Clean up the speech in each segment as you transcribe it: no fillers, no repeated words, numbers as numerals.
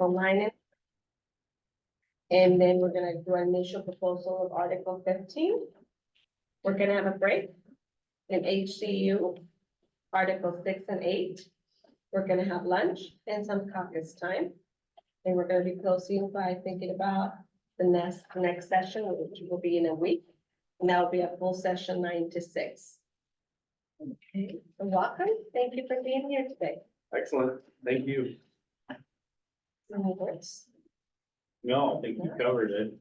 line it. And then we're gonna do an initial proposal of Article 15. We're gonna have a break in HCU, Article 6 and 8. We're gonna have lunch and some caucus time. And we're gonna be closing by thinking about the next session, which will be in a week. And that will be a full session 9 to 6. Okay, so welcome. Thank you for being here today. Excellent, thank you. Any words? No, I think you covered it.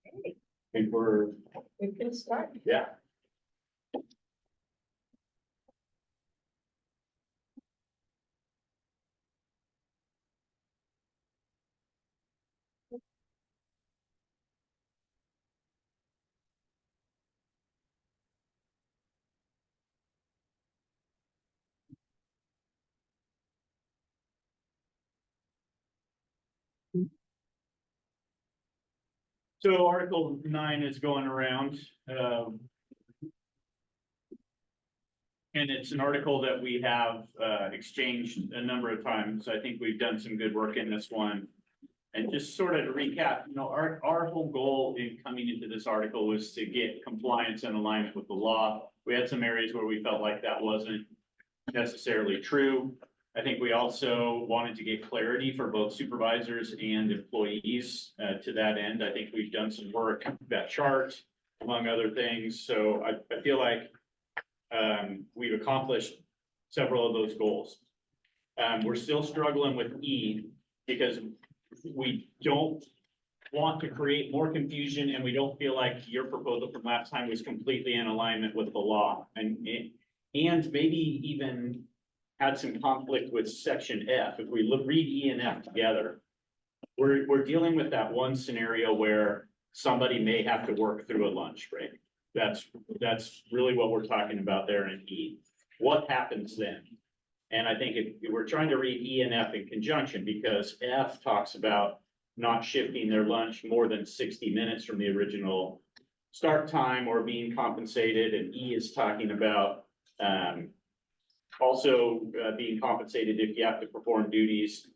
Okay, I think we're, we can start. yeah. So Article 9 is going around. And it's an article that we have exchanged a number of times. I think we've done some good work in this one. And just sort of to recap, you know, our whole goal in coming into this article was to get compliance and alignment with the law. We had some areas where we felt like that wasn't necessarily true. I think we also wanted to get clarity for both supervisors and employees. To that end, I think we've done some work, that chart, among other things. So I feel like we've accomplished several of those goals. We're still struggling with E because we don't want to create more confusion, and we don't feel like your proposal from last time was completely in alignment with the law, and maybe even had some conflict with section F. If we read E and F together, we're dealing with that one scenario where somebody may have to work through a lunch break. That's really what we're talking about there in E. What happens then? And I think if we're trying to read E and F in conjunction, because F talks about not shifting their lunch more than 60 minutes from the original start time or being compensated, and E is talking about also being compensated if you have to perform duties.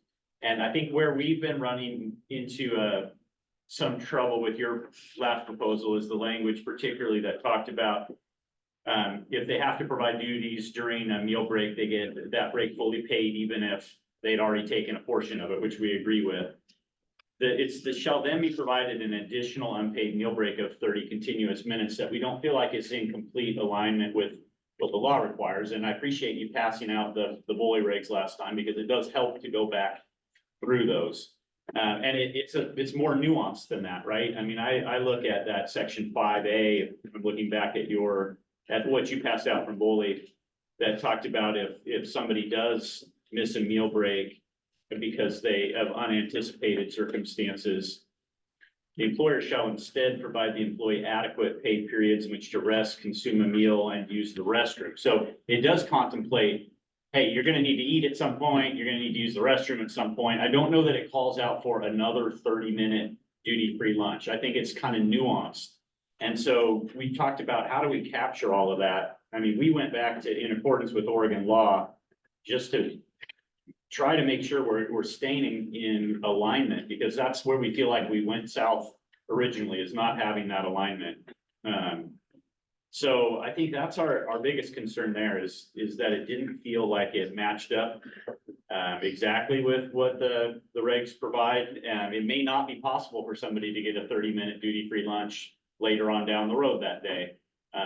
And I think where we've been running into some trouble with your last proposal is the language particularly that talked about if they have to provide duties during a meal break, they get that break fully paid, even if they'd already taken a portion of it, which we agree with. It's the shall then be provided an additional unpaid meal break of 30 continuous minutes that we don't feel like is in complete alignment with what the law requires. And I appreciate you passing out the bully regs last time, because it does help to go back through those. And it's more nuanced than that, right? I mean, I look at that section 5A, I'm looking back at what you passed out from bully, that talked about if somebody does miss a meal break because they have unanticipated circumstances, the employer shall instead provide the employee adequate paid periods in which to rest, consume a meal, and use the restroom. So it does contemplate, hey, you're gonna need to eat at some point, you're gonna need to use the restroom at some point. I don't know that it calls out for another 30-minute duty-free lunch. I think it's kind of nuanced. And so we talked about how do we capture all of that? I mean, we went back to, in accordance with Oregon law, just to try to make sure we're staying in alignment, because that's where we feel like we went south originally, is not having that alignment. So I think that's our biggest concern there is that it didn't feel like it matched up exactly with what the regs provide. It may not be possible for somebody to get a 30-minute duty-free lunch later on down the road that day.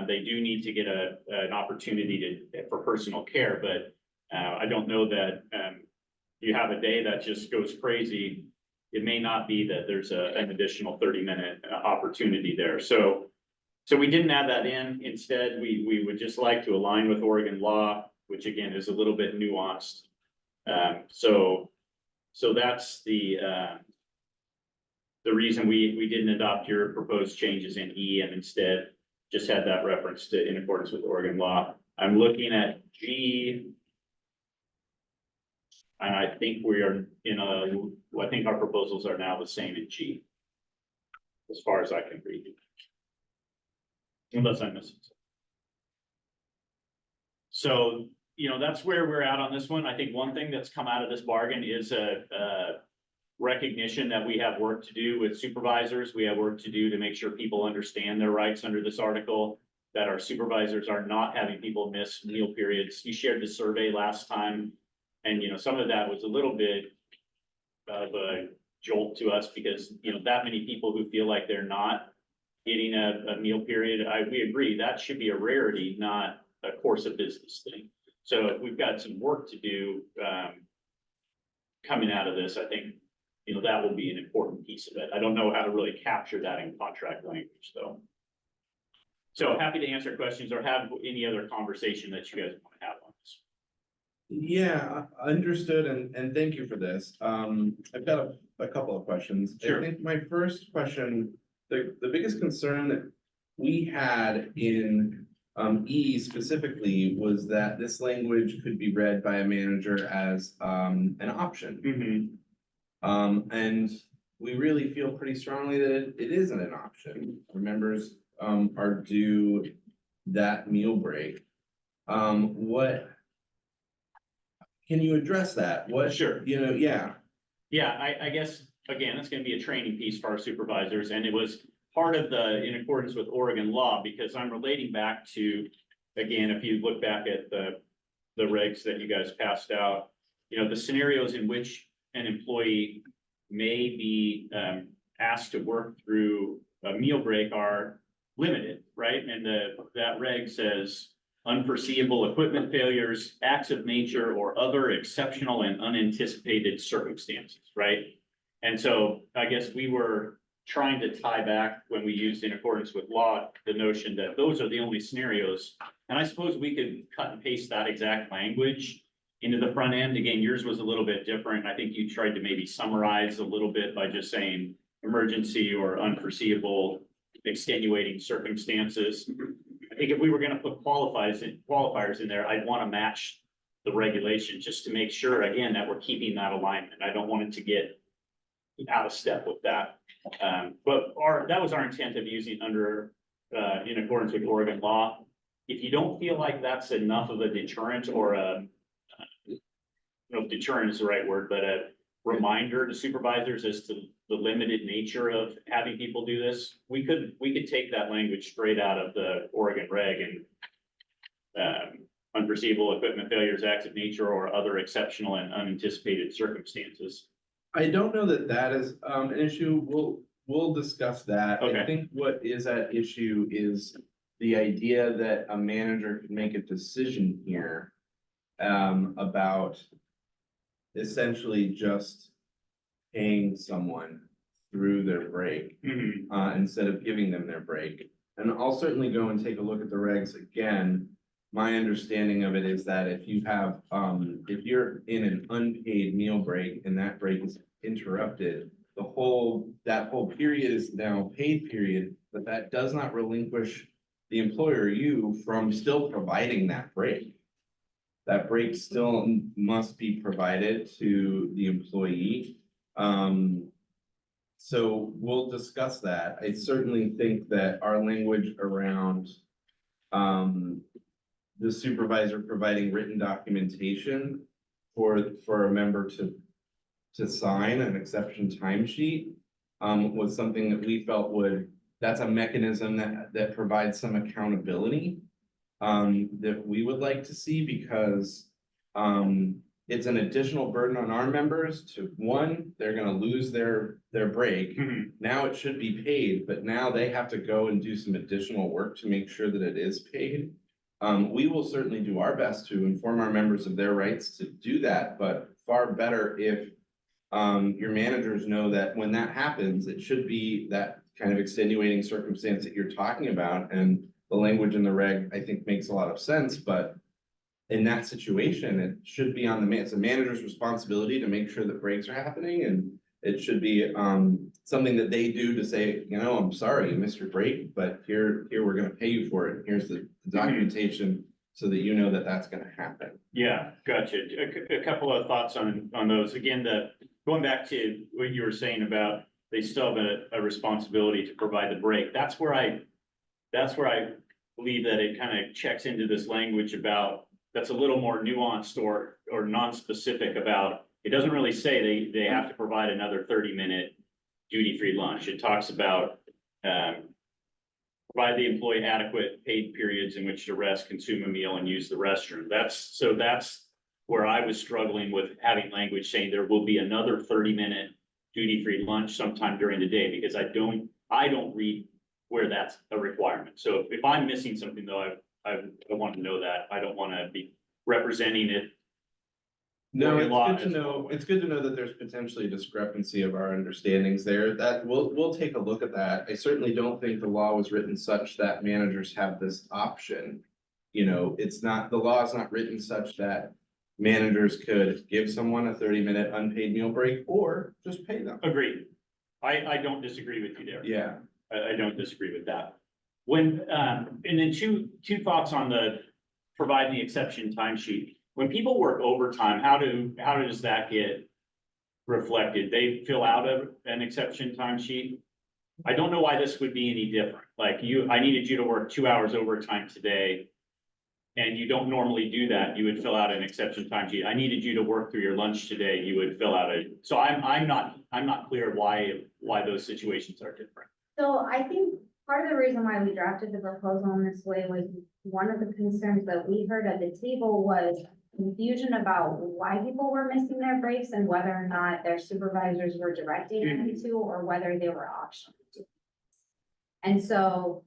They do need to get an opportunity for personal care, but I don't know that you have a day that just goes crazy. It may not be that there's an additional 30-minute opportunity there. So we didn't add that in. Instead, we would just like to align with Oregon law, which again is a little bit nuanced. So that's the reason we didn't adopt your proposed changes in E, and instead just had that reference to in accordance with Oregon law. I'm looking at G, and I think we are I think our proposals are now the same in G, as far as I can read. Unless I miss it. So, you know, that's where we're at on this one. I think one thing that's come out of this bargain is recognition that we have work to do with supervisors. We have work to do to make sure people understand their rights under this article, that our supervisors are not having people miss meal periods. You shared the survey last time, and, some of that was a little bit of a jolt to us because, that many people who feel like they're not getting a meal period, we agree, that should be a rarity, not a course of business thing. So we've got some work to do, coming out of this. I think, that will be an important piece of it. I don't know how to really capture that in contract language, though. So happy to answer questions or have any other conversation that you guys want to have on this. Yeah, understood, and thank you for this. I've got a couple of questions. Sure. I think my first question, the biggest concern that we had in E specifically was that this language could be read by a manager as an option. And we really feel pretty strongly that it isn't an option. Our members are due that meal break. What can you address that? What, Sure. Yeah. Yeah, I guess, again, it's gonna be a training piece for our supervisors, and it was part of in accordance with Oregon law, because I'm relating back to, again, if you look back at the regs that you guys passed out, the scenarios in which an employee may be asked to work through a meal break are limited, right? And that reg says unforeseeable equipment failures, acts of nature, or other exceptional and unanticipated circumstances, right? And so I guess we were trying to tie back, when we used in accordance with law, the notion that those are the only scenarios. And I suppose we could cut and paste that exact language into the front end. Again, yours was a little bit different. I think you tried to maybe summarize a little bit by just saying emergency or unforeseeable extenuating circumstances. I think if we were going to put qualifiers in there, I'd want to match the regulation just to make sure, again, that we're keeping that alignment. I don't want it to get out of step with that. But that was our intent of using under in accordance with Oregon law. If you don't feel like that's enough of a deterrent, or deterrent is the right word, but a reminder to supervisors as to the limited nature of having people do this, we could take that language straight out of the Oregon reg and unforeseeable equipment failures, acts of nature, or other exceptional and unanticipated circumstances. I don't know that that is an issue. We'll discuss that. Okay. I think what is at issue is the idea that a manager could make a decision here about essentially just paying someone through their break instead of giving them their break. And I'll certainly go and take a look at the regs again. My understanding of it is that if you have, if you're in an unpaid meal break and that break is interrupted, that whole period is now a paid period, but that does not relinquish the employer, you, from still providing that break. That break still must be provided to the employee. So we'll discuss that. I certainly think that our language around the supervisor providing written documentation for a member to sign an exception timesheet was something that we felt that's a mechanism that provides some accountability that we would like to see, because it's an additional burden on our members to, one, they're gonna lose their break. Now it should be paid, but now they have to go and do some additional work to make sure that it is paid. We will certainly do our best to inform our members of their rights to do that, but far better if your managers know that when that happens, it should be that kind of extenuating circumstance that you're talking about. And the language in the reg, I think, makes a lot of sense, but in that situation, it should be on it's a manager's responsibility to make sure that breaks are happening, and it should be something that they do to say, I'm sorry you missed your break, but here we're going to pay you for it. Here's the documentation so that you know that that's going to happen. Yeah, gotcha. A couple of thoughts on those. Again, going back to what you were saying about they still have a responsibility to provide the break. That's where I believe that it kind of checks into this language about that's a little more nuanced or non-specific about it doesn't really say they have to provide another 30-minute duty-free lunch. It talks about, provide the employee adequate paid periods in which to rest, consume a meal, and use the restroom. That's where I was struggling with having language saying there will be another 30-minute duty-free lunch sometime during the day, because I don't read where that's a requirement. So if I'm missing something though, I want to know that. I don't want to be representing it. No, Or it's law good to as know, well. it's good to know that there's potentially a discrepancy of our understandings there, that we'll take a look at that. I certainly don't think the law was written such that managers have this option. You know, it's not, the law is not written such that managers could give someone a 30-minute unpaid meal break or just pay them. Agreed. I don't disagree with you there. Yeah, I don't disagree with that. When, and then two thoughts on the provide the exception timesheet. When people work overtime, how does that get reflected? They fill out an exception timesheet? I don't know why this would be any different. Like I needed you to work 2 hours overtime today. And you don't normally do that. You would fill out an exception timesheet. I needed you to work through your lunch today. You would fill out so I'm not clear why those situations are different. So I think part of the reason why we drafted the proposal in this way was one of the concerns that we heard at the table was confusion about why people were missing their breaks and whether or not their supervisors were directing them to, or whether they were optional to. And so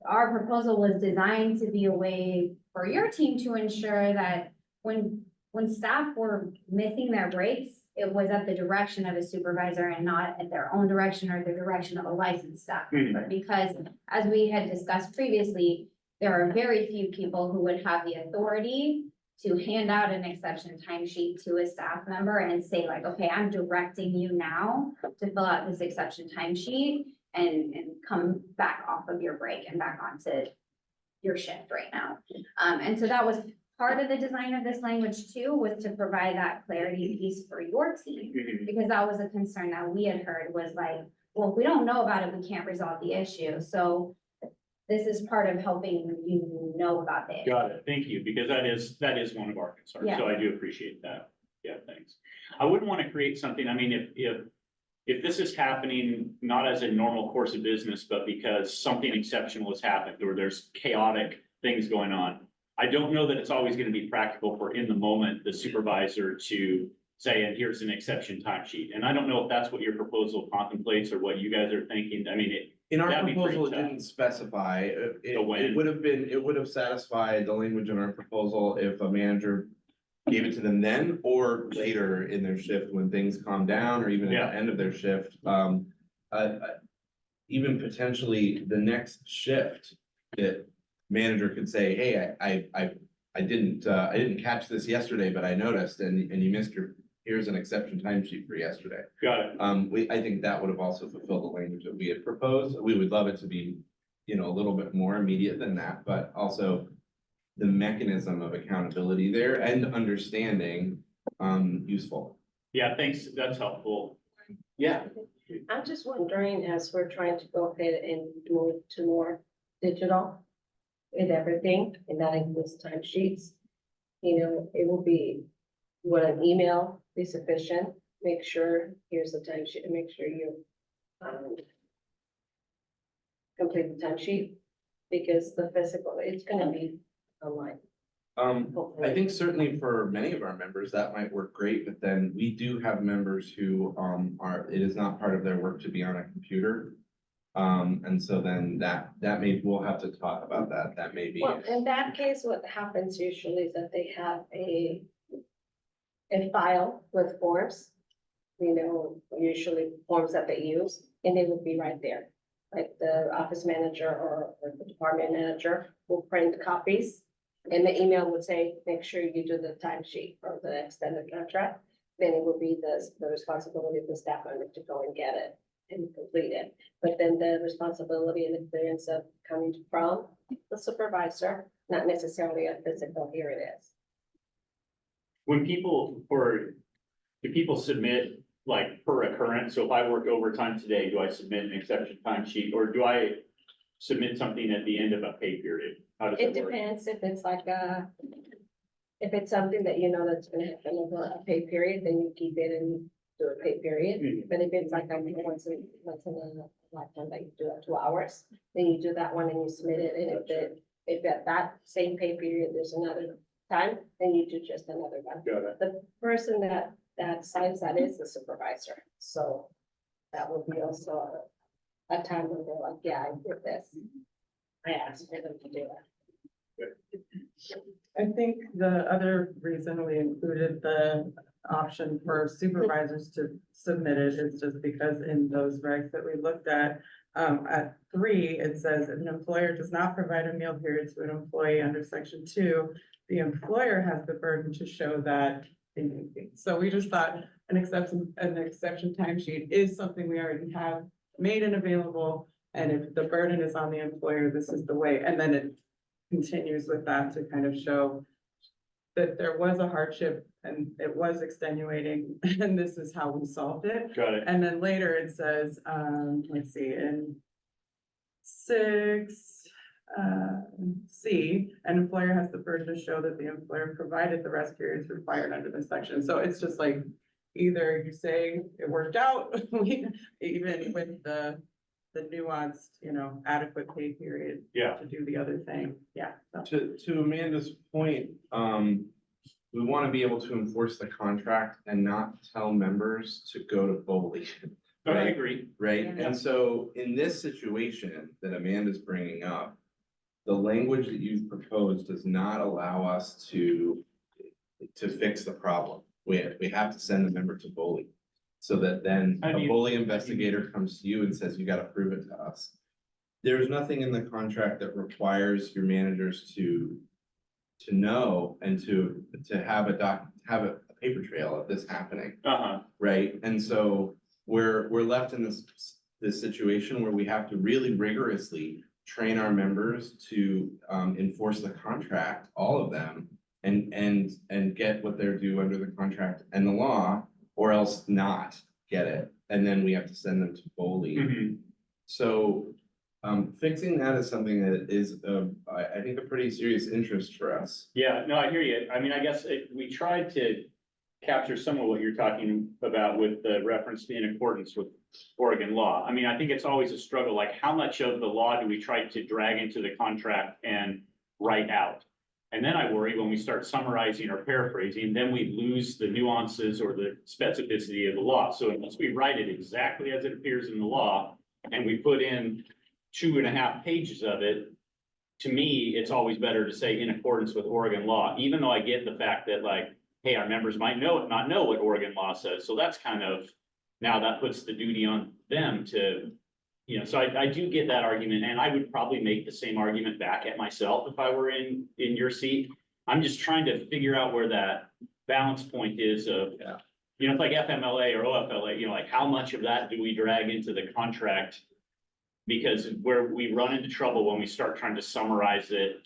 our proposal was designed to be a way for your team to ensure that when staff were missing their breaks, it was at the direction of a supervisor and not at their own direction or the direction of a licensed staff member. Because as we had discussed previously, there are very few people who would have the authority to hand out an exception timesheet to a staff member and say like, okay, I'm directing you now to fill out this exception timesheet and come back off of your break and back onto your shift right now. And so that was part of the design of this language too, was to provide that clarity piece for your team. Because that was a concern that we had heard was like, well, if we don't know about it, we can't resolve the issue. So this is part of helping you know about the issue. Got it. Thank you, because that is one of our concerns. Yeah. So I do appreciate that. Yeah, thanks. I wouldn't want to create something, I mean, if this is happening not as a normal course of business, but because something exceptional has happened or there's chaotic things going on, I don't know that it's always going to be practical for in the moment, the supervisor to say, and here's an exception timesheet. And I don't know if that's what your proposal contemplates or what you guys are thinking. I mean, in our that'd be pretty proposal, it tough. didn't specify, So when? it would have satisfied the language in our proposal if a manager gave it to them then or later in their shift when things calm down, or even at Yeah. the end of their shift. Even potentially the next shift, that manager could say, hey, I didn't catch this yesterday, but I noticed, and you missed here's an exception timesheet for yesterday. Got it. I think that would have also fulfilled the language that we had proposed. We would love it to be, a little bit more immediate than that, but also the mechanism of accountability there and understanding, useful. Yeah, thanks. That's helpful. Yeah. I'm just wondering, as we're trying to go ahead and move to more digital with everything, and that includes timesheets, it will be, would an email be sufficient? Make sure, here's the timesheet, and make sure you complete the timesheet, because the physical, it's gonna be online. I Hopefully. think certainly for many of our members, that might work great, but then we do have members who, it is not part of their work to be on a computer. And so then we'll have to talk about that. That may be. Well, in that case, what happens usually is that they have a file with forms, usually forms that they use, and they will be right there. Like the office manager or the department manager will print copies, and the email would say, make sure you do the timesheet for the extended contract. Then it would be the responsibility of the staff member to go and get it and complete it. But then the responsibility and the clearance of coming from the supervisor, not necessarily a physical, here it is. When do people submit like per occurrence? So if I work overtime today, do I submit an exception timesheet, or do I submit something at the end of a pay period? How does It it work? depends if it's like If it's something that you know that's gonna happen over a pay period, then you keep it and do a pay period. Mhm. But if it's like a once in a lifetime, like you do it 2 hours, then you do that one and you submit it, and if at that same pay period, there's another time, then you do just another one. Got it. The person that signs that is the supervisor, so that would be also a time when they're like, yeah, I did this. I asked for them to do it. I think the other reason we included the option for supervisors to submit it is just because in those regs that we looked at 3, it says if an employer does not provide a meal period to an employee under section 2, the employer has the burden to show that. So we just thought an exception timesheet is something we already have made and available. And if the burden is on the employer, this is the way, and then it continues with that to kind of show that there was a hardship and it was extenuating, and this is how we solved it. Got it. And then later it says, let's see, in 6, C, an employer has the burden to show that the employer provided the rest periods required under this section. So it's just like, either you say it worked out, even with the nuanced, adequate pay period. Yeah. To do the other thing, yeah. So. To Amanda's point, we want to be able to enforce the contract and not tell members to go to Foley. I Right. agree. Right, Yeah. and so in this situation that Amanda's bringing up, the language that you've proposed does not allow us to fix the problem. We have to send the member to Foley. So that then I a mean- Foley investigator comes to you and says, you gotta prove it to us. There's nothing in the contract that requires your managers to know and to have a paper trail of this happening. Right, and so we're left in this situation where we have to really rigorously train our members to enforce the contract, all of them, and get what they're due under the contract and the law, or else not get it, and then we have to send them to Foley. Mhm. So fixing that is something that is I think a pretty serious interest for us. Yeah, no, I hear you. I mean, I guess we tried to capture some of what you're talking about with the reference to in accordance with Oregon law. I mean, I think it's always a struggle, like how much of the law do we try to drag into the contract and write out? And then I worry when we start summarizing or paraphrasing, then we lose the nuances or the specificity of the law. So unless we write it exactly as it appears in the law, and we put in 2.5 pages of it, to me, it's always better to say in accordance with Oregon law, even though I get the fact that like, hey, our members might not know what Oregon law says. So that's kind of, now that puts the duty on them to, so I do get that argument, and I would probably make the same argument back at myself if I were in your seat. I'm just trying to figure out where that balance point is of, Yeah. it's like FMLA or OFLA, like how much of that do we drag into the contract? Because where we run into trouble when we start trying to summarize it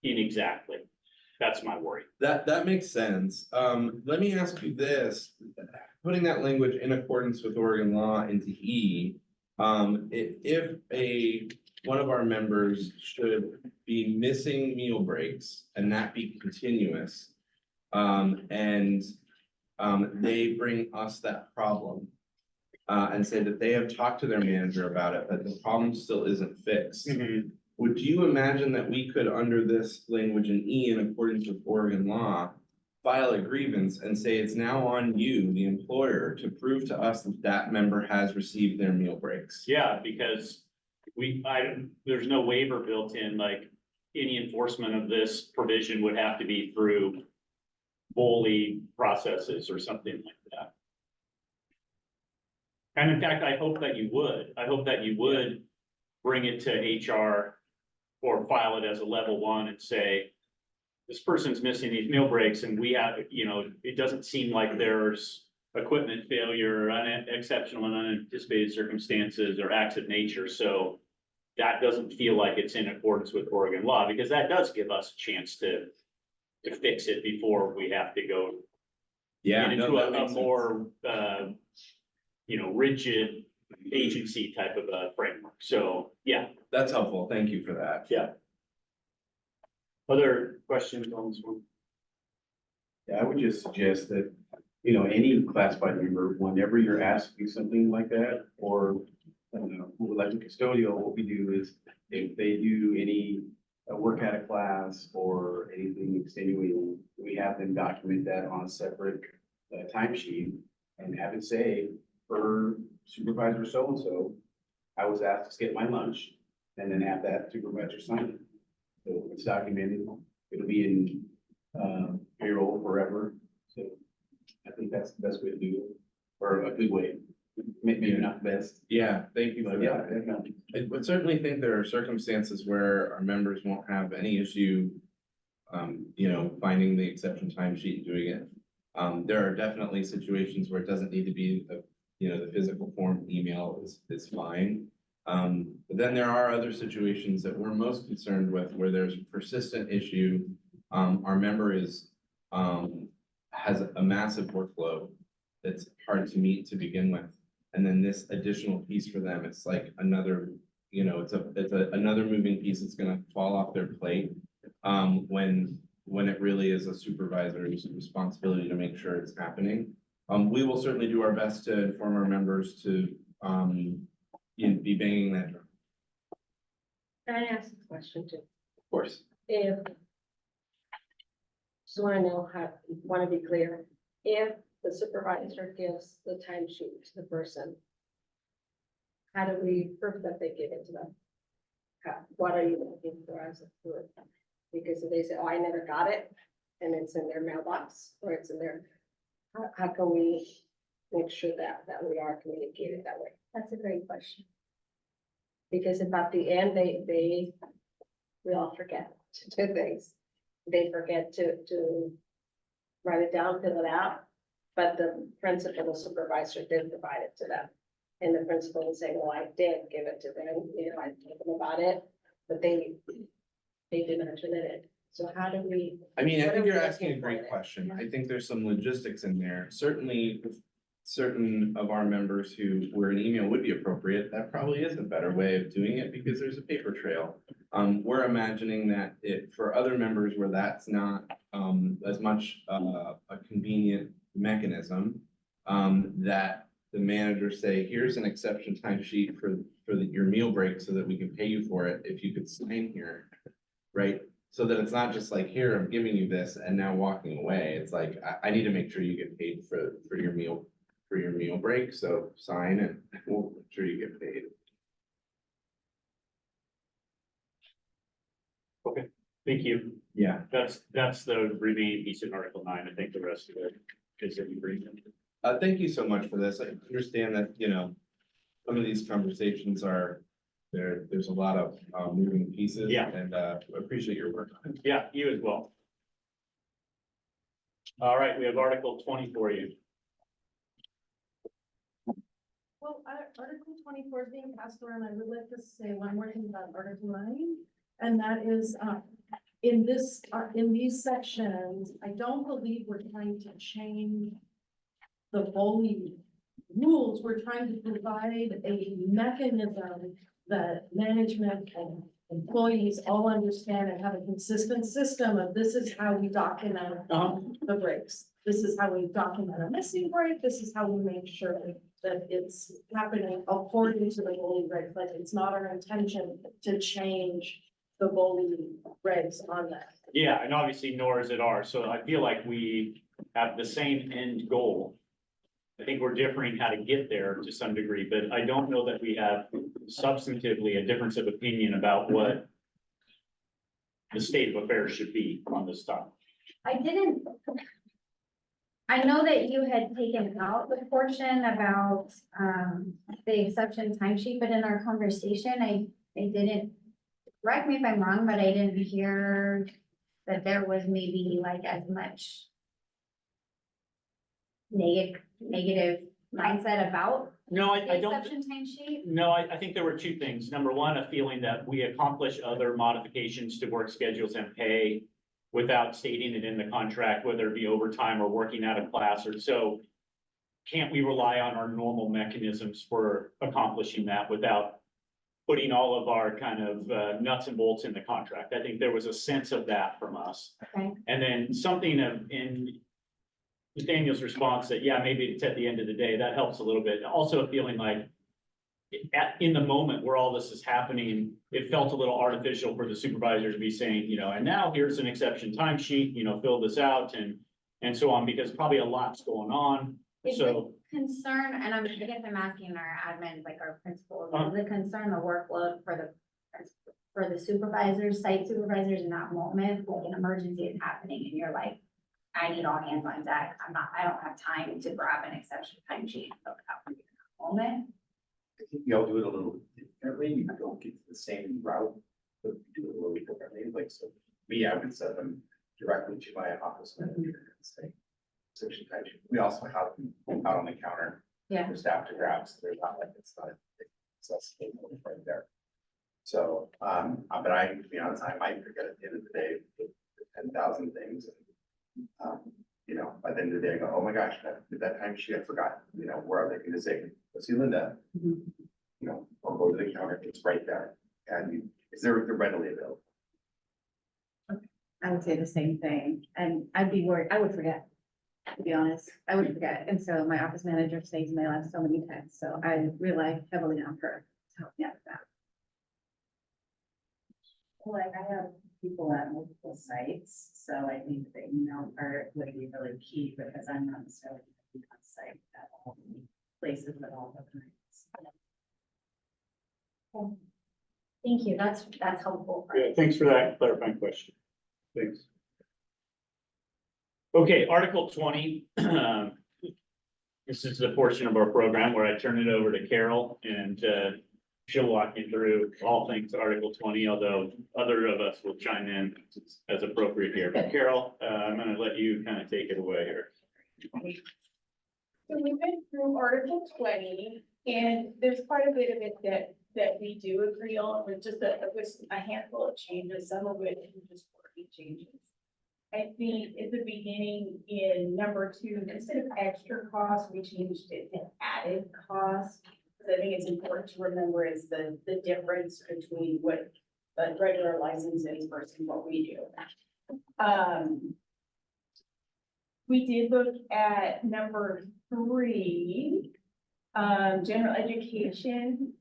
inexactly. That's my worry. That makes sense. Let me ask you this, putting that language in accordance with Oregon law into E. If one of our members should be missing meal breaks and that be continuous. And they bring us that problem. And say that they have talked to their manager about it, but the problem still isn't fixed. Would you imagine that we could, under this language in E in accordance with Oregon law, file a grievance and say it's now on you, the employer, to prove to us that that member has received their meal breaks? Yeah, because there's no waiver built in, like any enforcement of this provision would have to be through Foley processes or something like that. And in fact, I hope that you would bring it to HR or file it as a level 1 and say, this person's missing these meal breaks and we have, it doesn't seem like there's equipment failure or exceptional and unanticipated circumstances or acts of nature. So that doesn't feel like it's in accordance with Oregon law, because that does give us a chance to fix it before we have to go Yeah, into no, that a makes sense. more, rigid agency type of a framework. So, yeah. That's helpful. Thank you for that. Yeah. Other questions on this one? Yeah, I would just suggest that, you know, any classified member, whenever you're asking something like that, or, I don't know, like a custodial, what we do is if they do any work out of class or anything extenuating, we have them document that on a separate timesheet and have it say, for supervisor so-and-so, I was asked to skip my lunch, and then have that supervisor sign it. So it's documented, it'll be in payroll forever, so I think that's the best way to do it, or a good way, maybe not best, Yeah, thank you for but yeah, that. definitely. I would certainly think there are circumstances where our members won't have any issue, finding the exception timesheet and doing it. There are definitely situations where it doesn't need to be the physical form email is fine. But then there are other situations that we're most concerned with where there's a persistent issue. Our member has a massive workload that's hard to meet to begin with. And then this additional piece for them, it's like another, another moving piece that's gonna fall off their plate. When it really is a supervisor's responsibility to make sure it's happening. We will certainly do our best to inform our members to, be banging that drum. Can I ask a question too? Of course. If, so I know how, want to be clear, if the supervisor gives the timesheet to the person, how do we prove that they give it to them? What are you looking for as a proof? Because if they say, oh, I never got it, and it's in their mailbox, or it's in their, how can we make sure that we are communicated that way? That's a great question. Because if at the end, we all forget to do things. They forget to write it down, fill it out, but the principal, the supervisor did provide it to them. And the principal would say, well, I did give it to them, I told them about it, but they did not submit it. So how do we? I mean, I what are think we you're asking a looking for great there? question. I think there's some logistics in there. Certainly, certain of our members where an email would be appropriate, that probably is a better way of doing it because there's a paper trail. We're imagining that for other members where that's not as much a convenient mechanism, that the managers say, here's an exception timesheet for your meal break so that we can pay you for it if you could sign here, right? So that it's not just like, here, I'm giving you this and now walking away. It's like, I need to make sure you get paid for your meal break, so sign and we'll make sure you get paid. Thank you. Yeah, That's the remaining piece in Article 9. I think the rest of it is in agreement. thank you so much for this. I understand that, some of these conversations there's a lot of moving pieces. Yeah. And appreciate your work on it. Yeah, you as well. All right, we have Article 20 for you. Well, Article 24 is being passed around. I would like to say one more thing about Article 9. And that is, in these sections, I don't believe we're trying to change the bully rules. We're trying to provide a mechanism that management and employees all understand and have a consistent system of this is how we document the breaks. This is how we document a missing break. This is how we make sure that it's happening according to the bully regs. Like, it's not our intention to change the bully regs on that. Yeah, and obviously nor is it ours. So I feel like we have the same end goal. I think we're differing how to get there to some degree, but I don't know that we have substantively a difference of opinion about what the state of affairs should be on this stuff. I know that you had taken out the portion about, the exception timesheet, but in our conversation, I didn't, correct me if I'm wrong, but I didn't hear that there was maybe like as much negative mindset about No, the I don't. exception timesheet. No, I think there were two things. Number one, a feeling that we accomplish other modifications to work schedules and pay without stating it in the contract, whether it be overtime or working out of class or so. Can't we rely on our normal mechanisms for accomplishing that without putting all of our kind of nuts and bolts in the contract? I think there was a sense of that from us. Okay. And then something of in Daniel's response that, yeah, maybe it's at the end of the day, that helps a little bit. Also feeling like in the moment where all this is happening, it felt a little artificial for the supervisor to be saying, you know, and now here's an exception timesheet, you know, fill this out and so on, because probably a lot's going on. Is So, the concern, and I guess I'm asking our admin, like our principals, Uh-huh. is the concern the workload for the supervisors, site supervisors in that moment, like an emergency is happening and you're like, I need all hands on deck. I don't have time to grab an exception timesheet and fill it out for you in that moment. I think we all do it a little differently, you don't get the same route, but we do it a little differently, like, so, me, I would send them directly to my office manager and say, section type. We also have out on the counter. Yeah. For staff to grab, so there's not like, it's not accessible right there. So, but I, to be honest, I might forget at the end of the day, the 10,000 things. You know, by the end of the day, I go, oh my gosh, that time sheet, I forgot, you know, where are they gonna say, let's see Linda. You know, or go to the counter, it's right there, and they're readily available. I would say the same thing, and I'd be worried, I would forget, to be honest, I would forget, and so my office manager saves my life so many times, so I rely heavily on her to help me out with that. Like I have people at multiple sites, so I think the email part would be really key because I'm not necessarily gonna be on site at all places at all the times. Thank you. That's helpful. yeah, thanks for that clarifying question. Thanks. Okay, Article 20. This is the portion of our program where I turn it over to Carol and she'll walk you through all things Article 20, although other of us will chime in as appropriate here. But Carol, I'm gonna let you kind of take it away here. So we went through Article 20, and there's quite a bit of it that we do agree on, with just a handful of changes, some of which are just wording changes. I think at the beginning in number 2, instead of extra cost, we changed it to added cost. Because I think it's important to remember is the difference between what a regular license is versus what we do. We did look at number 3, general education.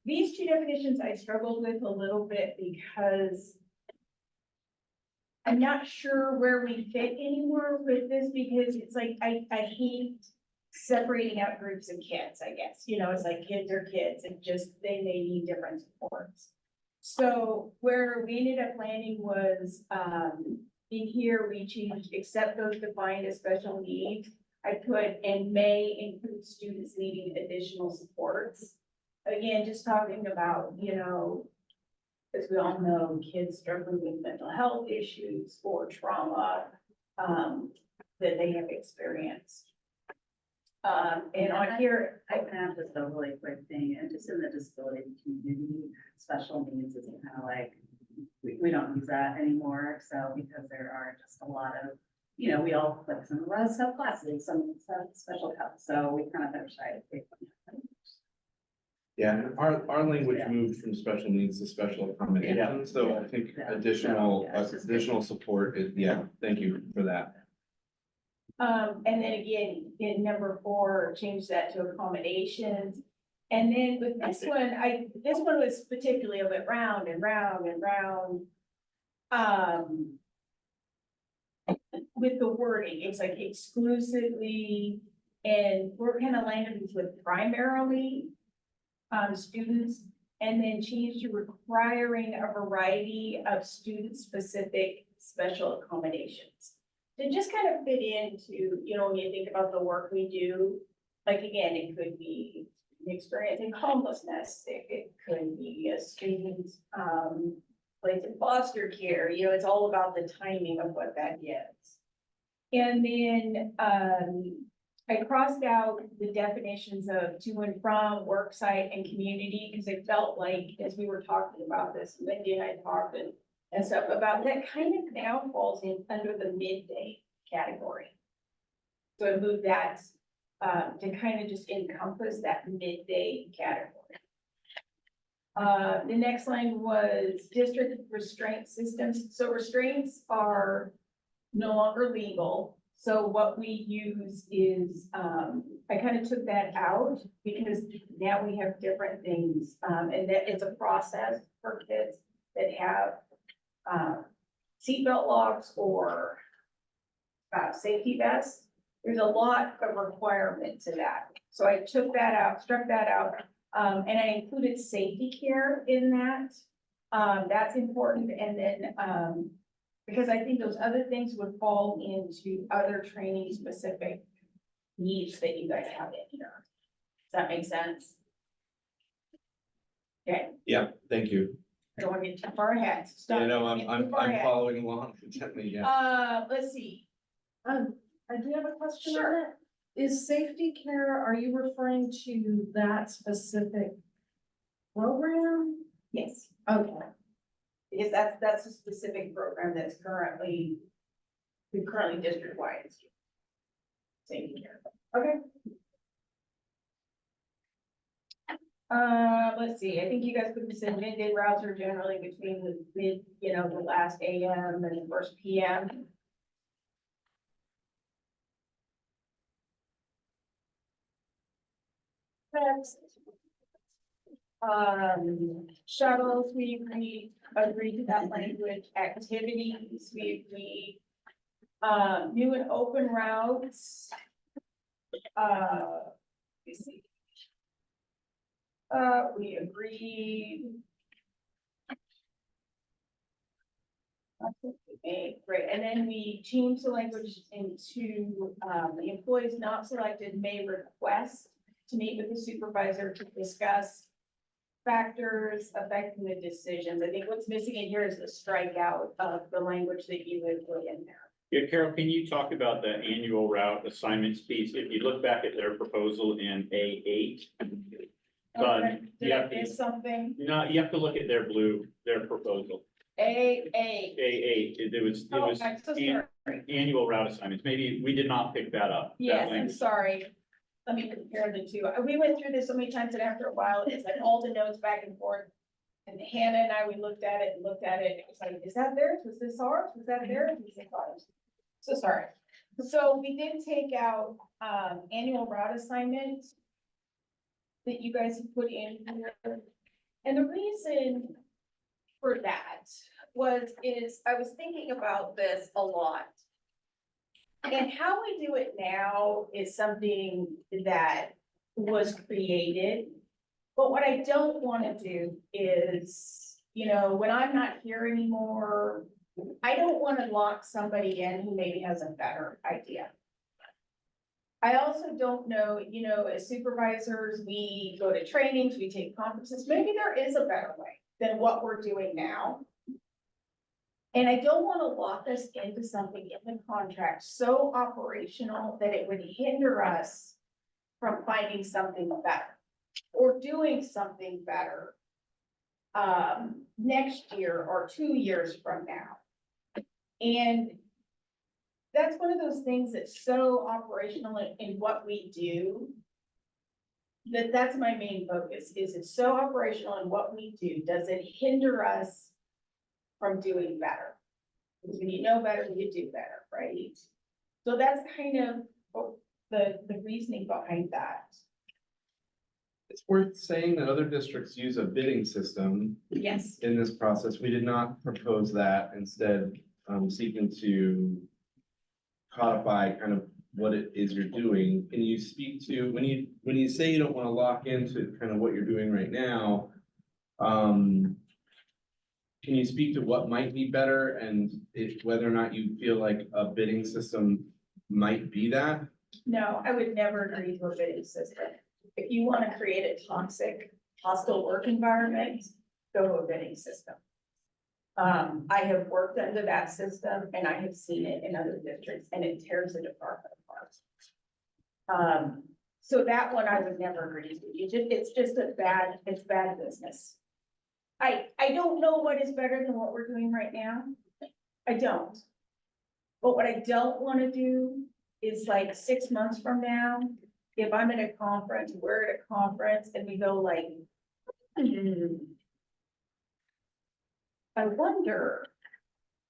These two definitions I struggled with a little bit because I'm not sure where we fit anymore with this, because it's like, I hate separating out groups of kids, I guess, you know, it's like kids are kids and just, they may need different supports. So where we ended up landing was, in here, we changed, except those defined as special needs. I put, and may include students needing additional supports. Again, just talking about, you know, as we all know, kids struggling with mental health issues or trauma, that they have experienced. And on here, I can add just a really quick thing, and just in the disability community, special needs is kind of like, we don't use that anymore, so because there are just a lot of, you know, we all, like some of us have classes, some special help, so we kind of have shy away from that. Yeah, our language moved from special needs to special accommodation, so I think Yeah. additional support is, yeah, thank you for that. and then again, in number 4, change that to accommodations. And then with this one, this one was particularly a bit round and round and round. With the wording, it's like exclusively, and we're kind of landing with primarily students, and then change to requiring a variety of student-specific special accommodations. To just kind of fit into, you know, when you think about the work we do, like again, it could be experiencing homelessness, it could be a student placed in foster care, you know, it's all about the timing of what that gives. And then I crossed out the definitions of to and from, work site, and community, because I felt like, as we were talking about this, Lindy and I talked and stuff about that, kind of now falls in under the midday category. So I moved that to kind of just encompass that midday category. The next line was district restraint systems. So restraints are no longer legal. So what we use is, I kind of took that out because now we have different things. And that it's a process for kids that have, seatbelt locks or, safety vests. There's a lot of requirement to that. So I took that out, struck that out, and I included safety care in that. That's important. And then, because I think those other things would fall into other training specific needs that you guys have in here. Does that make sense? Okay, Yeah, thank you. I don't want to get too far ahead. Stop. You know, Get too I'm far ahead. following along intently, yeah. Let's see. I do have a question on Sure. that. Is safety care, are you referring to that specific program? Yes, Okay, because that's a specific program that's currently district-wide. Safety care. okay. Let's see, I think you guys could have said midday routes are generally between the mid, the last AM and the first PM. Next. Shuttles, we agreed to that language, activities, we agreed. New and open routes. Let's see. We agreed. Okay, great, and then we changed the language into, the employees not selected may request to meet with the supervisor to discuss factors affecting the decisions. I think what's missing in here is the strikeout of the language that you would put in there. Yeah, Carol, can you talk about the annual route assignments piece? If you look back at their proposal in A8. Okay, did you I have to, miss something? no, you have to look at their proposal. A. A8, it was Oh, I'm so sorry. annual route assignments. Maybe we did not pick that up. that Yes, I'm language. sorry. Let me compare the two. We went through this so many times and after a while, it's like all the notes back and forth. And Hannah and I, we looked at it and looked at it. And it was like, is that theirs? Was this ours? Was that theirs? Was this ours? So sorry. So we did take out, annual route assignment that you guys have put in here. And the reason for that is I was thinking about this a lot. And how we do it now is something that was created. But what I don't want to do is, when I'm not here anymore, I don't want to lock somebody in who maybe has a better idea. I also don't know, as supervisors, we go to trainings, we take conferences, maybe there is a better way than what we're doing now. And I don't want to lock us into something in the contract so operational that it would hinder us from finding something better or doing something better next year or 2 years from now. And that's one of those things that's so operational in what we do. That's my main focus, is it's so operational in what we do. Does it hinder us from doing better? Because when you know better, you do better, right? So that's kind of the reasoning behind that. It's worth saying that other districts use a bidding system Yes. in this process. We did not propose that, instead, seeking to codify kind of what it is you're doing. Can you speak to, when you say you don't want to lock into kind of what you're doing right now, can you speak to what might be better and whether or not you feel like a bidding system might be that? No, I would never agree to a bidding system. If you want to create a toxic, hostile work environment, go to a bidding system. I have worked under that system and I have seen it in other districts and it tears the department apart. So that one I would never agree to. It's just it's bad business. I don't know what is better than what we're doing right now. I don't. But what I don't want to do is like 6 months from now, if I'm at a conference, we're at a conference and we go like, I wonder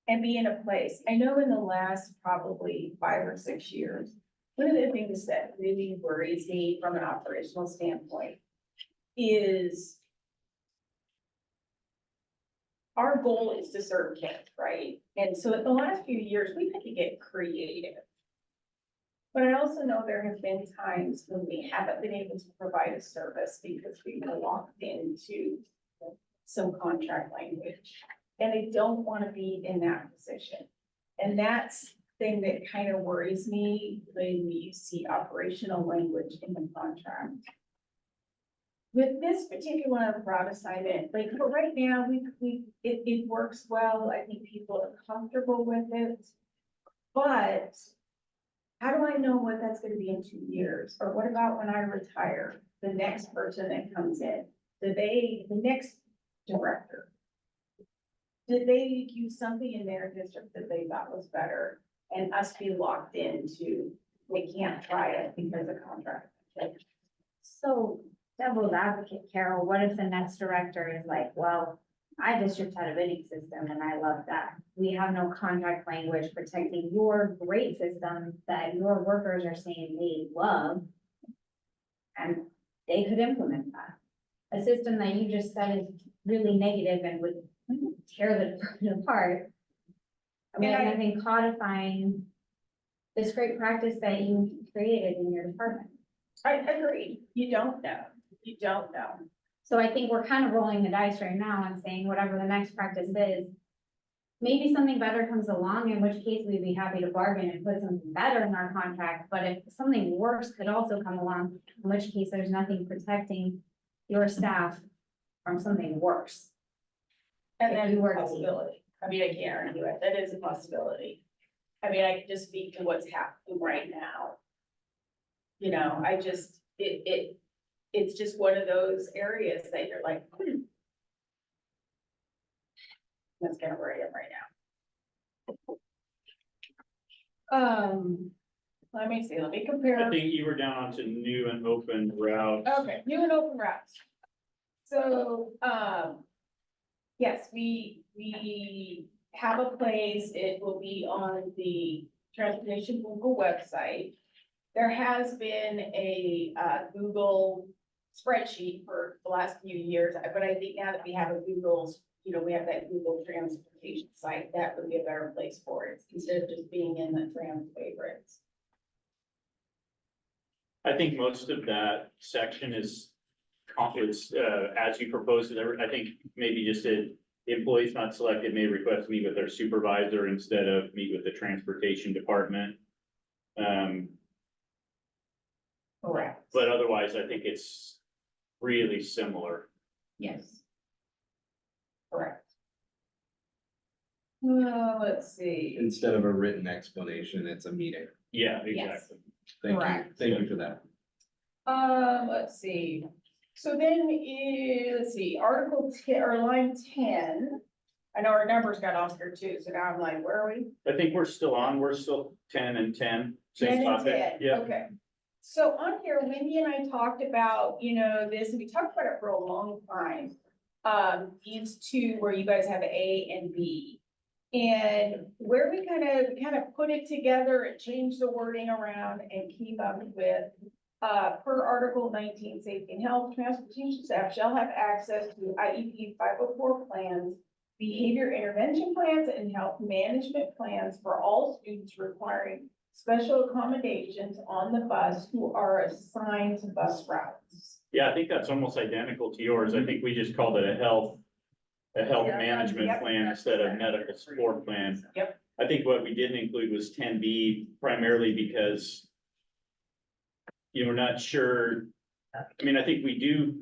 and be in a place. I know in the last probably 5 or 6 years, one of the things that really worries me from an operational standpoint is our goal is to serve kids, right? And so in the last few years, we've had to get creative. But I also know there have been times when we haven't been able to provide a service because we were locked into some contract language. And I don't want to be in that position. And that's the thing that kind of worries me when you see operational language in the contract. With this particular route assignment, like for right now, it works well. I think people are comfortable with it. But how do I know what that's gonna be in 2 years? Or what about when I retire, the next person that comes in? The next director? Did they use something in their district that they thought was better? And us be locked into, we can't try it because of contract. So devil's advocate, Carol, what if the next director is like, well, my district had a bidding system and I love that. We have no contract language protecting your great system that your workers are saying they love. And they could implement that. A system that you just said is really negative and would tear the department apart. I mean, I think codifying this great practice that you created in your department. I agree. You don't know. You don't know. So I think we're kind of rolling the dice right now and saying whatever the next practice is. Maybe something better comes along, in which case we'd be happy to bargain and put something better in our contract. But if something worse could also come along, in which case there's nothing protecting your staff from something worse. And If then you were a to possibility. I mean, I can't argue it. That is a possibility. I mean, I can just speak to what's happening right now. You know, it's just one of those areas that you're like, that's kind of where I am right now. Let me see, let me I compare. think you were down onto new and open routes. Okay, new and open routes. So, yes, we have a place. It will be on the Transportation Google website. There has been a Google spreadsheet for the last few years, but I think now that we have a Google, you know, we have that Google transportation site, that would be a better place for it, instead of just being in the trans favorites. I think most of that section is as you proposed it. I think maybe just the employees not selected may request meet with their supervisor instead of meet with the transportation department. Correct. But otherwise, I think it's really similar. Yes. Correct. Let's see. Instead of a written explanation, it's a meeting. Yeah, Yes. exactly. Thank you, Correct. thank you for that. Let's see. So then, let's see, Article 10 or line 10. I know our numbers got off here too, so now I'm like, where are we? I think we're still on. We're still 10 and 10. 10 Same and topic. 10, Yeah. okay. So on here, Wendy and I talked about, you know, this, and we talked about it for a long time. These two where you guys have A and B. And where we kind of put it together and change the wording around and keep up with, per Article 19, Safety and Health, transportation staff shall have access to IEP 504 plans, behavior intervention plans, and health management plans for all students requiring special accommodations on the bus who are assigned to bus routes. Yeah, I think that's almost identical to yours. I think we just called it a health Yeah, management yep. plan instead of medical support plan. Yep. I think what we didn't include was 10B primarily because we're not sure. I mean, I think we do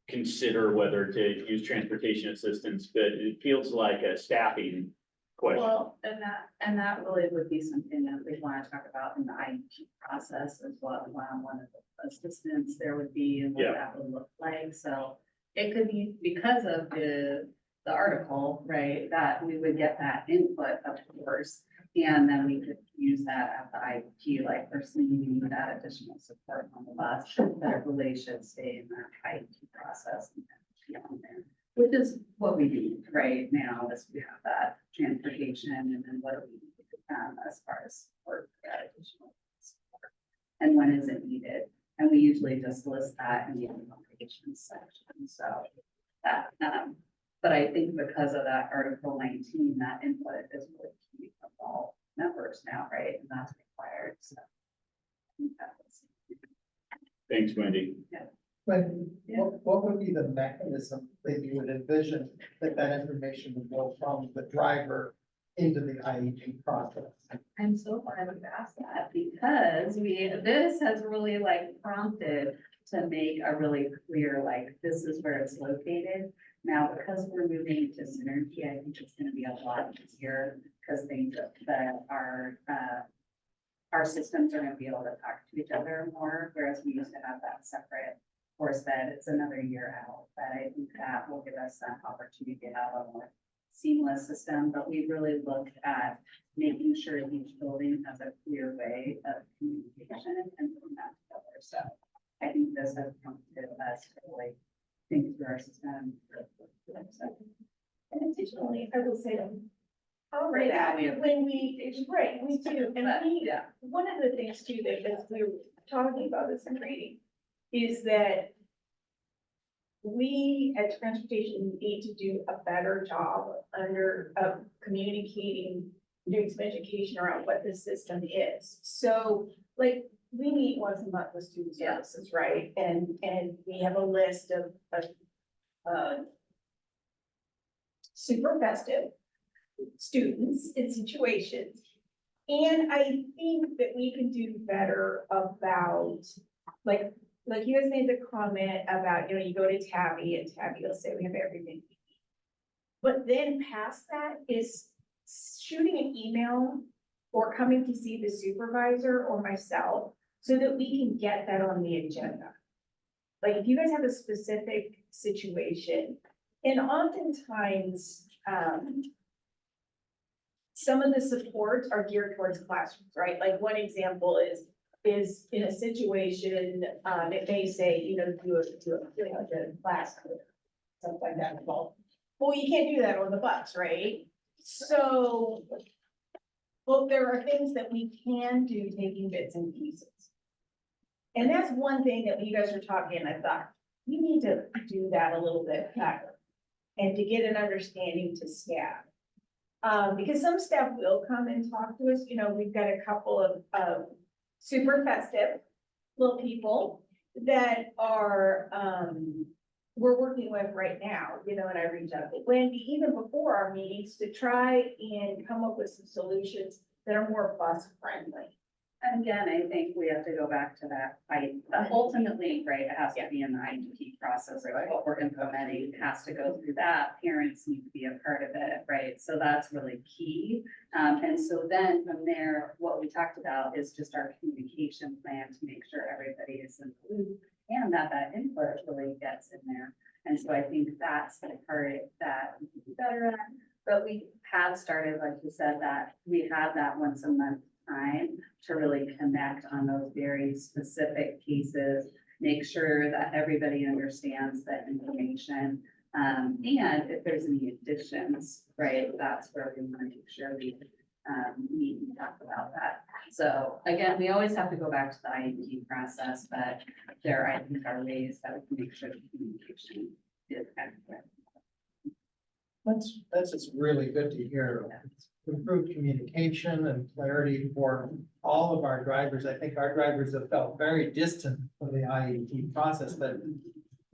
consider whether to use transportation assistance, but it feels like a staffing question. Well, and that really would be something that we want to talk about in the IEP process as well. One of the assistants there would be and what Yeah. that would look like. So it could be because of the article, right, that we would get that input, of course. And then we could use that at the IEP, like person needing that additional support on the bus, that it really should stay in that IEP process and beyond there. Which is what we do right now, is we have that transportation and then what do we do, as far as work, additional support. And when is it needed? And we usually just list that in the application section, so that, but I think because of that Article 19, that input is really key from all members now, right? And that's required, so. I think that was- Thanks, Wendy. But what would be the mechanism that you would envision that information would go from the driver into the IEP process? I'm so glad you asked that, because this has really like prompted to make a really clear, like, this is where it's located. Now, because we're moving to Synergy, I think it's gonna be a lot easier, because things that our systems are gonna be able to talk to each other more, whereas we used to have that separate. Of course, that it's another year out, but I think that will give us that opportunity to have a more seamless system, but we really looked at making sure each building has a clear way of communication and putting that together. So I think this has prompted us to really think through our system. And additionally, I will say, Right now, we have- when we do, and But, we, yeah. one of the things too, that as we were talking about this and reading, is that we at transportation need to do a better job of communicating, doing some education around what the system is. So, like, we meet once a month with student Yeah. services, right? And we have a list of, super festive students in situations. And I think that we can do better about, like you guys made the comment about, you know, you go to Tabby and Tabby will say we have everything we need. But then past that is shooting an email or coming to see the supervisor or myself so that we can get that on the agenda. Like if you guys have a specific situation, and oftentimes, some of the supports are geared towards classrooms, right? Like one example is in a situation, it may say, you know, do a class, something like that involved. Well, you can't do that on the bus, right? So, well, there are things that we can do taking bits and pieces. And that's one thing that when you guys were talking, I thought, we need to do that a little bit better. And to get an understanding to staff. Because some staff will come and talk to us, you know, we've got a couple of super festive little people that are, we're working with right now, you know, and I reach out to Wendy even before our meetings to try and come up with some solutions that are more bus friendly. And again, I think we have to go back to that, ultimately, right, it has to be in the IEP process, like what we're implementing has to go through that, parents need to be a part of it, right? So that's really key. And so then from there, what we talked about is just our communication plan to make sure everybody is in the loop and that input really gets in there. And so I think that's the part that we can do better at, but we have started, like you said, that we have that once a month time to really connect on those very specific cases, make sure that everybody understands the information. And if there's any additions, right, that's where we want to make sure we meet and talk about that. So again, we always have to go back to the IEP process, but there, I think, are ways that we can make sure the communication is accurate. That's just really good to hear. Improved communication and clarity for all of our drivers. I think our drivers have felt very distant from the IEP process, that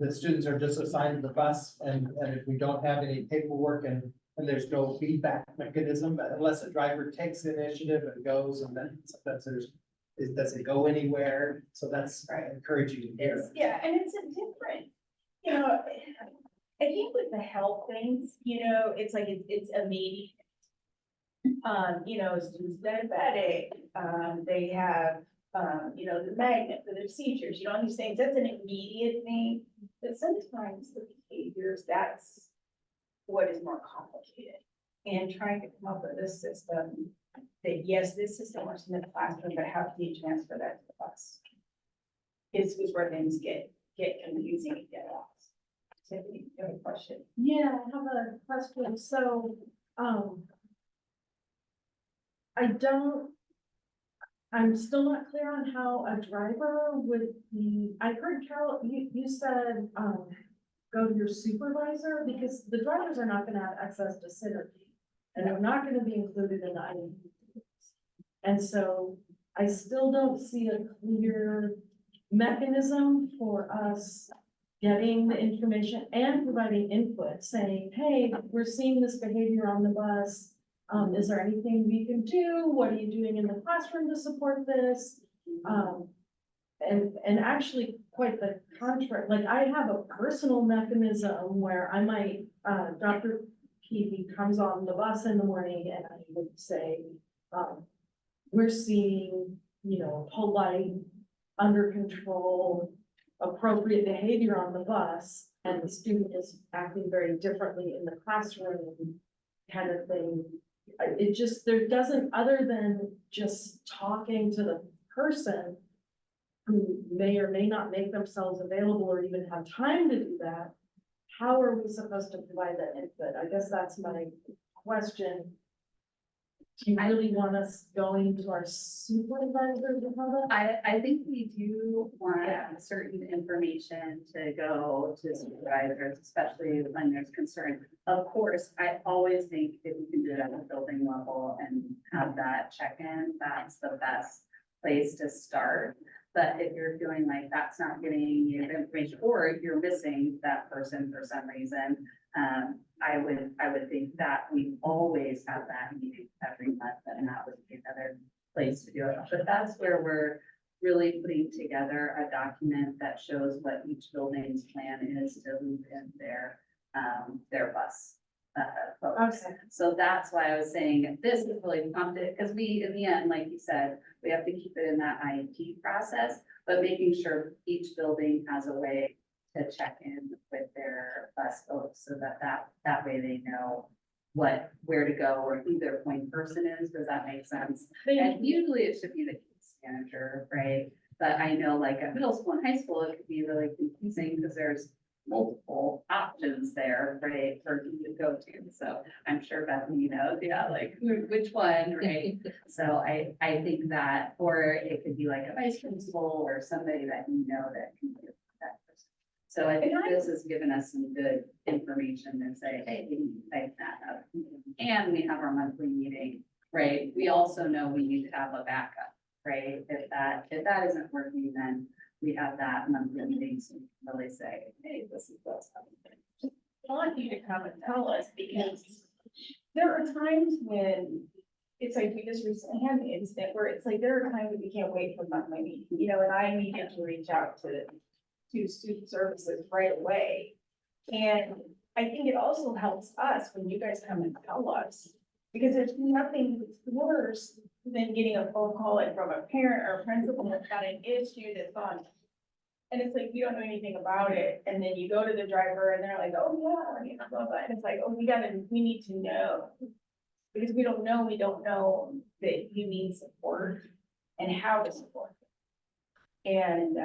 the students are just assigned the bus and if we don't have any paperwork and there's no feedback mechanism, unless a driver takes the initiative and goes, and then sometimes it doesn't go anywhere. So that's encouraging to hear. Yeah, and it's a different, you know, I think with the health things, you know, it's like, it's immediate. You know, students diabetic, they have, you know, the magnet for their seizures, you know, all these things, that's an immediate thing. But sometimes the behaviors, that's what is more complicated. And trying to come up with a system that, yes, this system works in the classroom, but how do you transfer that to the bus? Is where things get confusing and get lost. Tiffany, you have a question? Yeah, I have a question. So, I'm still not clear on how a driver would be, I heard Carol, you said, go to your supervisor, because the drivers are not gonna have access to Synergy. And they're not gonna be included in the IEP. And so I still don't see a clear mechanism for us getting the information and providing input, saying, hey, we're seeing this behavior on the bus. Is there anything we can do? What are you doing in the classroom to support this? And actually quite the contrary, like I have a personal mechanism where I might, Dr. Peavy comes on the bus in the morning and I would say, we're seeing, polite, under control, appropriate behavior on the bus, and the student is acting very differently in the classroom, kind of thing. It just, there doesn't, other than just talking to the person who may or may not make themselves available or even have time to do that, how are we supposed to provide that input? I guess that's my question. Do you really want us going to our supervisor to have that? I think we do want certain information to go to supervisors, especially when there's concern. Of course, I always think if we can do it at the building level and have that check-in, that's the best place to start. But if you're feeling like that's not getting you the information, or you're missing that person for some reason, I would think that we always have that meeting every month, and that would be another place to do it. But that's where we're really putting together a document that shows what each building's plan is to loop in their bus. Folks. Okay. So that's why I was saying this is really prompted, because we, in the end, like you said, we have to keep it in that IEP process, but making sure each building has a way to check in with their bus folks so that way they know where to go or who their point person is. Does that make sense? And usually it should be the case manager, right? But I know like at middle school and high school, it could be really confusing because there's multiple options there, right, for who to go to. So I'm sure Bethany knows, like which one, right? So I think that, or it could be like a vice principal or somebody that that can do that person. So I think this has given us some good information and say, hey, we need to type that up. And we have our monthly meeting, right? We also know we need to have a backup, right? If that isn't working, then we have that monthly meeting, so we can really say, hey, this is what's happening. I want you to come and tell us, because there are times when it's like, we just recently had an incident where it's like, there are times that we can't wait for monthly meeting, and I needed to reach out to student services right away. And I think it also helps us when you guys come and tell us, because there's nothing worse than getting a phone call like from a parent or a principal that's got an issue that's on. And it's like, we don't know anything about it. And then you go to the driver and they're like, oh, yeah, blah, blah. And it's like, oh, we need to know. Because we don't know that you need support and how to support it. And,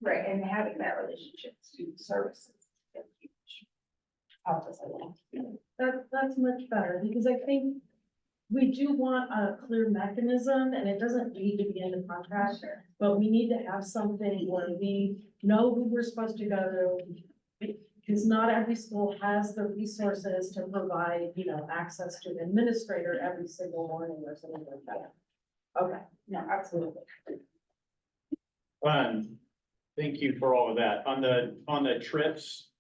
right, and having that relationship with student services. is huge. Helps us a lot. That's much better, because I think we do want a clear mechanism, and it doesn't need to be in the contract, but we need to have something where we know who we're supposed to go to. Because not every school has the resources to provide, access to an administrator every single morning or something like that. Okay, no, absolutely. Thank you for all of that. On the trips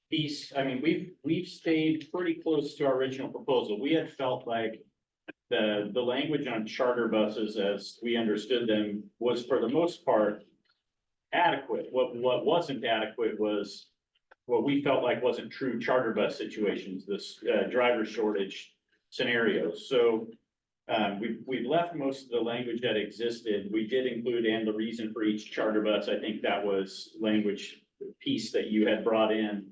piece, I mean, we've stayed pretty close to our original proposal. We had felt like the language on charter buses, as we understood them, was for the most part adequate. What wasn't adequate was what we felt like wasn't true charter bus situations, this driver shortage scenarios. So we left most of the language that existed. We did include and the reason for each charter bus. I think that was language piece that you had brought in.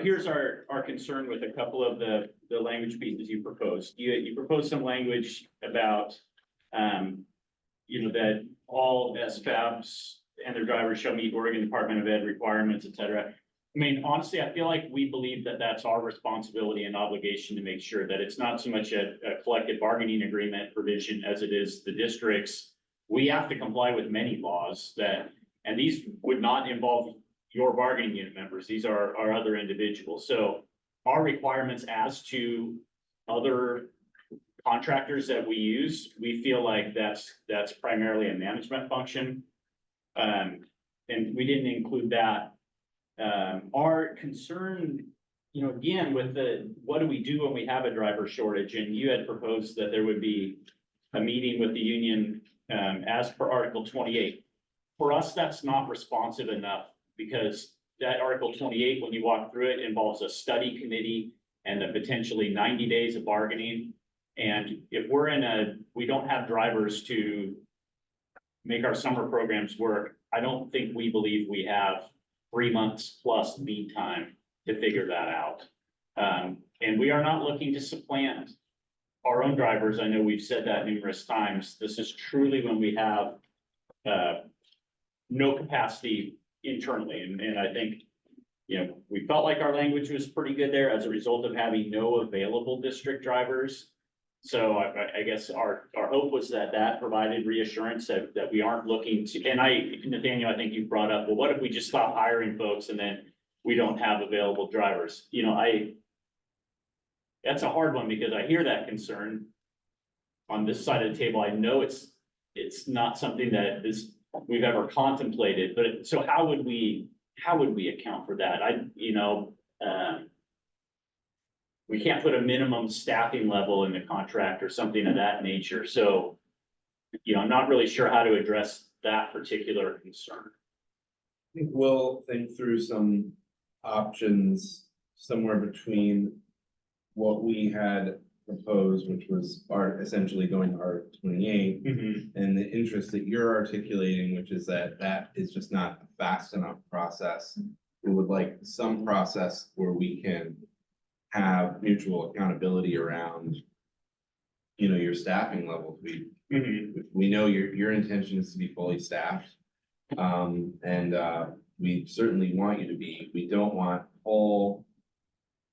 Here's our concern with a couple of the language pieces you proposed. You proposed some language about, that all SFABs and their drivers shall meet Oregon Department of Ed requirements, et cetera. I mean, honestly, I feel like we believe that that's our responsibility and obligation to make sure that it's not so much a collective bargaining agreement provision as it is the districts. We have to comply with many laws and these would not involve your bargaining unit members. These are other individuals. So our requirements as to other contractors that we use, we feel like that's primarily a management function. And we didn't include that. Our concern, again, with what do we do when we have a driver shortage? And you had proposed that there would be a meeting with the union, as per Article 28. For us, that's not responsive enough because that Article 28, when you walk through it, involves a study committee and then potentially 90 days of bargaining. And if we don't have drivers to make our summer programs work, I don't think we believe we have 3 months plus lead time to figure that out. And we are not looking to supplant our own drivers. I know we've said that numerous times. This is truly when we have no capacity internally. And I think, we felt like our language was pretty good there as a result of having no available district drivers. So I guess our hope was that provided reassurance that we aren't looking to, and Nathaniel, I think you brought up, well, what if we just stop hiring folks and then we don't have available drivers? That's a hard one because I hear that concern on this side of the table. I know it's not something that we've ever contemplated, but so how would we account for that? We can't put a minimum staffing level in the contract or something of that nature. So, I'm not really sure how to address that particular concern. I think we'll think through some options somewhere between what we had proposed, which was essentially going to Article 28, and the interest that you're articulating, which is that is just not a fast enough process. We would like some process where we can have mutual accountability around, your staffing levels. We know your intention is to be fully staffed. And we certainly want you to be. We don't want hole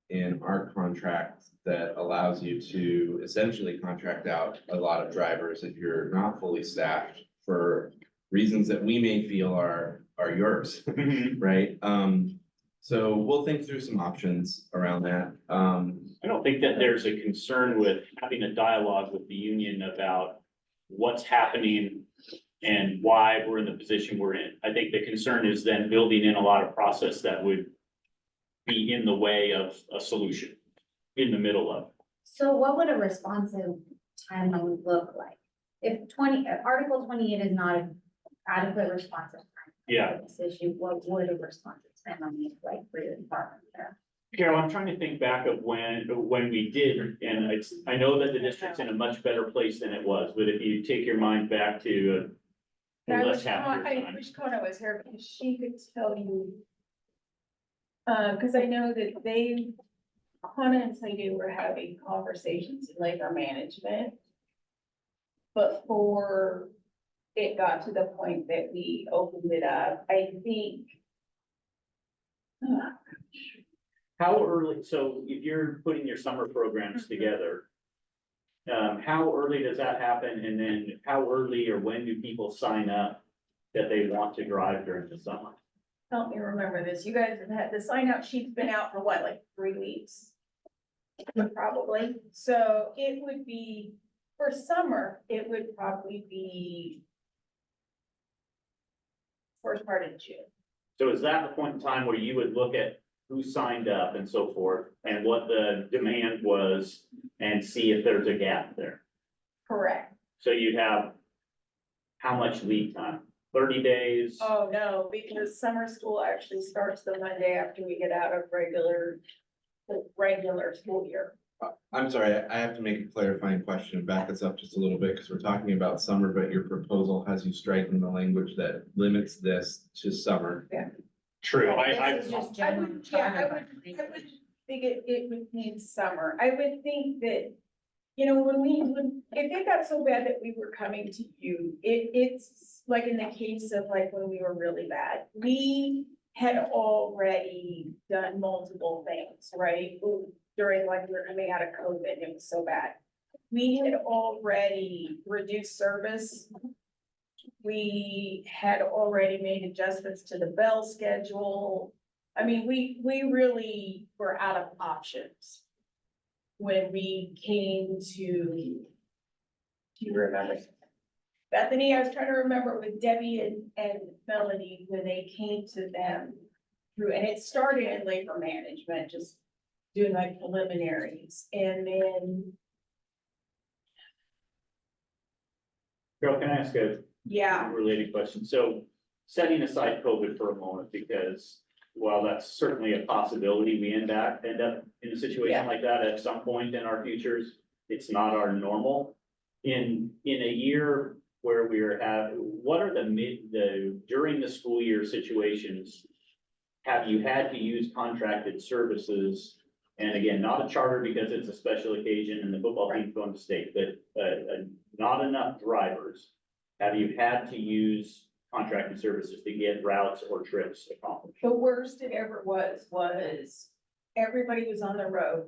in our contract that allows you to essentially contract out a lot of drivers if you're not fully staffed for reasons that we may feel are yours, right? So we'll think through some options around that. I don't think that there's a concern with having a dialogue with the union about what's happening and why we're in the position we're in. I think the concern is then building in a lot of process that would be in the way of a solution, in the middle of. So what would a responsive timeline look like? If Article 28 is not an adequate responsive time. Yeah. For this issue, what would a responsive timeline look like for your department there? Carol, I'm trying to think back of when we did, and I know that the district's in a much better place than it was, but if you take your mind back to I less wish happier I time. wish Kona was here because she could tell you. Cause I know that Kona and Sadie were having conversations in labor management. Before it got to the point that we opened it up, I think. How early, so if you're putting your summer programs together, how early does that happen? And then how early or when do people sign up that they want to drive during the summer? Help me remember this. You guys have had, the sign up sheet's been out for what, like 3 weeks? Probably. So it would be, for summer, it would probably be first part of June. So is that the point in time where you would look at who signed up and so forth and what the demand was and see if there's a gap there? Correct. So you'd have how much lead time? 30 days? Oh, no, because summer school actually starts the Monday after we get out of regular school year. I'm sorry, I have to make a clarifying question and back this up just a little bit because we're talking about summer, but your proposal has you striking the language that limits this to summer. True. This is just I general. would think it would mean summer. I would think that, you know, if it got so bad that we were coming to you, it's like in the case of like when we were really bad, we had already done multiple things, right? During like we were coming out of COVID, it was so bad. We had already reduced service. We had already made adjustments to the bell schedule. I mean, we really were out of options when we came to, do you remember? Bethany, I was trying to remember with Debbie and Melanie, when they came to them through, and it started in labor management, just doing like preliminaries, and then, Carol, can I ask a yeah, related question? So setting aside COVID for a moment, because while that's certainly a possibility, we end up in a situation Yeah. like that at some point in our futures. It's not our normal. In a year where what are during the school year situations? Have you had to use contracted services? And again, not a charter because it's a special occasion and the football team's going to state, but not enough drivers. Have you had to use contracted services to get routes or trips accomplished? the worst it ever was everybody was on the road,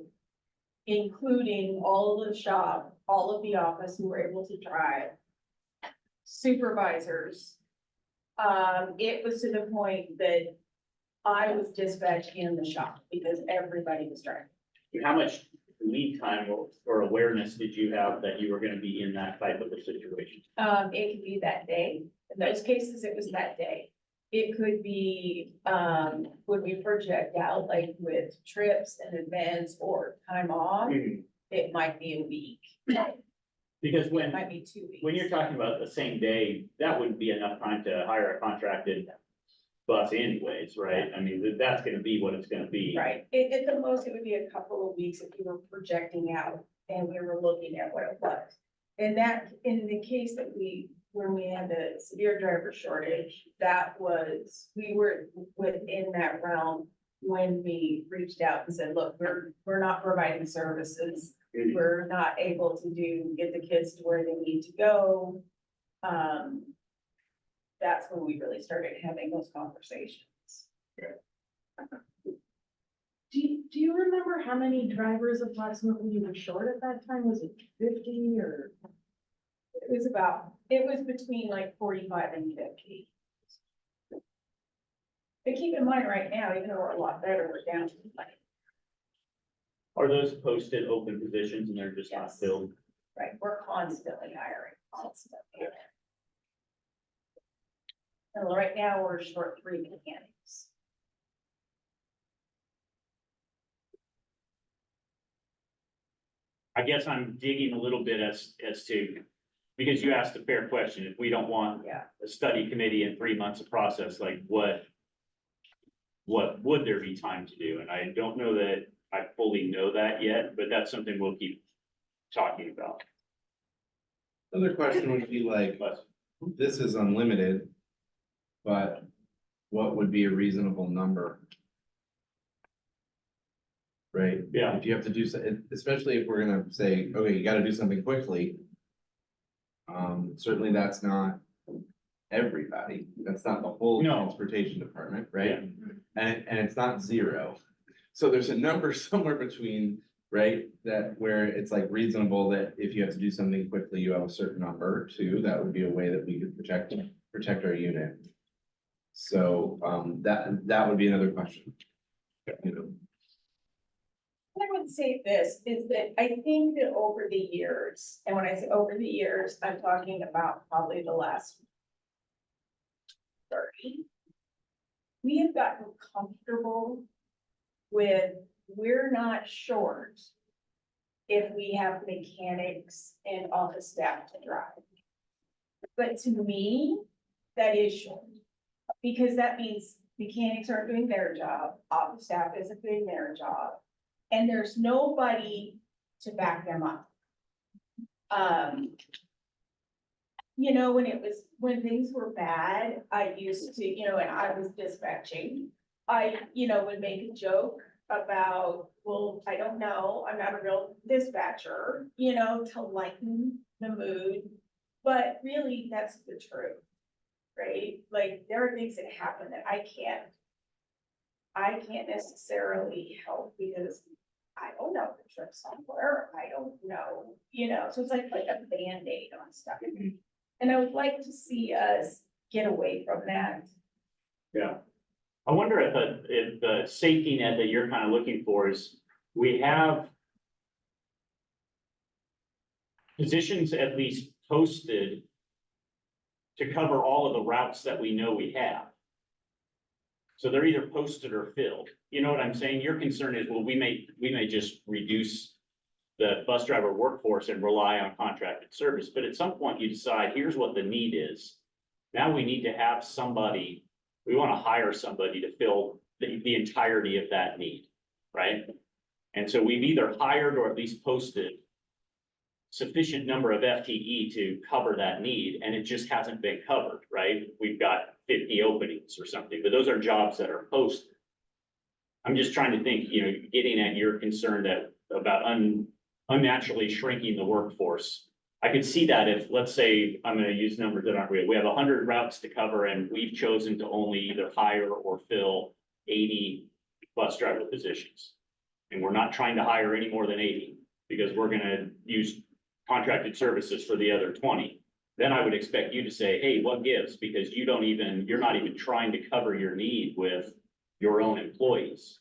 including all of the shop, all of the office who were able to drive, supervisors. It was to the point that I was dispatched in the shop because everybody was driving. How much lead time or awareness did you have that you were gonna be in that type of a situation? It could be that day. In those cases, it was that day. It could be, when we project out, like with trips and events or time off, it might be a week. Because It might be 2 weeks. when you're talking about the same day, that wouldn't be enough time to hire a contracted bus anyways, right? I mean, that's gonna be what it's gonna be. Right, at the most, it would be a couple of weeks if we were projecting out and we were looking at what it was. And that, in the case that when we had the severe driver shortage, we were within that realm when we reached out and said, look, we're not providing services. We're not able to get the kids to where they need to go. That's when we really started having those conversations. Do you remember how many drivers approximately you were short at that time? Was it 50 or? It was between like 45 and 50. But keep in mind right now, even though we're a lot better, we're down to like, Are those posted open positions and they're just not Yes. filled? right, we're constantly hiring, constantly. And right now, we're short 3 mechanics. I guess I'm digging a little bit as to, because you asked a fair question, if we don't want Yeah. a study committee in 3 months of process, like what would there be time to do? And I don't know that I fully know that yet, but that's something we'll keep talking about. Another question would be like, But this is unlimited, but what would be a reasonable number? Right? Yeah. If you have to do, especially if we're gonna say, okay, you gotta do something quickly. Certainly that's not everybody, that's not the whole No. transportation department, right? Yeah. And it's not zero. So there's a number somewhere between, right, that where it's like reasonable that if you have to do something quickly, you have a certain number too, that would be a way that we could protect our unit. So, that would be another question. You know, I would say this, is that I think that over the years, and when I say over the years, I'm talking about probably the last 30. We have gotten comfortable with, we're not short if we have mechanics and office staff to drive. But to me, that is short, because that means mechanics aren't doing their job, office staff isn't doing their job, and there's nobody to back them up. You know, when things were bad, I used to, and I was dispatching, I, would make a joke about, well, I don't know, I'm not a real dispatcher, to lighten the mood. But really, that's the truth, right? Like, there are things that happen that I can't necessarily help because I don't know the trip somewhere, I don't know, so it's like a Band-Aid on stuff. And I would like to see us get away from that. Yeah. I wonder if the safety net that you're kind of looking for is, we have positions at least posted to cover all of the routes that we know we have. So they're either posted or filled. You know what I'm saying? Your concern is, well, we may just reduce the bus driver workforce and rely on contracted service, but at some point you decide, here's what the need is. Now we need to have somebody, we want to hire somebody to fill the entirety of that need, right? And so we've either hired or at least posted sufficient number of FTE to cover that need, and it just hasn't been covered, right? We've got 50 openings or something, but those are jobs that are posted. I'm just trying to think, getting at your concern about unnaturally shrinking the workforce. I could see that if, let's say, I'm gonna use numbers that aren't real. We have 100 routes to cover and we've chosen to only either hire or fill 80 bus driver positions. And we're not trying to hire any more than 80 because we're gonna use contracted services for the other 20. Then I would expect you to say, hey, what gives? Because you're not even trying to cover your need with your own employees.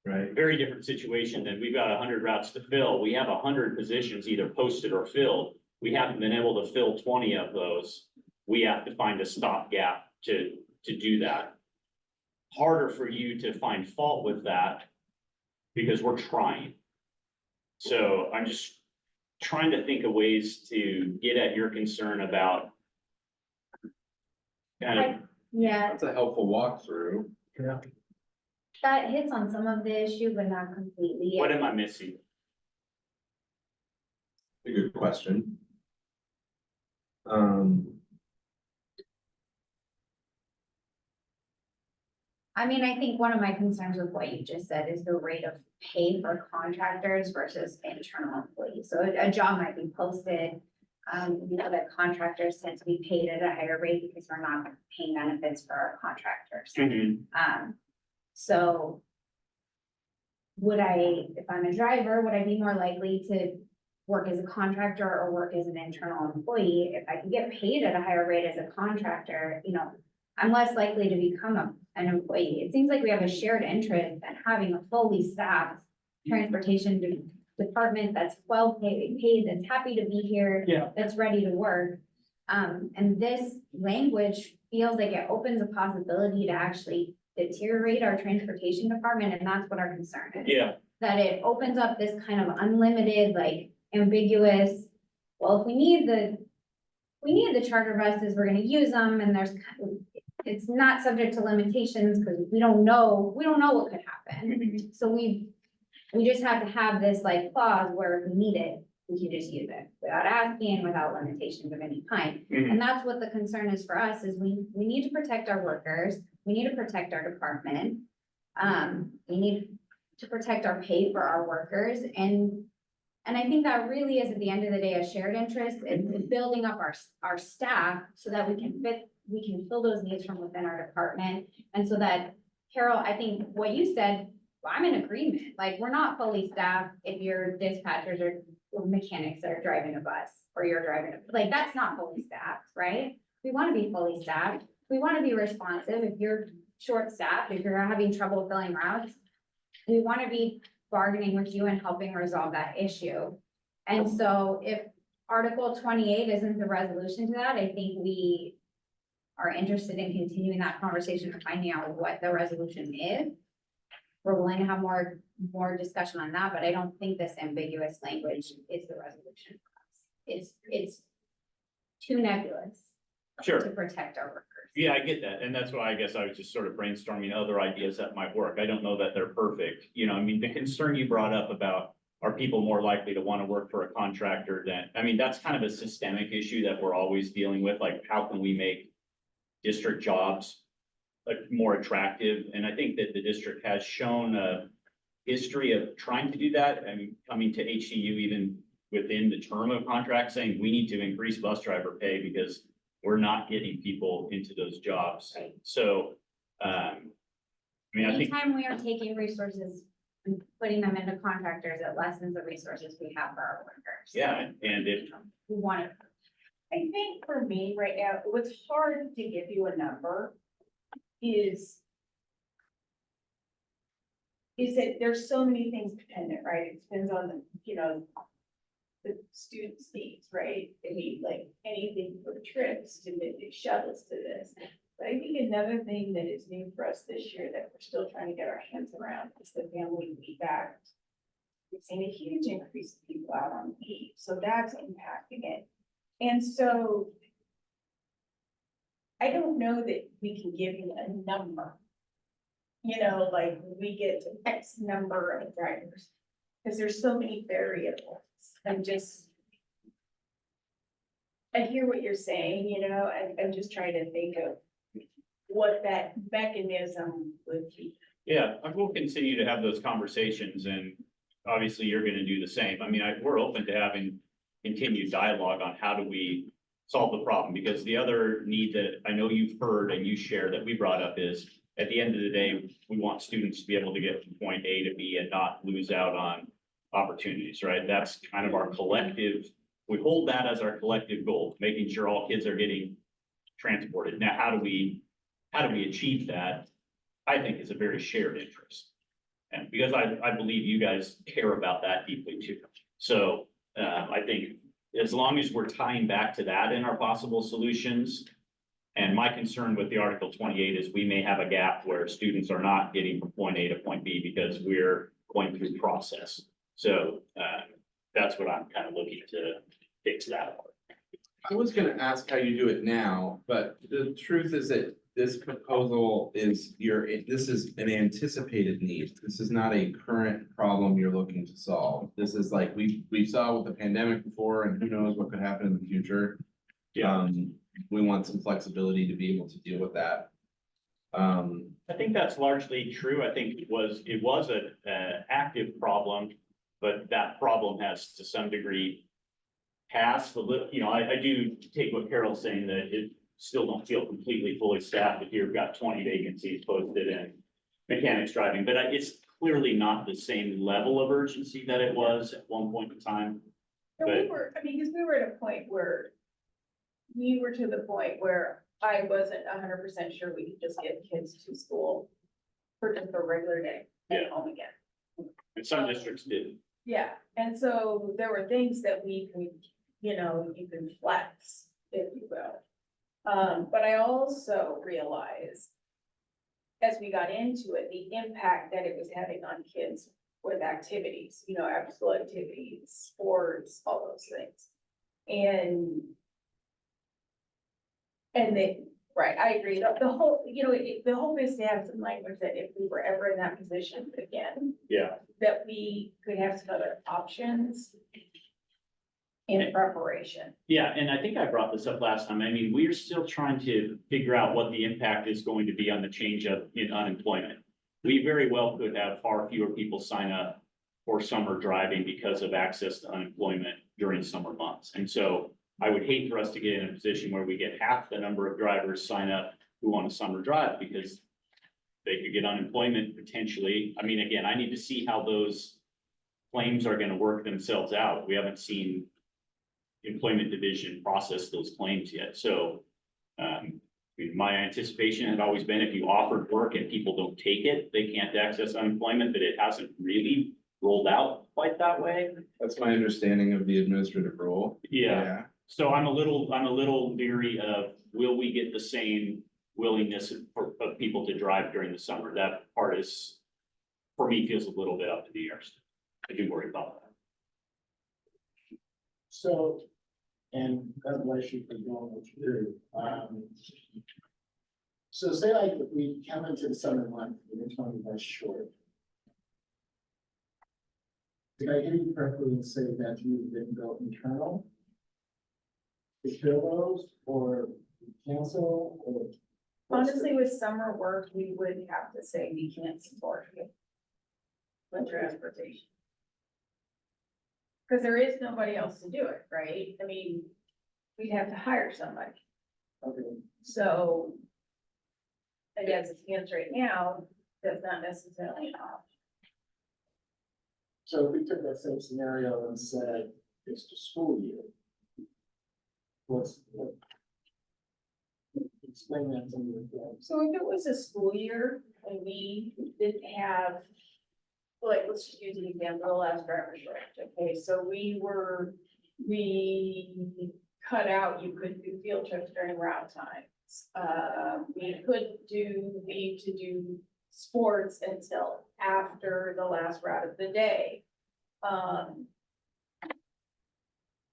Right. Very different situation than we've got 100 routes to fill. We have 100 positions either posted or filled. We haven't been able to fill 20 of those. We have to find a stopgap to do that. Harder for you to find fault with that because we're trying. So I'm just trying to think of ways to get at your concern about kind of, Yeah, That's a helpful walkthrough. Yeah. that hits on some of the issue, but not completely. what am I missing? A good question. I mean, I think one of my concerns with what you just said is the rate of pay for contractors versus internal employees. So a job might be posted. We know that contractors tend to be paid at a higher rate because we're not paying benefits for our contractors. So if I'm a driver, would I be more likely to work as a contractor or work as an internal employee? If I can get paid at a higher rate as a contractor, I'm less likely to become an employee. It seems like we have a shared interest in having a fully staffed transportation department that's well paid, that's happy to be here. Yeah. That's ready to work. And this language feels like it opens a possibility to actually deteriorate our transportation department, and that's what our concern is. Yeah, That it opens up this kind of unlimited, like ambiguous, well, if we need the charter buses, we're gonna use them, and it's not subject to limitations, because we don't know what could happen. So we just have to have this like clause where if we need it, we can just use it without asking, without limitations of any kind. Mhm. And that's what the concern is for us, is we need to protect our workers, we need to protect our department. We need to protect our pay for our workers, and I think that really is, at the end of the day, a shared interest in building up our staff so that we can fill those needs from within our department. And so that, Carol, I think what you said, well, I'm in agreement, like, we're not fully staffed if you're dispatchers or mechanics that are driving a bus, or you're driving, like, that's not fully staffed, right? We want to be fully staffed, we want to be responsive. If you're short-staffed, if you're having trouble filling routes, we want to be bargaining with you and helping resolve that issue. And so if Article 28 isn't the resolution to that, I think we are interested in continuing that conversation and finding out what the resolution is. We're willing to have more discussion on that, but I don't think this ambiguous language is the resolution for us. It's too nebulous sure. to protect our workers. Yeah, I get that. And that's why I guess I was just sort of brainstorming other ideas that might work. I don't know that they're perfect. I mean, the concern you brought up about, are people more likely to want to work for a contractor that's kind of a systemic issue that we're always dealing with. Like, how can we make district jobs more attractive? And I think that the district has shown history of trying to do that. I mean, coming to HCU even within the term of contract saying we need to increase bus driver pay because we're not getting people into those jobs. So, I mean, I think, Anytime we are taking resources and putting them into contractors, it lessens the resources we have for our workers. yeah, and if, We want it. I think for me right now, what's hard to give you a number is that there's so many things dependent, right? It depends on the, the students' needs, right? They need like anything for trips to maybe shuttles to this. But I think another thing that is new for us this year that we're still trying to get our hands around is the family leave act. We've seen a huge increase of people out on leave, so that's impacting it. And so I don't know that we can give you a number. Like we get to X number of drivers, because there's so many variables. I hear what you're saying, I'm just trying to think of what that mechanism would be. yeah, I will continue to have those conversations and obviously you're gonna do the same. I mean, we're open to having continued dialogue on how do we solve the problem, because the other need that I know you've heard and you share that we brought up is at the end of the day, we want students to be able to get from point A to B and not lose out on opportunities, right? That's kind of our collective, we hold that as our collective goal, making sure all kids are getting transported. Now, how do we achieve that? I think is a very shared interest. And because I believe you guys care about that deeply too. So I think as long as we're tying back to that in our possible solutions. And my concern with the Article 28 is we may have a gap where students are not getting from point A to point B because we're going through process. So that's what I'm kind of looking to fix that. I was gonna ask how you do it now, but the truth is that this proposal is this is an anticipated need. This is not a current problem you're looking to solve. This is like, we saw with the pandemic before and who knows what could happen in the future. Yeah. We want some flexibility to be able to deal with that. I think that's largely true. I think it was an active problem, but that problem has to some degree passed I do take what Carol's saying that it still don't feel completely fully staffed if you've got 20 vacancies posted in mechanics driving, but it's clearly not the same level of urgency that it was at one point in time. So But- because we were at a point where we were to the point where I wasn't 100% sure we could just get kids to school for just a regular day and Yeah. home again. And some districts did. Yeah, and so there were things that we could, you can flex, if you will. But I also realized as we got into it, the impact that it was having on kids with activities, after school activities, sports, all those things. Right, I agree. The whole, the hope is to have some language that if we were ever in that position again, Yeah. that we could have some other options in preparation. Yeah, and I think I brought this up last time. I mean, we're still trying to figure out what the impact is going to be on the change in unemployment. We very well could have far fewer people sign up for summer driving because of access to unemployment during summer months. And so I would hate for us to get in a position where we get half the number of drivers sign up who want a summer drive because they could get unemployment potentially. I mean, again, I need to see how those claims are going to work themselves out. We haven't seen employment division process those claims yet. So my anticipation had always been if you offered work and people don't take it, they can't access unemployment, but it hasn't really rolled out quite that way. That's my understanding of the administrative rule. Yeah. So I'm a little leery of, will we get the same willingness of people to drive during the summer? That part is, for me, feels a little bit up to the air. I do worry about that. So, and God bless you for doing what you do. So say like if we come into the summer month, we're 20 days short. Did I hear you correctly and say that you didn't go internal to fill those or cancel or? Honestly, with summer work, we would have to say we can't support you. with transportation. Cause there is nobody else to do it, right? I mean, we'd have to hire somebody, Okay, so. I guess it stands right now, that's not necessarily an option. so if we took that same scenario and said it's the school year. What? Explain that to me again. So if it was a school year and we didn't have, like, let's just use an example, the last driver's right, okay, so we cut out, you could do field trips during route times. We could leave to do sports until after the last route of the day.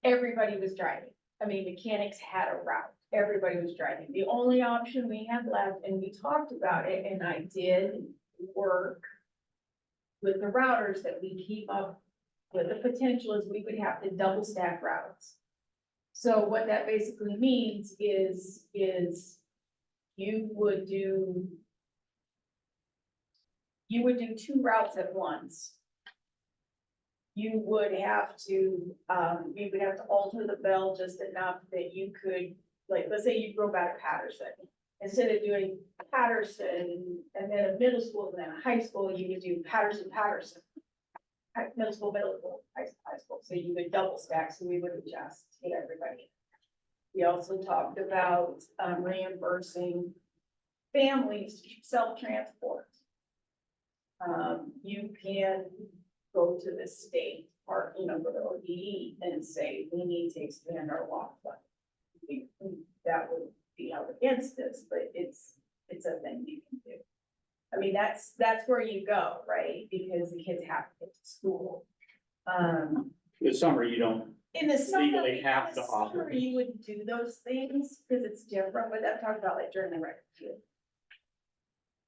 Everybody was driving. I mean, mechanics had a route. Everybody was driving. The only option we had left, and we talked about it, and I did work with the routers that we keep up with the potential is we would have to double stack routes. So what that basically means is you would do 2 routes at once. You would have to, we would have to alter the bell just enough that you could, like, let's say you go back to Patterson. Instead of doing Patterson and then a middle school and then a high school, you would do Patterson. Middle school, high school. So you would double stack, so we would adjust to get everybody. We also talked about reimbursing families to self-transport. You can go to the state or, go to ODE and say, we need to expand our walk fund. That would be out against this, but it's a thing you can do. I mean, that's where you go, right? Because the kids have to get to school. The summer, you don't, In the summer, Legally have in the to offer. summer, you wouldn't do those things because it's different, but I'm talking about like during the rec field.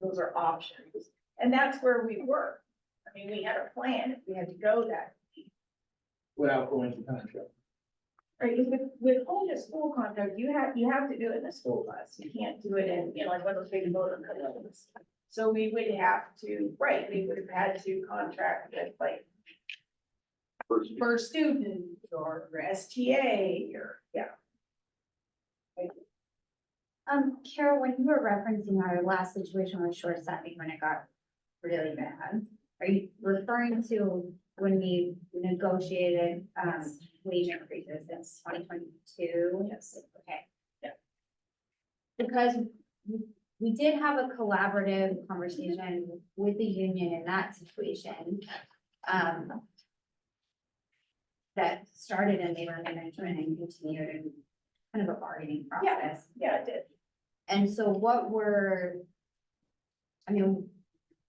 Those are options, and that's where we were. I mean, we had a plan, if we had to go that. Without going to contract. Right, because with home to school contract, you have to do it in the school bus, you can't do it in, like one of those big motor coaches. So we would have to, right, we would have had to contract with like first student or STA or, yeah. Carol, when you were referencing our last situation with short staffing when it got really bad, are you referring to when we negotiated, wage increases since 2022? Yes. Okay. Yeah. Because we did have a collaborative conversation with the union in that situation. That started in labor management and continued in kind of a bargaining process. Yeah, it did. And so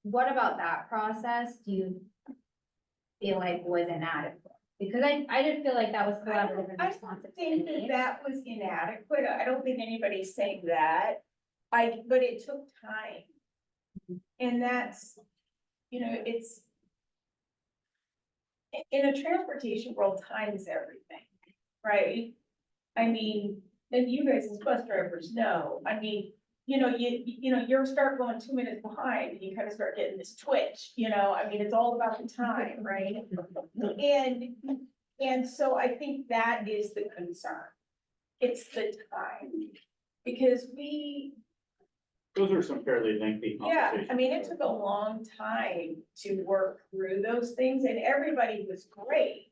what about that process do you feel like was inadequate? Because I did feel like that was collaborative and I responsive. don't think that was inadequate. I don't think anybody's saying that. But it took time. And that's, it's in a transportation world, time is everything, right? I mean, and you guys as bus drivers know, I mean, you start going 2 minutes behind and you kind of start getting this twitch, I mean, it's all about the time, right? And so I think that is the concern. It's the time. Because those are some fairly lengthy yeah, conversations. I mean, it took a long time to work through those things and everybody was great.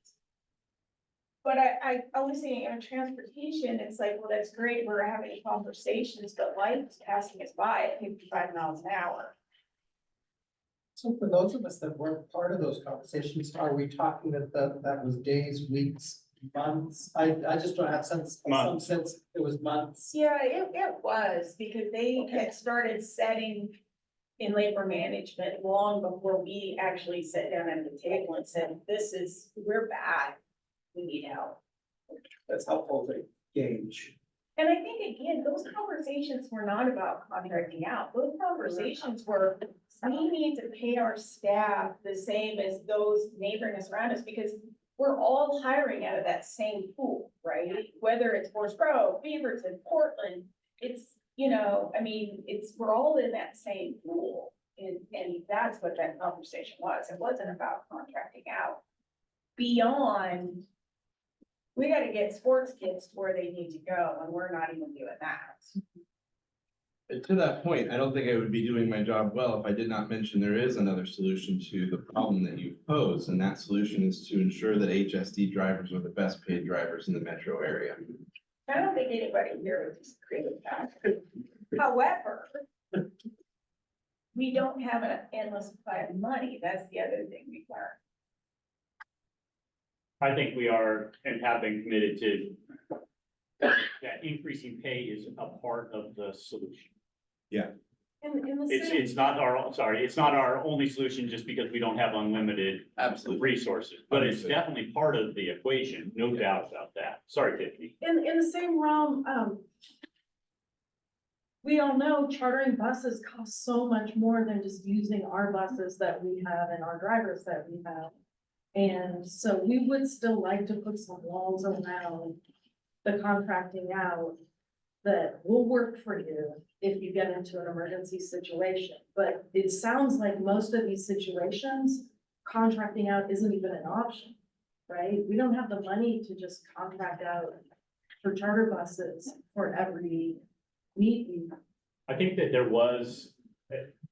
But I was saying in transportation, it's like, well, that's great, we're having conversations, but life is passing us by at 55 miles an hour. So for those of us that weren't part of those conversations, are we talking that was days, weeks, months? I just don't have some Months. sense it was months. Yeah, it was, because they had started setting in labor management long before we actually sat down at the table and said, we're bad, we need help. That's helpful to gauge. And I think, again, those conversations were not about contracting out. Those conversations were, we need to pay our staff the same as those neighboring us around us, because we're all hiring out of that same pool, right? Whether it's Forest Grove, Beaverton, Portland, it's, we're all in that same pool. And that that's what that conversation was. It wasn't about contracting out. Beyond, we gotta get sports kids to where they need to go, and we're not even doing that. To that point, I don't think I would be doing my job well if I did not mention there is another solution to the problem that you've posed, and that solution is to ensure that HSD drivers are the best paid drivers in the metro area. I don't think anybody here would disagree with that. However, we don't have an endless supply of money. That's the other thing we learned. I think we are and have been committed to that increasing pay is a part of the solution. In the It's, same, it's not our, sorry, it's not our only solution just because we don't have unlimited Absolutely. resources, but it's Understood. definitely part of the equation, no doubt about that. Sorry, Tiffany. in the same realm, we all know chartering buses cost so much more than just using our buses that we have and our drivers that we have. And so we would still like to put some walls around the contracting out that will work for you if you get into an emergency situation. But it sounds like most of these situations, contracting out isn't even an option, right? We don't have the money to just contract out for charter buses for every meeting. I think that there was,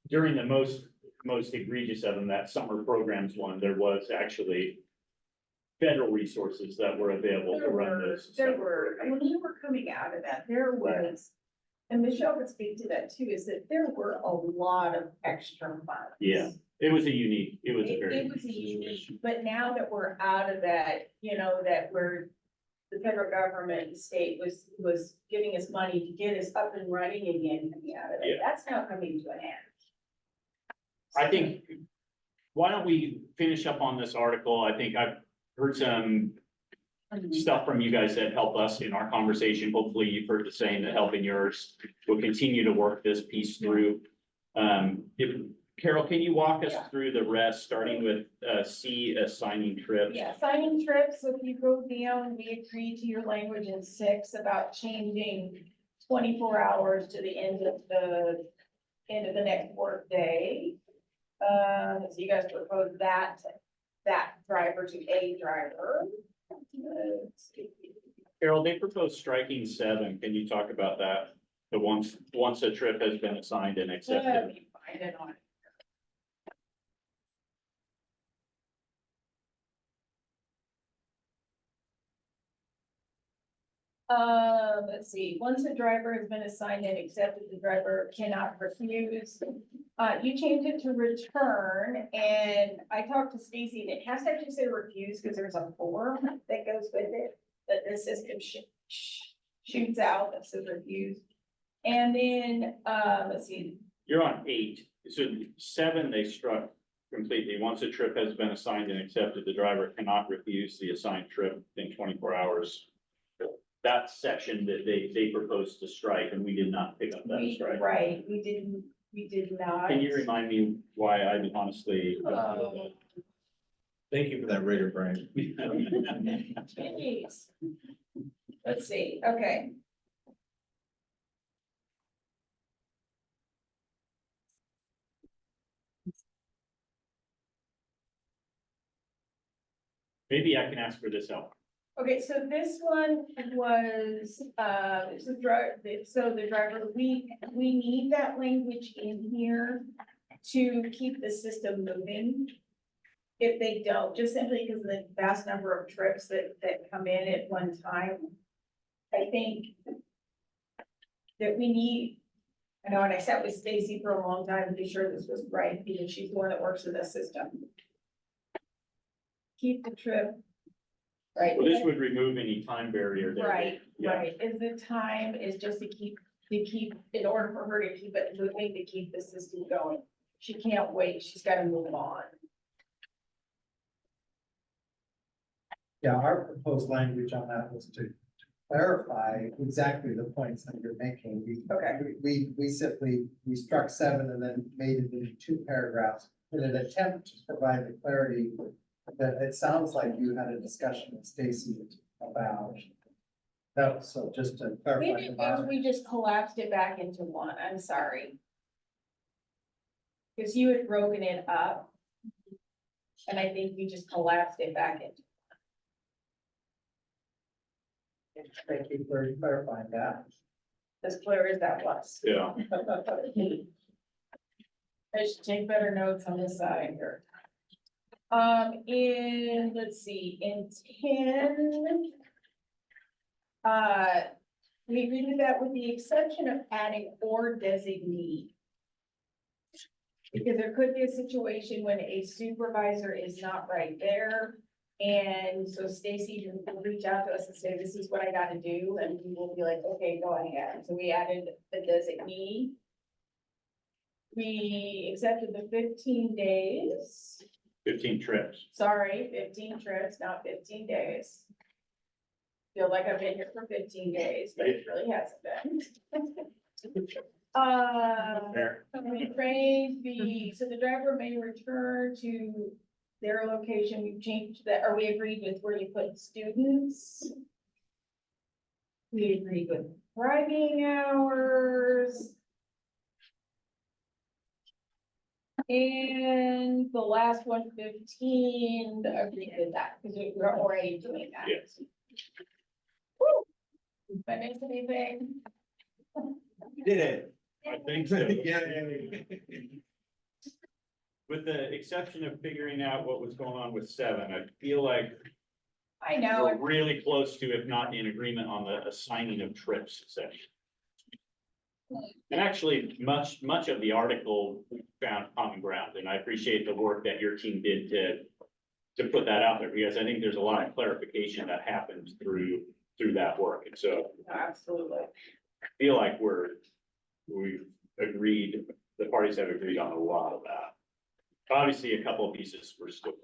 during the most egregious of them, that summer programs one, there was actually federal resources that were available to run those. There were, when you were coming out of that, there was, and Michelle could speak to that too, is that there were a lot of extra funds. Yeah. It was a unique, it was a It very. it was a unique, but now that we're out of that, that we're, the federal government, the state was giving us money to get us up and running again, coming out of Yeah. it, that's now coming to an end. I think, why don't we finish up on this article? I think I've heard some stuff from you guys that help us in our conversation. Hopefully you've heard the same that helping yours. We'll continue to work this piece through. Carol, can you walk us Yeah. through the rest, starting with C, assigning trips? Yeah, signing trips, so if you go down, we agree to your language in 6 about changing 24 hours to the end of the next workday. So you guys propose that driver to a driver. Let's see. Carol, they proposed striking 7. Can you talk about that? The once a trip has been assigned and Let accepted. me find it on. Let's see, once a driver has been assigned and accepted, the driver cannot refuse. You changed it to return, and I talked to Stacy, and it has to actually say refuse, because there's a form that goes with it, that the system shoots out that says refuse. And then, let's see, You're on 8. So 7, they struck completely. Once a trip has been assigned and accepted, the driver cannot refuse the assigned trip in 24 hours. That section that they proposed to strike, and we did not pick up that strike. right, we did not. Can you remind me why I honestly? Thank you for that rigor, Brian. Jeez. Let's see, okay. Maybe I can ask for this help. Okay, so this one was, so the driver, we need that language in here to keep the system moving. If they don't, just simply because of the vast number of trips that come in at one time. I think that we need, I know, and I sat with Stacy for a long time to be sure this was right, because she's the one that works in the system. Keep the trip. Right. Well, this would remove any time barrier there. Right, Yeah. right, is the time is just to keep, in order for her to keep it moving, to keep the system going. She can't wait, she's gotta move on. Yeah, our proposed language on that was to clarify exactly the points that you're making. Okay. We simply, we struck 7 and then made it into 2 paragraphs in an attempt to provide the clarity that it sounds like you had a discussion with Stacy about. That, so just to clarify. Maybe because we just collapsed it back into one, I'm sorry. Because you had broken it up. And I think you just collapsed it back into. Thank you for clarifying that. As clear as that was. Yeah. I should take better notes on this side here. Let's see, in 10. We agree with that with the exception of adding or designee. Because there could be a situation when a supervisor is not right there. And so Stacy will reach out to us and say, this is what I gotta do, and we will be like, okay, go ahead. So we added the designee. We accepted the 15 days. 15 trips. Sorry, 15 trips, not 15 days. Feel like I've been here for 15 days, but it really hasn't been. Fair. We trained so the driver may return to their location. We've changed that, or we agreed with where you put students. We agreed with driving hours. And the last one, 15, agreed with that, because we're already doing that. Yes. Woo! Did I miss anything? You did it. I think so. Yay. With the exception of figuring out what was going on with 7, I feel like I know, we're really close to, if not in agreement on the assigning of trips section. And actually, much of the article we found common ground, and I appreciate the work that your team did to put that out there, because I think there's a lot of clarification that happened through that work, and so absolutely. I feel like we've agreed, the parties have agreed on a lot of that. Obviously, a couple of pieces were still.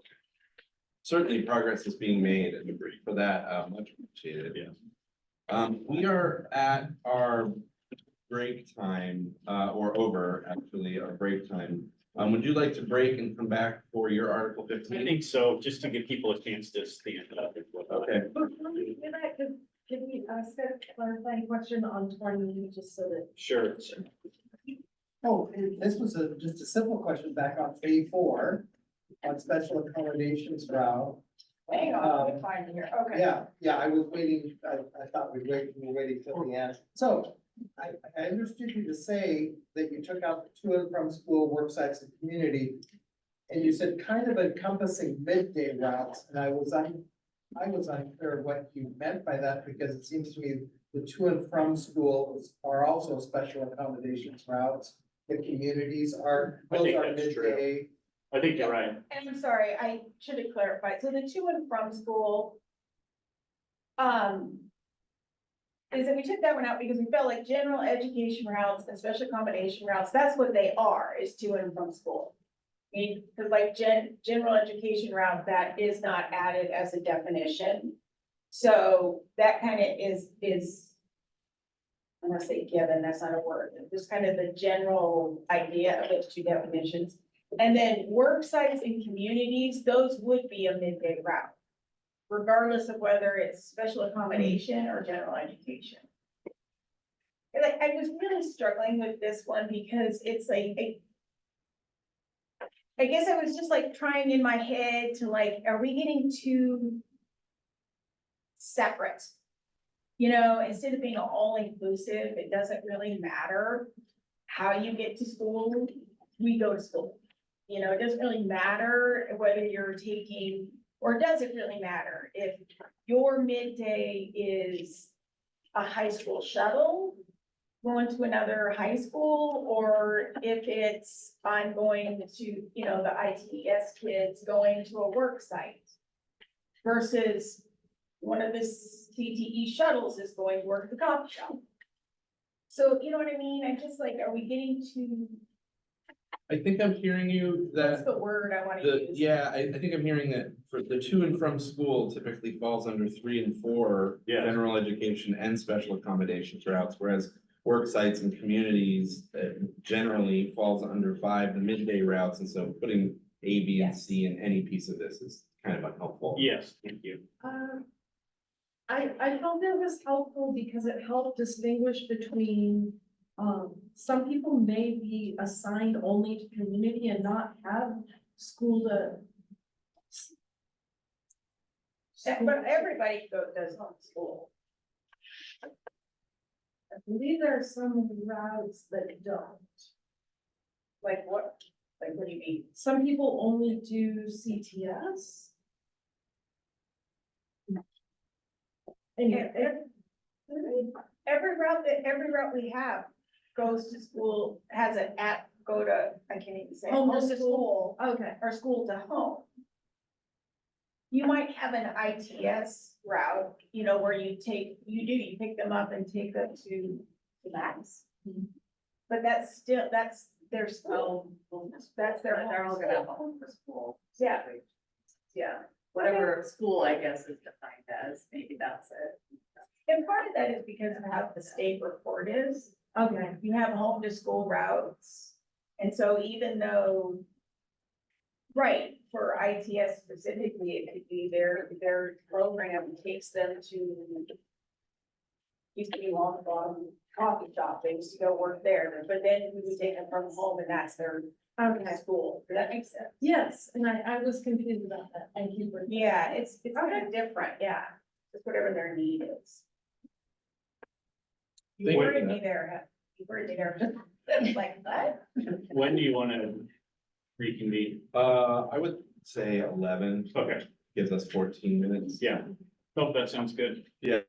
Certainly progress is being made and for that, much appreciated. Yeah. We are at our break time, or over actually our break time. Would you like to break and come back for your Article I 15? think so, just to give people a chance to stand up. Okay. Before we do that, can we ask a clarifying question on 20, just so that. Sure. Oh, this was just a simple question back on A4 on special accommodations route. Hang on, let me find it here, okay. Yeah, I was waiting, I thought we were waiting till the end. So I understood you to say that you took out the to and from school, work sites and community. And you said kind of encompassing midday routes, and I was unclear what you meant by that, because it seems to me the to and from schools are also special accommodations routes. The communities are, I those think are that's true. midday. I think you're right. And I'm sorry, I should have clarified, so the to and from school. Is that we took that one out because we felt like general education routes and special accommodation routes, that's what they are, is to and from school. I mean, because like general education route, that is not added as a definition. So that kind of is. I'm gonna say given, that's not a word, just kind of the general idea of those two definitions. And then work sites and communities, those would be a midday route. Regardless of whether it's special accommodation or general education. And I was really struggling with this one because it's like, I guess I was just like trying in my head to like, are we getting too separate? You know, instead of being all inclusive, it doesn't really matter how you get to school, we go to school. You know, it doesn't really matter whether you're taking, or does it really matter if your midday is a high school shuttle going to another high school, or if it's, I'm going to, you know, the ITES kids going to a work site versus one of the CTE shuttles is going to work at the coffee shop. So, you know what I mean? I'm just like, are we getting to, I think I'm hearing you what's that the word I want to use? yeah, I think I'm hearing that for the to and from school typically falls under 3 and 4. Yes. General education and special accommodations routes, whereas work sites and communities generally falls under 5, the midday routes, and so putting A, B, and Yes. C in any piece of this is kind of unhelpful. Yes, thank you. I felt that was helpful because it helped distinguish between Some people may be assigned only to community and not have school to. But everybody does homeschool. I believe there are some routes that don't. Like what? Like, what do you mean? Some people only do CTS. And Yeah, every route we have goes to school, has an app, I can't even say, it, Home to home to school, okay, or school to home. You might have an ITS route, where you pick them up and take them to the max. But that's their school, that's their They're all home gonna have school. a home for school. Yeah. Yeah, whatever school, I guess, is defined as, maybe that's it. And part of that is because of how the state report is. okay, You have home to school routes. And so even though, right, for ITS specifically, it could be their program takes them to, used to be Long Bottom Coffee Shop, they used to go work there, but then we would take them from home and that's their okay. school. Does that make sense? Yes, and I was confused about that. Thank you for. Yeah, it's kind of different, yeah. It's whatever their need is. You Thank you. worried me there, you worried me there. Like, what? When do you want to reconvene? I would say 11 Okay, gives us 14 minutes. yeah. Oh, that sounds good. Yeah.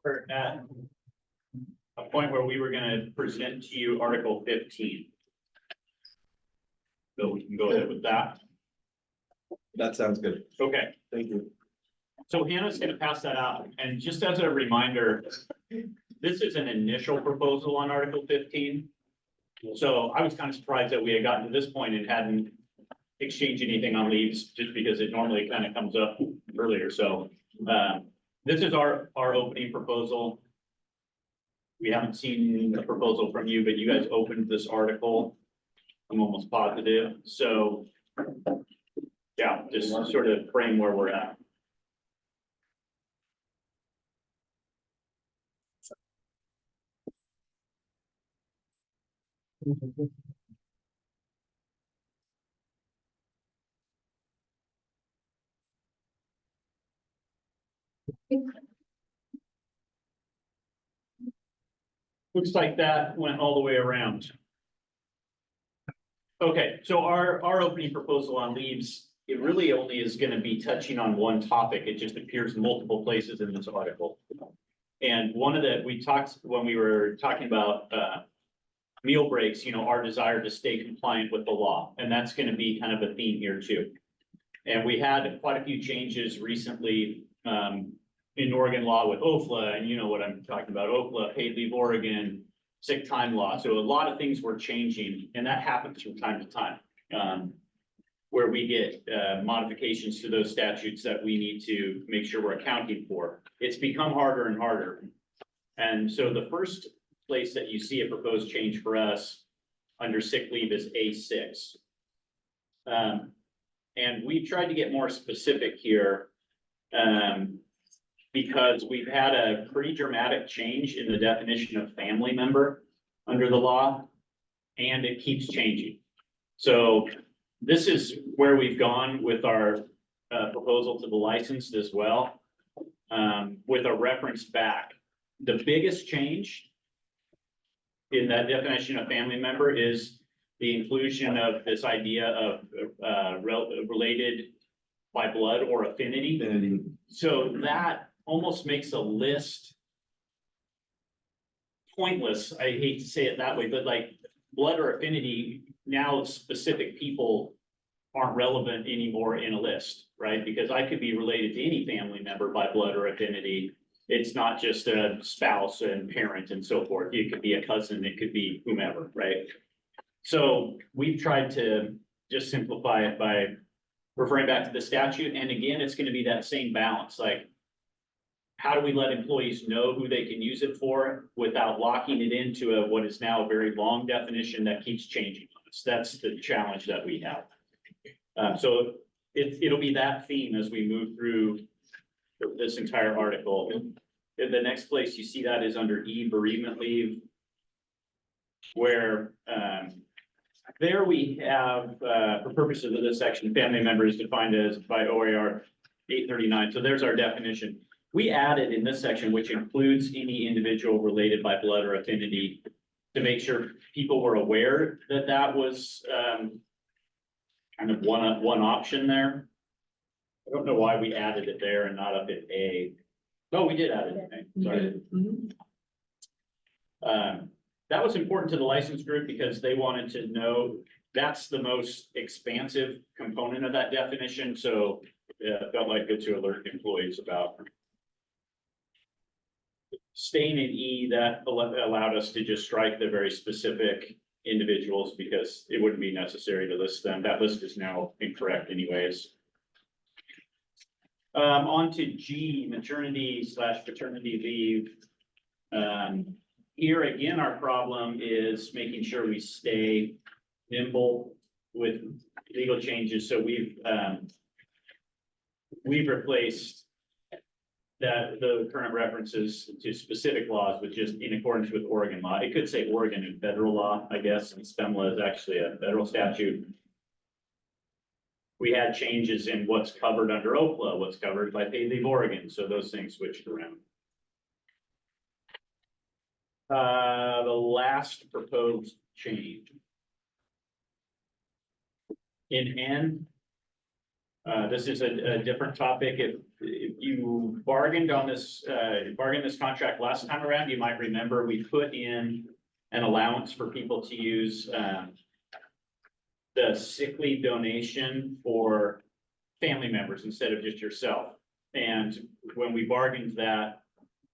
we're at a point where we were gonna present to you Article 15. So we can go ahead with that. That sounds good. Okay. Thank you. So Hannah's gonna pass that out, and just as a reminder, this is an initial proposal on Article 15. So I was kind of surprised that we had gotten to this point and hadn't exchanged anything on leaves, just because it normally kind of comes up earlier, so. This is our opening proposal. We haven't seen the proposal from you, but you guys opened this article. I'm almost positive, so. Yeah, just sort of frame where we're at. Looks like that went all the way around. Okay, so our opening proposal on leaves, it really only is gonna be touching on one topic. It just appears in multiple places in this article. And one of the, we talked, when we were talking about, meal breaks, our desire to stay compliant with the law, and that's gonna be kind of a theme here too. And we had quite a few changes recently, in Oregon law with OFLA, and you know what I'm talking about, OFLA, paid leave Oregon, sick time law. So a lot of things were changing, and that happens from time to time. Where we get modifications to those statutes that we need to make sure we're accounting for. It's become harder and harder. And so the first place that you see a proposed change for us under sick leave is A6. And we tried to get more specific here. Because we've had a pretty dramatic change in the definition of family member under the law, and it keeps changing. So this is where we've gone with our proposal to the licensed as well, with a reference back. The biggest change in that definition of family member is the inclusion of this idea of related by blood or affinity. Affinity. So that almost makes a list pointless. I hate to say it that way, but like blood or affinity, now specific people aren't relevant anymore in a list, right? Because I could be related to any family member by blood or affinity. It's not just a spouse and parent and so forth. It could be a cousin, it could be whomever, right? So we've tried to just simplify it by referring back to the statute. And again, it's going to be that same balance, like, how do we let employees know who they can use it for without locking it into what is now a very long definition that keeps changing on us? That's the challenge that we have. So it'll be that theme as we move through this entire article. The next place you see that is under E, bereavement leave, where there we have, for purposes of this section, family member is defined as by OAR 839. So there's our definition. We added in this section, which includes any individual related by blood or affinity, to make sure people were aware that that was kind of one option there. I don't know why we added it there and not up in A. No, we did add it in A, sorry. That was important to the license group because they wanted to know that's the most expansive component of that definition. So it felt like good to alert employees about. Staying in E, that allowed us to just strike the very specific individuals because it wouldn't be necessary to list them. That list is now incorrect anyways. On to G, maternity/paternity leave. Here again, our problem is making sure we stay nimble with legal changes. So we've replaced that the current references to specific laws with just in accordance with Oregon law. It could say Oregon and federal law, I guess, and STEMLA is actually a federal statute. We had changes in what's covered under OFLA, what's covered by paid leave Oregon, so those things switched around. The last proposed change. In N, This is a different topic. If you bargained on this, bargained this contract last time around, you might remember we put in an allowance for people to use, the sick leave donation for family members instead of just yourself. And when we bargained that,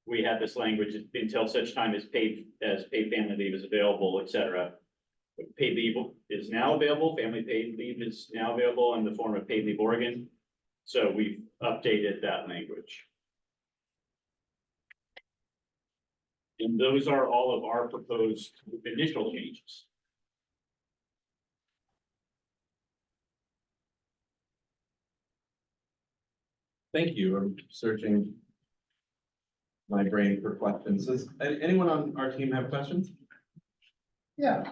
we had this language until such time as paid family leave is available, et cetera. Paid leave is now available, family paid leave is now available in the form of paid leave Oregon. So we've updated that language. And those are all of our proposed initial changes. Thank you. I'm searching my brain for questions. Does anyone on our team have questions? Yeah.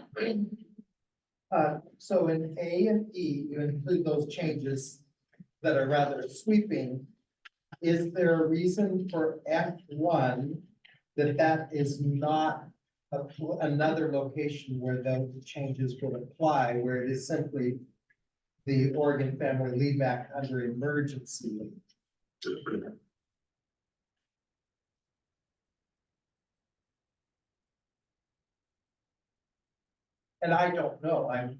So in A and E, you include those changes that are rather sweeping. Is there a reason for F1 that is not another location where those changes would apply, where it is simply the Oregon Family Leave Act under emergency leave? And I don't know, I'm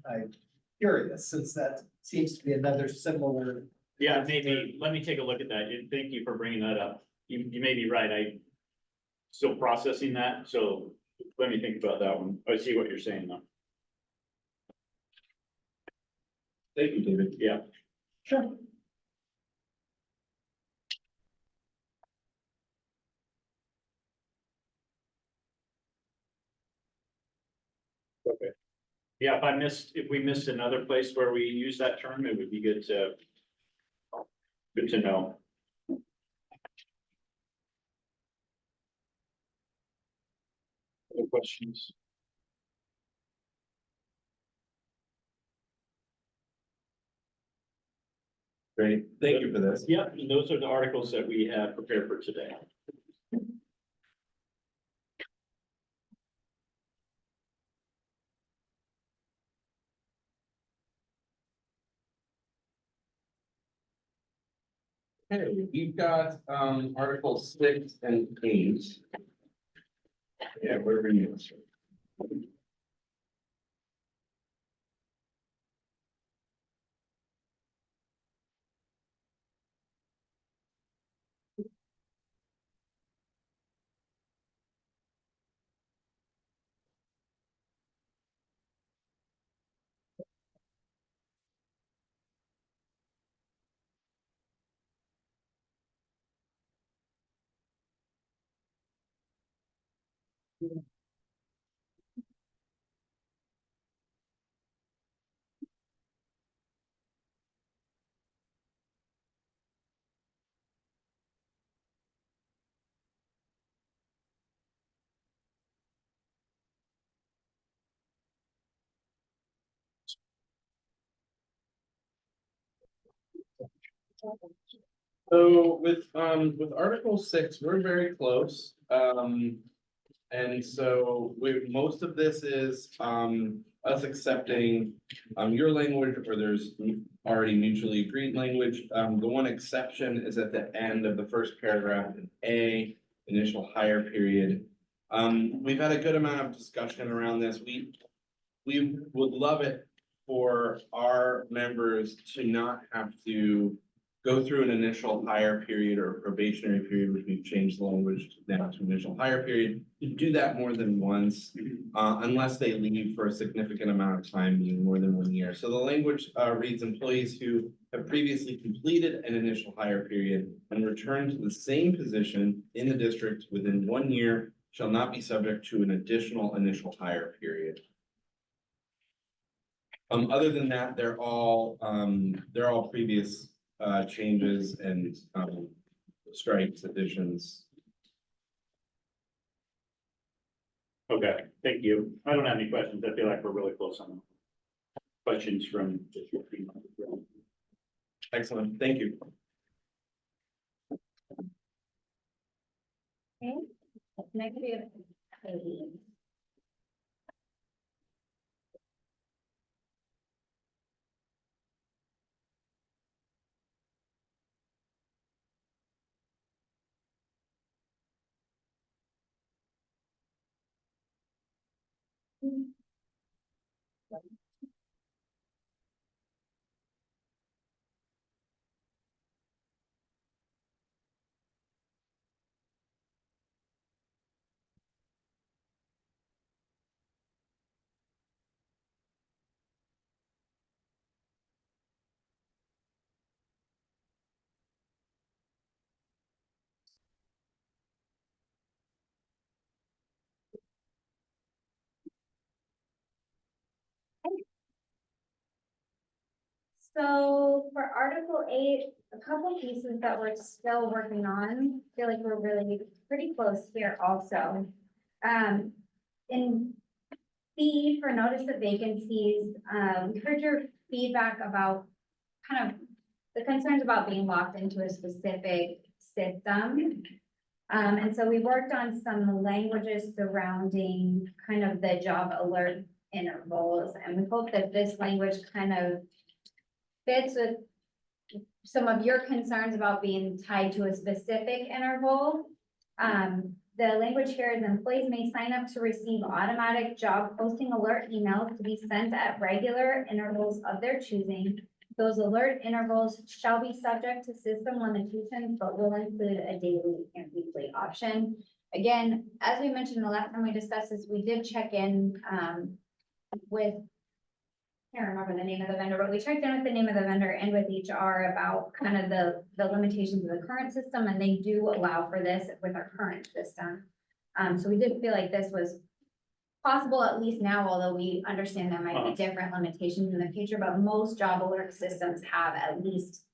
curious, since that seems to be another similar. Yeah, maybe, let me take a look at that. Thank you for bringing that up. You may be right. I still processing that, so let me think about that one. I see what you're saying though. Thank you, David. Yeah. Sure. Okay. Yeah, if we missed another place where we use that term, it would be good to know. Other questions? Great. Thank you for this. Yeah, and those are the articles that we have prepared for today. Okay, we've got Article 6 and 8. Yeah, wherever you are. So with Article 6, we're very close. And so most of this is us accepting your language, or there's already mutually agreed language. The one exception is at the end of the first paragraph in A, initial hire period. We've had a good amount of discussion around this. We would love it for our members to not have to go through an initial hire period or probationary period, which we've changed the language now to initial hire period, to do that more than once, unless they leave for a significant amount of time, being more than 1 year. So the language reads, employees who have previously completed an initial hire period and returned to the same position in the district within 1 year shall not be subject to an additional initial hire period. Other than that, they're all previous changes and strikes, additions. Okay, thank you. I don't have any questions. I feel like we're really close on them. Questions from. Excellent, thank you. Okay, next we have A. So for Article 8, a couple pieces that we're still working on, I feel like we're really pretty close here also. In B, for notice of vacancies, we heard your feedback about kind of the concerns about being locked into a specific system. And so we worked on some languages surrounding kind of the job alert intervals, and we hope that this language kind of fits with some of your concerns about being tied to a specific interval. The language here is employees may sign up to receive automatic job posting alert emails to be sent at regular intervals of their choosing. Those alert intervals shall be subject to system limitations, but will include a daily and weekly option. Again, as we mentioned the last time we discussed this, we did check in with, I can't remember the name of the vendor, but we checked in with the name of the vendor and with HR about kind of the limitations of the current system, and they do allow for this with our current system. So we did feel like this was possible, at least now, although we understand there might be different limitations in the future, but most job alert systems have at least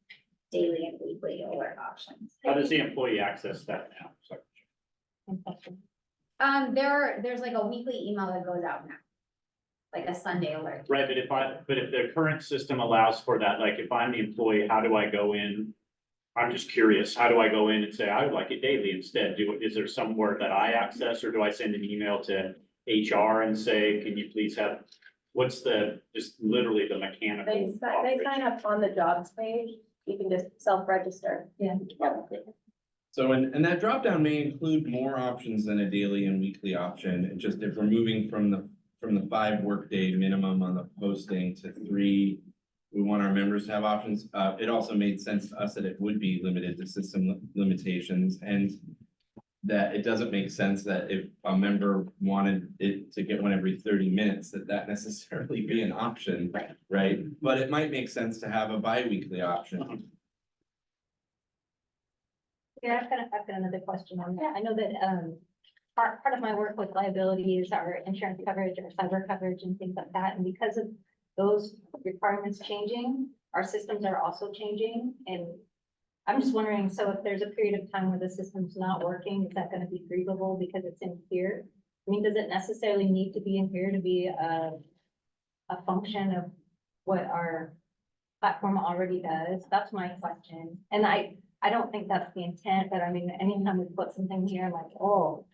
daily and weekly alert options. How does the employee access that now? Sorry. There's like a weekly email that goes out now, like a Sunday alert. Right, but if the current system allows for that, like if I'm the employee, how do I go in? I'm just curious, how do I go in and say, I would like it daily instead? Is there somewhere that I access, or do I send an email to HR and say, can you please have, just literally the mechanical? They sign up on the jobs page. You can just self-register. Yeah. So, and that dropdown may include more options than a daily and weekly option. It just, if we're moving from the 5 workday minimum on the posting to 3, we want our members to have options. It also made sense to us that it would be limited to system limitations, and that it doesn't make sense that if a member wanted it to get one every 30 minutes, that necessarily be an option, right? But it might make sense to have a bi-weekly option. Yeah, I've got another question on that. I know that, part of my work with liability is our insurance coverage or cyber coverage and things like that. And because of those requirements changing, our systems are also changing. And I'm just wondering, so if there's a period of time where the system's not working, is that going to be grievable because it's in here? I mean, does it necessarily need to be in here to be a function of what our platform already does? That's my question. And I don't think that's the intent, but I mean, anytime we put something here, I'm like, oh,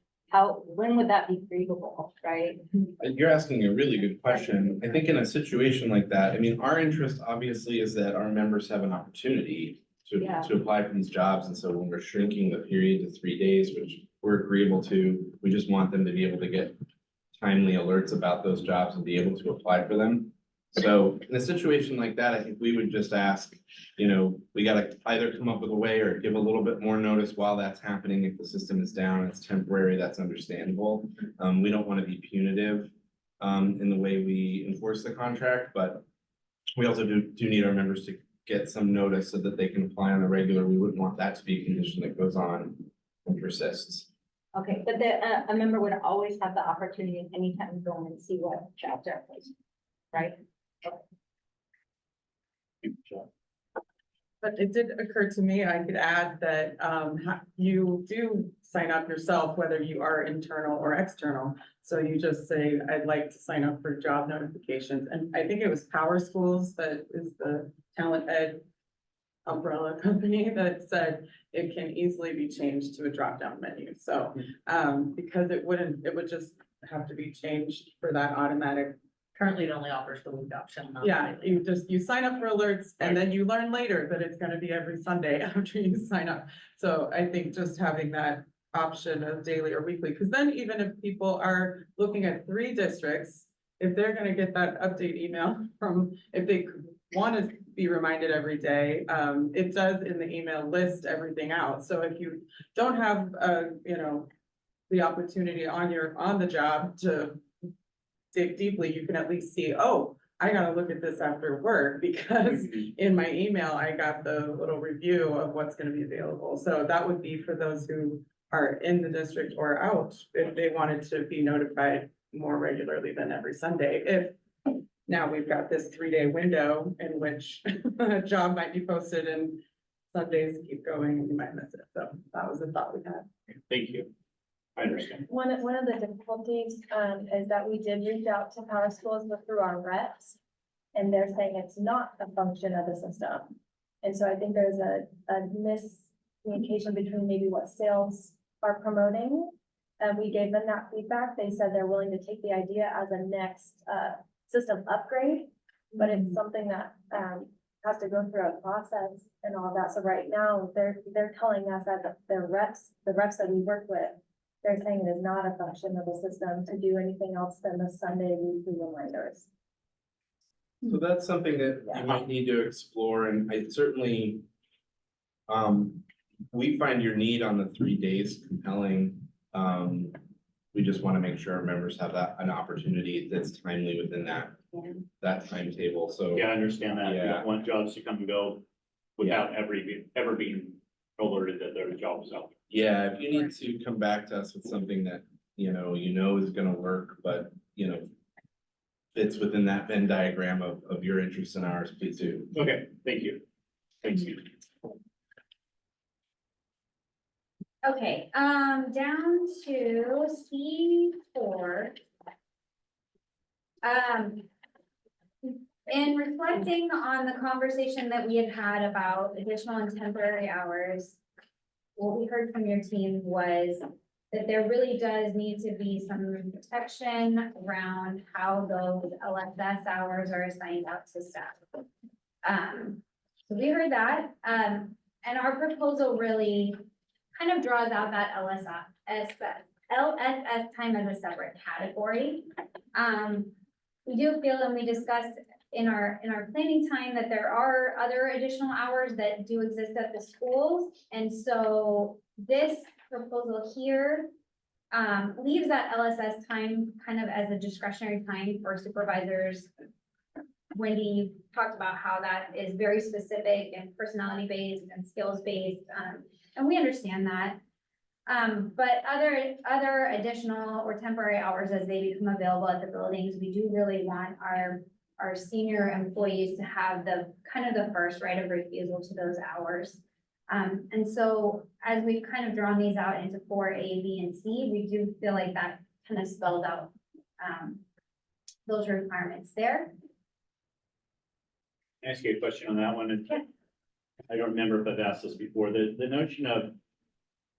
when would that be grievable, right? You're asking a really good question. I think in a situation like that, I mean, our interest obviously is that our members have an opportunity to apply for these jobs. And so when we're shrinking the period to 3 days, which we're agreeable to, we just want them to be able to get timely alerts about those jobs and be able to apply for them. So in a situation like that, I think we would just ask, we gotta either come up with a way or give a little bit more notice while that's happening. If the system is down, it's temporary, that's understandable. We don't want to be punitive in the way we enforce the contract, but we also do need our members to get some notice so that they can apply on the regular. We wouldn't want that to be a condition that goes on and persists. Okay, but a member would always have the opportunity anytime to go in and see what jobs are placed, right? But it did occur to me, I could add that you do sign up yourself, whether you are internal or external. So you just say, I'd like to sign up for job notifications. And I think it was Power Schools that is the talent ed umbrella company that said it can easily be changed to a drop-down menu. So because it would just have to be changed for that automatic. Currently, it only offers the week option. Yeah, you sign up for alerts and then you learn later that it's gonna be every Sunday after you sign up. So I think just having that option of daily or weekly, because then even if people are looking at 3 districts if they're gonna get that update email from, if they want to be reminded every day, it does in the email list everything out. So if you don't have, you know, the opportunity on the job to dig deeply, you can at least see, oh, I gotta look at this after work, because in my email, I got the little review of what's gonna be available. So that would be for those who are in the district or out, if they wanted to be notified more regularly than every Sunday. If now we've got this 3-day window in which a job might be posted and Sundays keep going and you might miss it. So that was the thought we had. Thank you. I understand. One of the difficulties, is that we did reach out to Power Schools through our reps, and they're saying it's not a function of the system. And so I think there's a miscommunication between maybe what sales are promoting. And we gave them that feedback. They said they're willing to take the idea as a next, system upgrade, but it's something that, has to go through a process and all that. So right now, they're telling us that the reps that we work with, they're saying it is not a function of the system to do anything else than the Sunday weekly reminders. So that's something that you might need to explore, and I certainly. We find your need on the 3 days compelling. We just want to make sure our members have an opportunity that's timely within that timetable, so. Yeah, I understand that. You Yeah. don't want jobs to come and go without ever being alerted that their job is out. Yeah, if you need to come back to us with something that, you know is gonna work, but, fits within that Venn diagram of your interest and ours, please do. Okay, thank you. Thanks, Steve. Okay, down to C4. In reflecting on the conversation that we had about additional and temporary hours, what we heard from your team was that there really does need to be some protection around how those LSS hours are assigned out to staff. So we heard that, and our proposal really kind of draws out that LSS time as a separate category. We do feel, and we discussed in our planning time, that there are other additional hours that do exist at the schools. And so this proposal here leaves that LSS time kind of as a discretionary time for supervisors. Wendy talked about how that is very specific and personality based and skills based, and we understand that. But other additional or temporary hours as they become available at the buildings, we do really want our senior employees to have the kind of the first right of refusal to those hours. And so as we've kind of drawn these out into 4A, B, and C, we do feel like that kind of spells out those requirements there. Can I ask you a question on that one? And I don't remember if I've asked this before. The notion of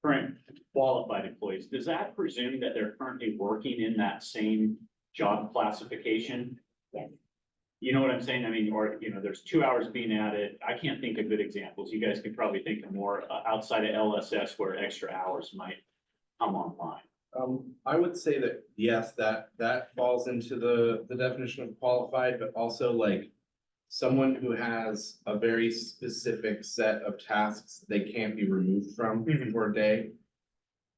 current qualified employees, does that presume that they're currently working in that same job classification? Yes. You know what I'm saying? I mean, or, there's 2 hours being added. I can't think of good examples. You guys could probably think of more outside of LSS where extra hours might come online. I would say that, yes, that falls into the definition of qualified, but also like someone who has a very specific set of tasks they can't be removed from for a day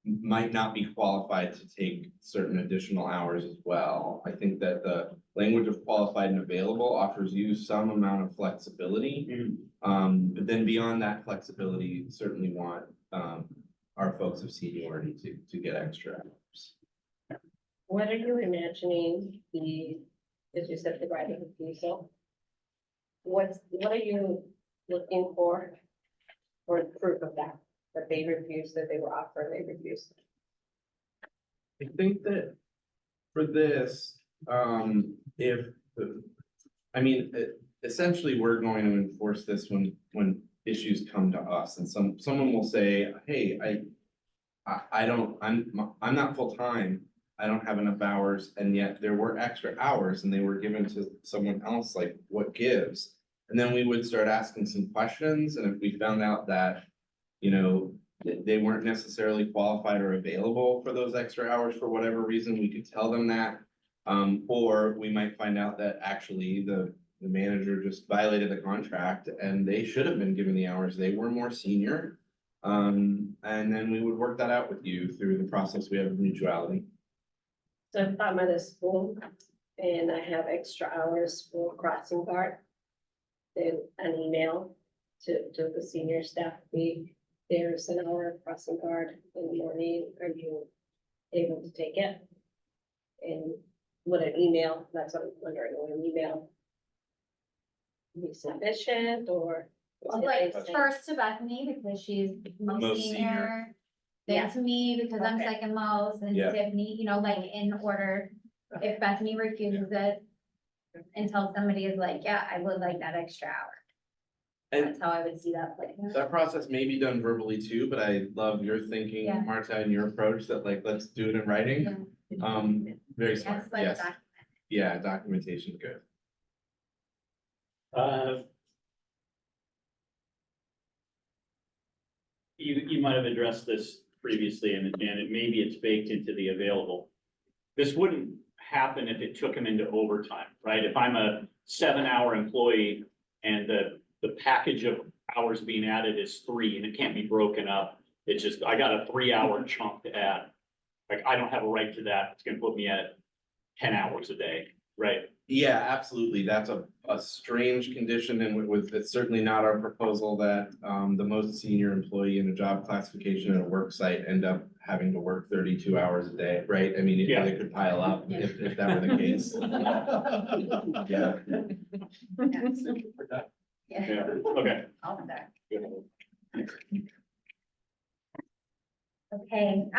might not be qualified to take certain additional hours as well. I think that the language of qualified and available offers you some amount of flexibility. But then beyond that flexibility, certainly want our folks of seniority to get extra hours. What are you imagining as you said, the right of refusal? What are you looking for proof of that they refused, that they were offered, they refused? I think that for this, essentially, we're going to enforce this when issues come to us, and someone will say, hey, I'm not full-time, I don't have enough hours, and yet there were extra hours and they were given to someone else, like what gives? And then we would start asking some questions, and if we found out that, they weren't necessarily qualified or available for those extra hours for whatever reason, we could tell them that. Or we might find out that actually the manager just violated the contract and they should have been given the hours. They were more senior. And then we would work that out with you through the process we have of mutuality. So if I'm at a school and I have extra hours for crossing guard, then an email to the senior staff, there's an hour of crossing guard in the morning, are you able to take it? And would an email, that's what I'm wondering, would an email be sufficient or? Like first to Bethany because she's most Most senior. senior. Then to me because I'm Okay. second most and Yeah. Tiffany, you know, like in order. If Bethany refuses it until somebody is like, yeah, I would like that extra hour. And That's how I would see that play. that process may be done verbally too, but I love your thinking, Yeah. Marta, and your approach that like, let's do it in writing. Very smart, That's like yes. that. Yeah, documentation, good. You might have addressed this previously and maybe it's baked into the available. This wouldn't happen if it took him into overtime, right? If I'm a 7-hour employee and the package of hours being added is 3 and it can't be broken up. It's just, I got a 3-hour chunk to add. Like, I don't have a right to that. It's gonna put me at 10 hours a day, right? Yeah, absolutely. That's a strange condition and it's certainly not our proposal that the most senior employee in a job classification at a work site end up having to work 32 hours a day, right? I mean, Yeah. they could pile up if that were the case. Yeah. Yeah, okay. All of that. Good. Okay,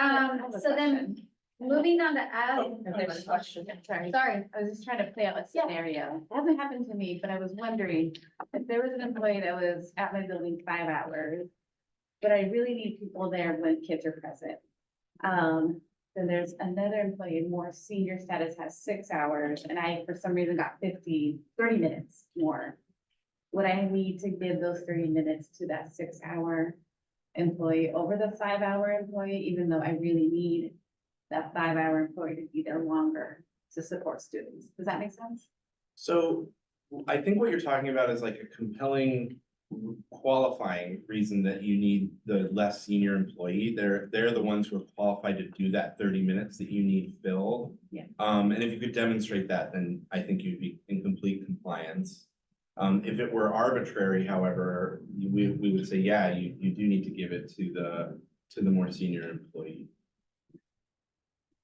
so then moving on to F. I have a question, sorry. Sorry. I was just trying to play out a scenario. It hasn't happened to me, but I was wondering if there was an employee that was at my building 5 hours, but I really need people there when kids are present. Then there's another employee, more senior status, has 6 hours, and I, for some reason, got 30 minutes more. Would I need to give those 30 minutes to that 6-hour employee over the 5-hour employee, even though I really need that 5-hour employee to be there longer to support students? Does that make sense? So I think what you're talking about is like a compelling qualifying reason that you need the less senior employee. They're the ones who are qualified to do that 30 minutes that you need filled. Yeah. And if you could demonstrate that, then I think you'd be in complete compliance. If it were arbitrary, however, we would say, yeah, you do need to give it to the more senior employee.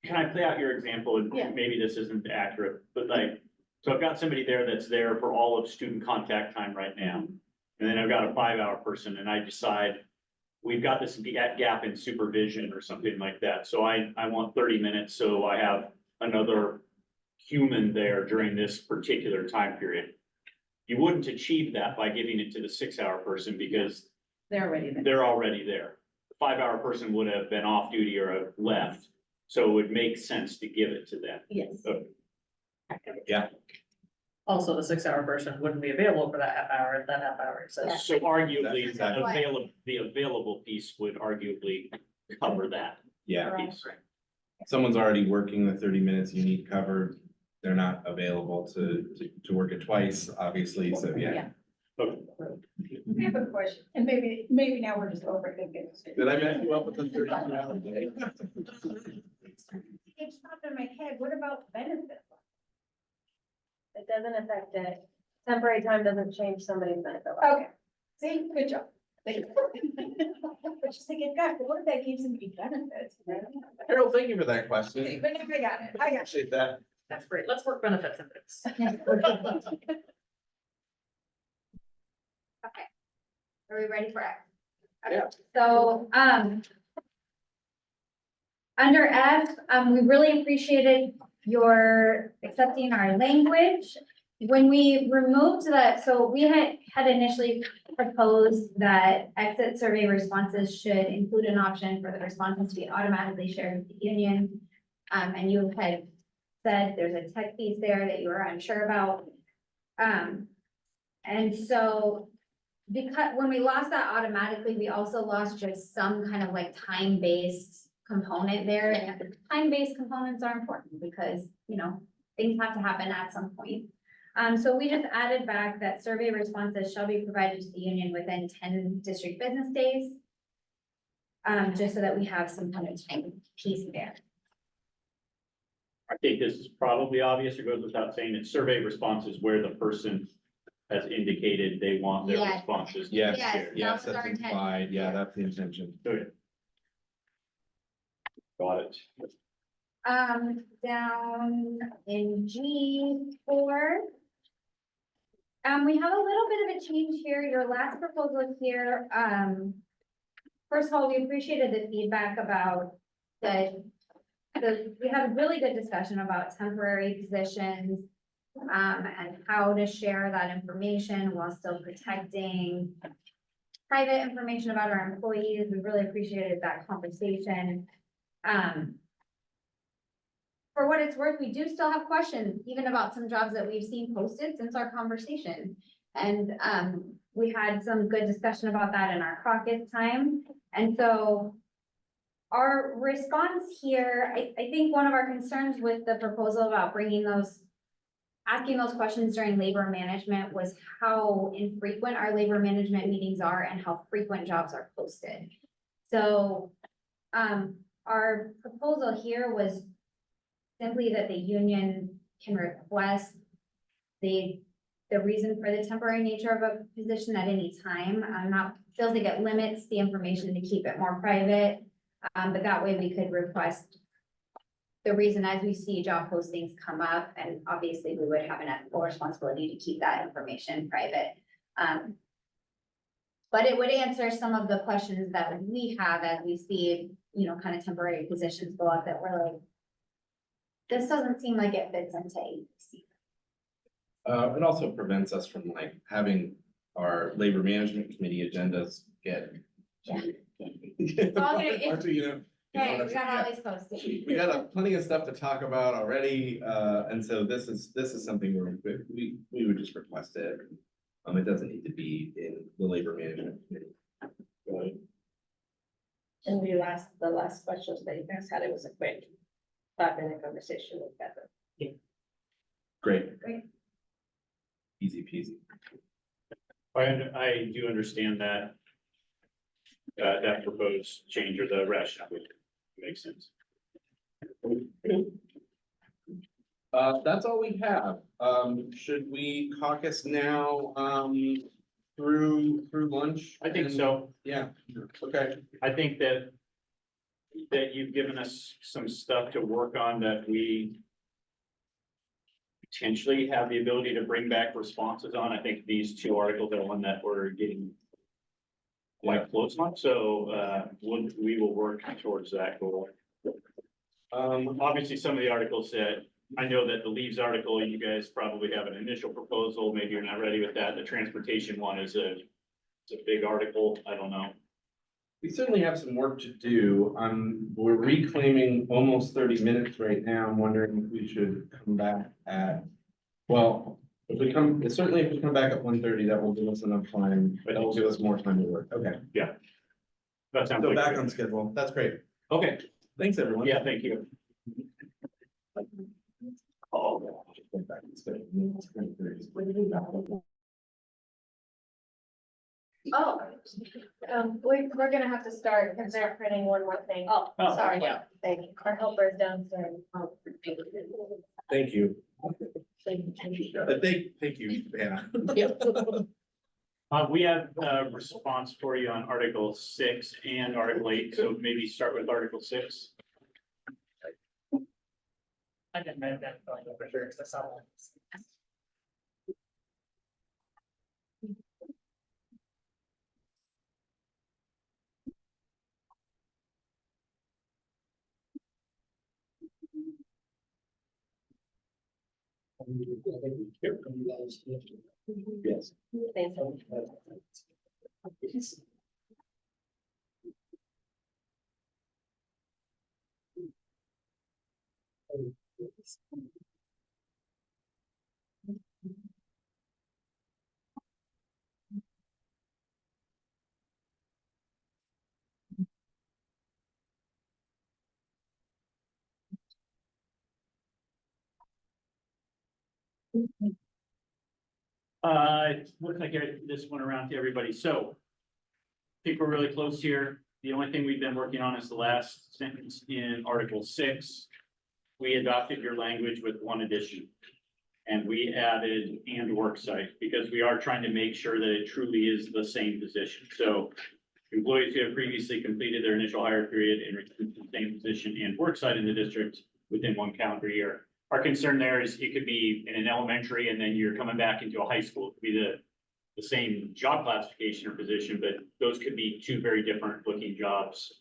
Can I play out your example? And Yeah. maybe this isn't accurate, but like, so I've got somebody there that's there for all of student contact time right now. And then I've got a 5-hour person and I decide we've got this gap in supervision or something like that. So I want 30 minutes. So I have another human there during this particular time period. You wouldn't achieve that by giving it to the 6-hour person because They're already there. they're already there. The 5-hour person would have been off duty or have left. So it would make sense to give it to them. Yes. Also, the 6-hour person wouldn't be available for that half hour if that half hour exists. So arguably, That's exactly- the available piece would arguably cover that Yeah, piece. someone's already working the 30 minutes you need covered. They're not available to work it twice, obviously, so yeah. Okay. I have a question, and maybe now we're just overthinking it. Did I mess you up with the 32-hour day? It's popped in my head, what about benefits? It doesn't affect it. Temporary time doesn't change somebody's benefit. Okay, see, good job. Thank you. But just thinking, gosh, but what if that gives somebody benefits? Harold, thank you for that question. Okay, but now I got it, I got it. Appreciate that. That's great. Let's work benefits into this. Okay. Are we ready for F? Yeah. So, under F, we really appreciated your accepting our language. When we removed that, so we had initially proposed that exit survey responses should include an option for the responses to be automatically shared with the union. And you had said there's a tech piece there that you were unsure about. And so because when we lost that automatically, we also lost just some kind of like time-based component there. And time-based components are important because, you know, things have to happen at some point. So we just added back that survey responses shall be provided to the union within 10 district business days. Just so that we have some kind of time piece there. I think this is probably obvious, or goes without saying, it's survey responses where the person has indicated they want their Yes. responses. to be Yes, Yes. shared. yes, That was our that's intent. implied, yeah, that's the intention. Okay. Got it. Down in G4. We have a little bit of a change here. Your last proposal here, first of all, we appreciated the feedback about we had a really good discussion about temporary positions, and how to share that information while still protecting private information about our employees. We really appreciated that conversation. For what it's worth, we do still have questions, even about some jobs that we've seen posted since our conversation. And we had some good discussion about that in our caucus time. And so our response here, I think one of our concerns with the proposal about asking those questions during labor management was how infrequent our labor management meetings are and how frequent jobs are posted. So our proposal here was simply that the union can request the reason for the temporary nature of a position at any time. Feels like it limits the information to keep it more private. But that way we could request the reason as we see job postings come up, and obviously we would have an ethical responsibility to keep that information private. But it would answer some of the questions that we have as we see, kind of temporary positions go up that we're like, this doesn't seem like it fits into ABC. It also prevents us from like having our labor management committee agendas get. Yeah. All Okay, we got all these posted. We got plenty of stuff to talk about already, and so this is something where we would just request it. It doesn't need to be in the labor management committee. And the last questions that you guys had, it was a quick 5-minute conversation with Heather. Great. Great. Easy peasy. I do understand that. That proposed change or the rationale would make sense. That's all we have. Should we caucus now, through lunch? I think so. Yeah, okay. I think that you've given us some stuff to work on that we potentially have the ability to bring back responses on. I think these two articles are one that we're getting quite close on, so we will work towards that goal. Obviously, some of the articles that I know that the leaves article, you guys probably have an initial proposal, maybe you're not ready with that. The transportation one is it's a big article. I don't know. We certainly have some work to do. We're reclaiming almost 30 minutes right now. I'm wondering if we should come back at, well, if we come back at 1:30, that will give us enough time. That will give us more time to work. Okay. Yeah. That sounds So like back on schedule. That's great. Okay. Thanks, everyone. Yeah, thank you. Oh. Back on schedule. Oh, we're gonna have to start because they're printing one more thing. Oh, sorry. Yeah, thank you. Our helper is downstairs. Thank you. Thank you, Hannah. We have a response for you on Article 6 and Article 8, so maybe start with Article 6. I didn't know that for sure, because I saw one. Yes. Looks like this went around to everybody, so. I think we're really close here. The only thing we've been working on is the last sentence in Article 6. We adopted your language with one addition. And we added and worksite, because we are trying to make sure that it truly is the same position. So employees who have previously completed their initial hire period and returned to the same position and worksite in the district within 1 calendar year. Our concern there is it could be in an elementary and then you're coming back into a high school. It could be the same job classification or position, but those could be 2 very different looking jobs,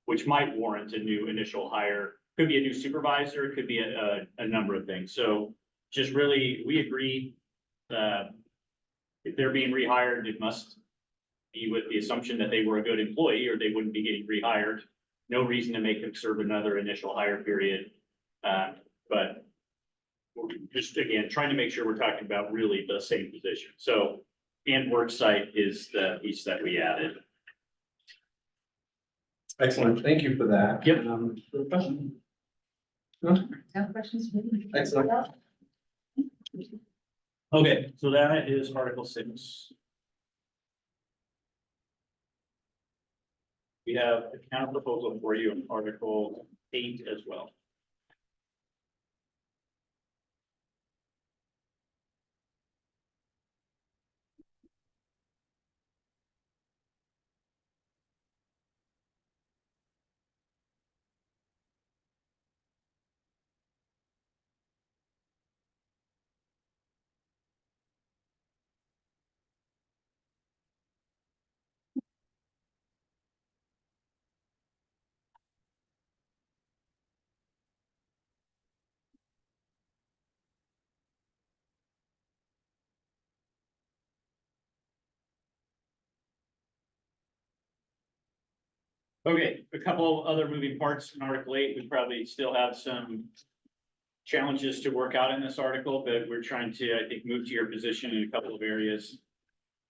which might warrant a new initial hire. Could be a new supervisor, it could be a number of things. So just really, we agree that if they're being rehired, it must be with the assumption that they were a good employee or they wouldn't be getting rehired. No reason to make them serve another initial hire period. But we're just, again, trying to make sure we're talking about really the same position. So, and worksite is the piece that we added. Excellent, thank you for that. Yep. Good question. No questions? Excellent. Okay, so that is Article 6. We have a counter proposal for you in Article 8 as well. Okay, a couple other moving parts in Article 8. We probably still have some challenges to work out in this article, but we're trying to, I think, move to your position in a couple of areas.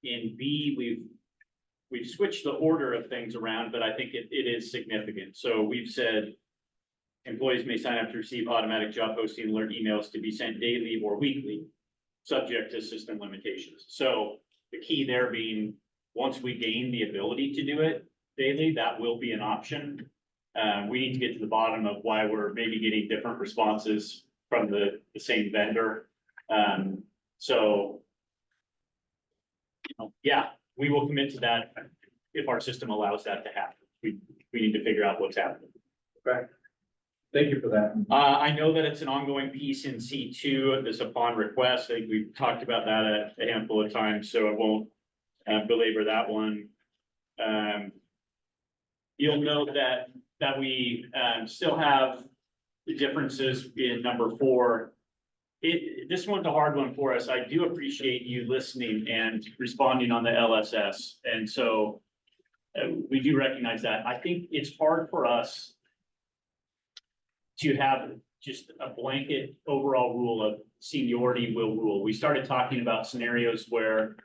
In B, we've switched the order of things around, but I think it is significant. So we've said employees may sign up to receive automatic job posting alert emails to be sent daily or weekly, subject to system limitations. So the key there being, once we gain the ability to do it daily, that will be an option. We need to get to the bottom of why we're maybe getting different responses from the same vendor. So, yeah, we will commit to that if our system allows that to happen. We need to figure out what's happening. Okay. Thank you for that. I know that it's an ongoing piece in C2, this upon request. I think we've talked about that a handful of times, so I won't belabor that one. You'll note that we still have the differences in number 4. This one's a hard one for us. I do appreciate you listening and responding on the LSS. And so we do recognize that. I think it's hard for us to have just a blanket overall rule of seniority will rule. We started talking about scenarios where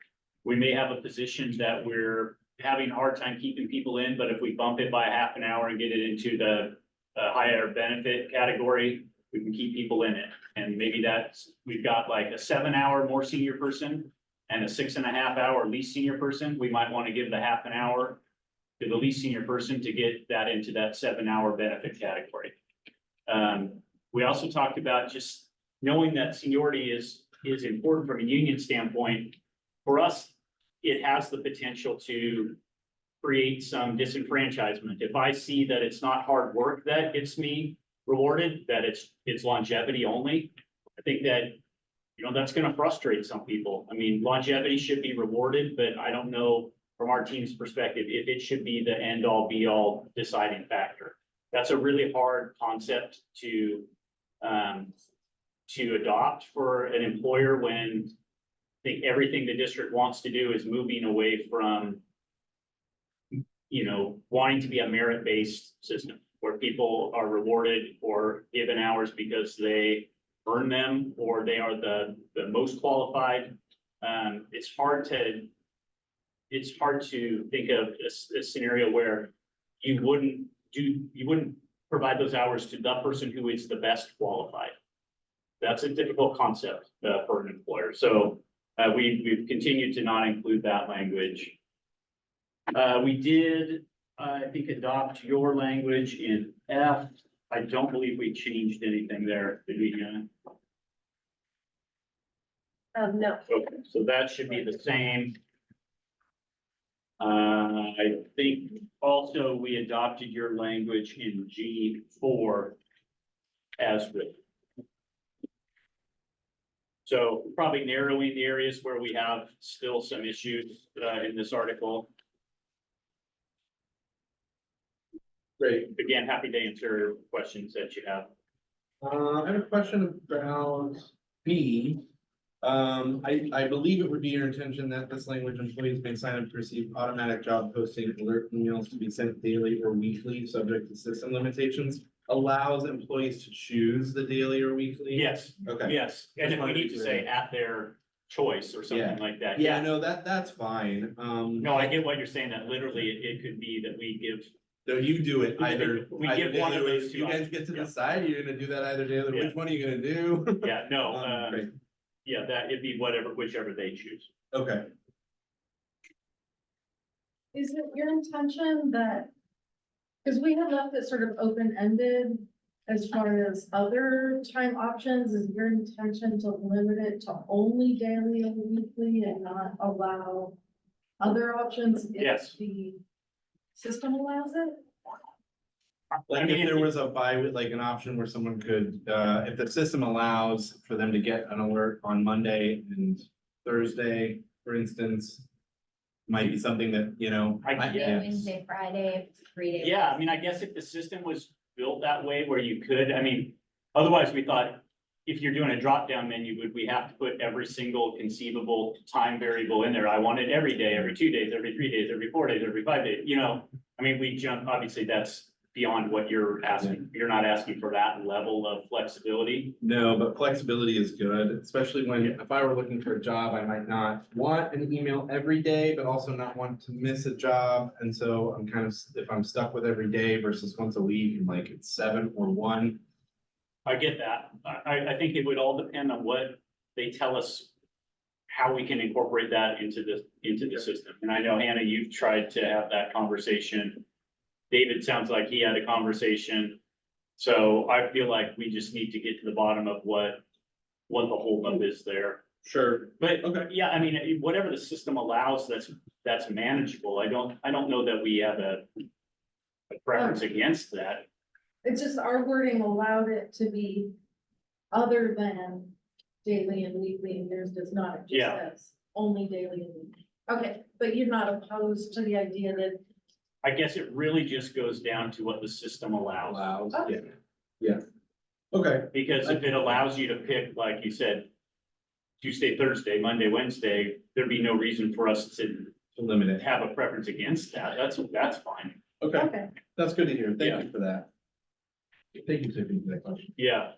we may have a position that we're having a hard time keeping people in, but if we bump it by a half an hour and get it into the higher benefit category, we can keep people in it. And maybe we've got like a 7-hour more senior person and a 6.5 hour least senior person. We might want to give the half an hour to the least senior person to get that into that 7-hour benefit category. We also talked about just knowing that seniority is important from a union standpoint. For us, it has the potential to create some disenfranchisement. If I see that it's not hard work that gets me rewarded, that it's longevity only, I think that, that's going to frustrate some people. I mean, longevity should be rewarded, but I don't know from our team's perspective if it should be the end all be all deciding factor. That's a really hard concept to adopt for an employer when I think everything the district wants to do is moving away from, wanting to be a merit-based system where people are rewarded or given hours because they earn them or they are the most qualified. It's hard to think of a scenario where you wouldn't provide those hours to the person who is the best qualified. that's a difficult concept, for an employer. So, we've continued to not include that language. We did, I think, adopt your language in F. I don't believe we changed anything there, did we, Hannah? No. Okay, so that should be the same. I think also we adopted your language in G4 as written. So probably narrowing the areas where we have still some issues, in this article. Great. Again, happy to answer questions that you have. I have a question about B. I believe it would be your intention that this language employees may sign up to receive automatic job posting alert emails to be sent daily or weekly, subject to system limitations, allows employees to choose the daily or weekly? Yes, Okay. yes, and Just if we wanted to need be to clear. say at their choice or something like that. Yeah, no, that's fine. No, I get what you're saying, that literally it could be that we give, So you do it either. We either give one of daily or- those two You guys options, get to yeah. decide, you're gonna do that either daily, Yeah. which one are you gonna do? yeah, no, Great. yeah, that it'd be whichever they choose. Okay, Is it your intention that, because we have left it sort of open-ended as far as other time options, is your intention to limit it to only daily and weekly and not allow other options? if Yes. The system allows it? like I mean, if there was a like an option where someone could, if the system allows for them to get an alert on Monday and Thursday, for instance. Might be something that, you know. I Monday, guess. Wednesday, Friday, if it's 3 days. Yeah, I mean, I guess if the system was built that way where you could, I mean, otherwise we thought if you're doing a drop-down menu, would we have to put every single conceivable time variable in there? I want it every day, every 2 days, every 3 days, every 4 days, every 5 days, you know? I mean, we jump, obviously that's beyond what you're asking. You're not asking for that level of flexibility. No, but flexibility is good, especially when if I were looking for a job, I might not want an email every day, but also not want to miss a job. And so I'm kind of, if I'm stuck with every day versus once a week, and like it's 7 or 1. I get that. I think it would all depend on what they tell us, how we can incorporate that into the system. And I know, Hannah, you've tried to have that conversation. David sounds like he had a conversation. So I feel like we just need to get to the bottom of what the holdup is there. Sure. But, Okay. yeah, I mean, whatever the system allows, that's manageable. I don't know that we have a preference against that. It's just our wording allowed it to be other than daily and weekly, and theirs does not. It just Yeah. says only daily and weekly. Okay, but you're not opposed to the idea that, I guess it really just goes down to what the system allows. Allows, Okay. yeah. Okay, Because if it allows you to pick, like you said, Tuesday, Thursday, Monday, Wednesday, there'd be no reason for us to to limit it. have a preference against that. That's fine. Okay, okay, that's good to hear. Yeah. Thank you for that. Thank you, Tiffany, for that question. Yeah.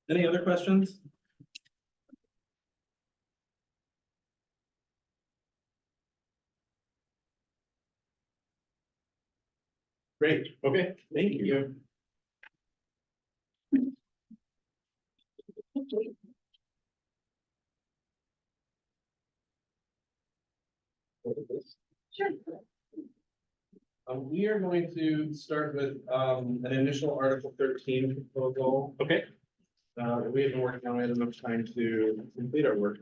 Any other questions? Great, Okay. thank you. sure. We are going to start with an initial Article 13 proposal. Okay. We have been working on it enough time to complete our work.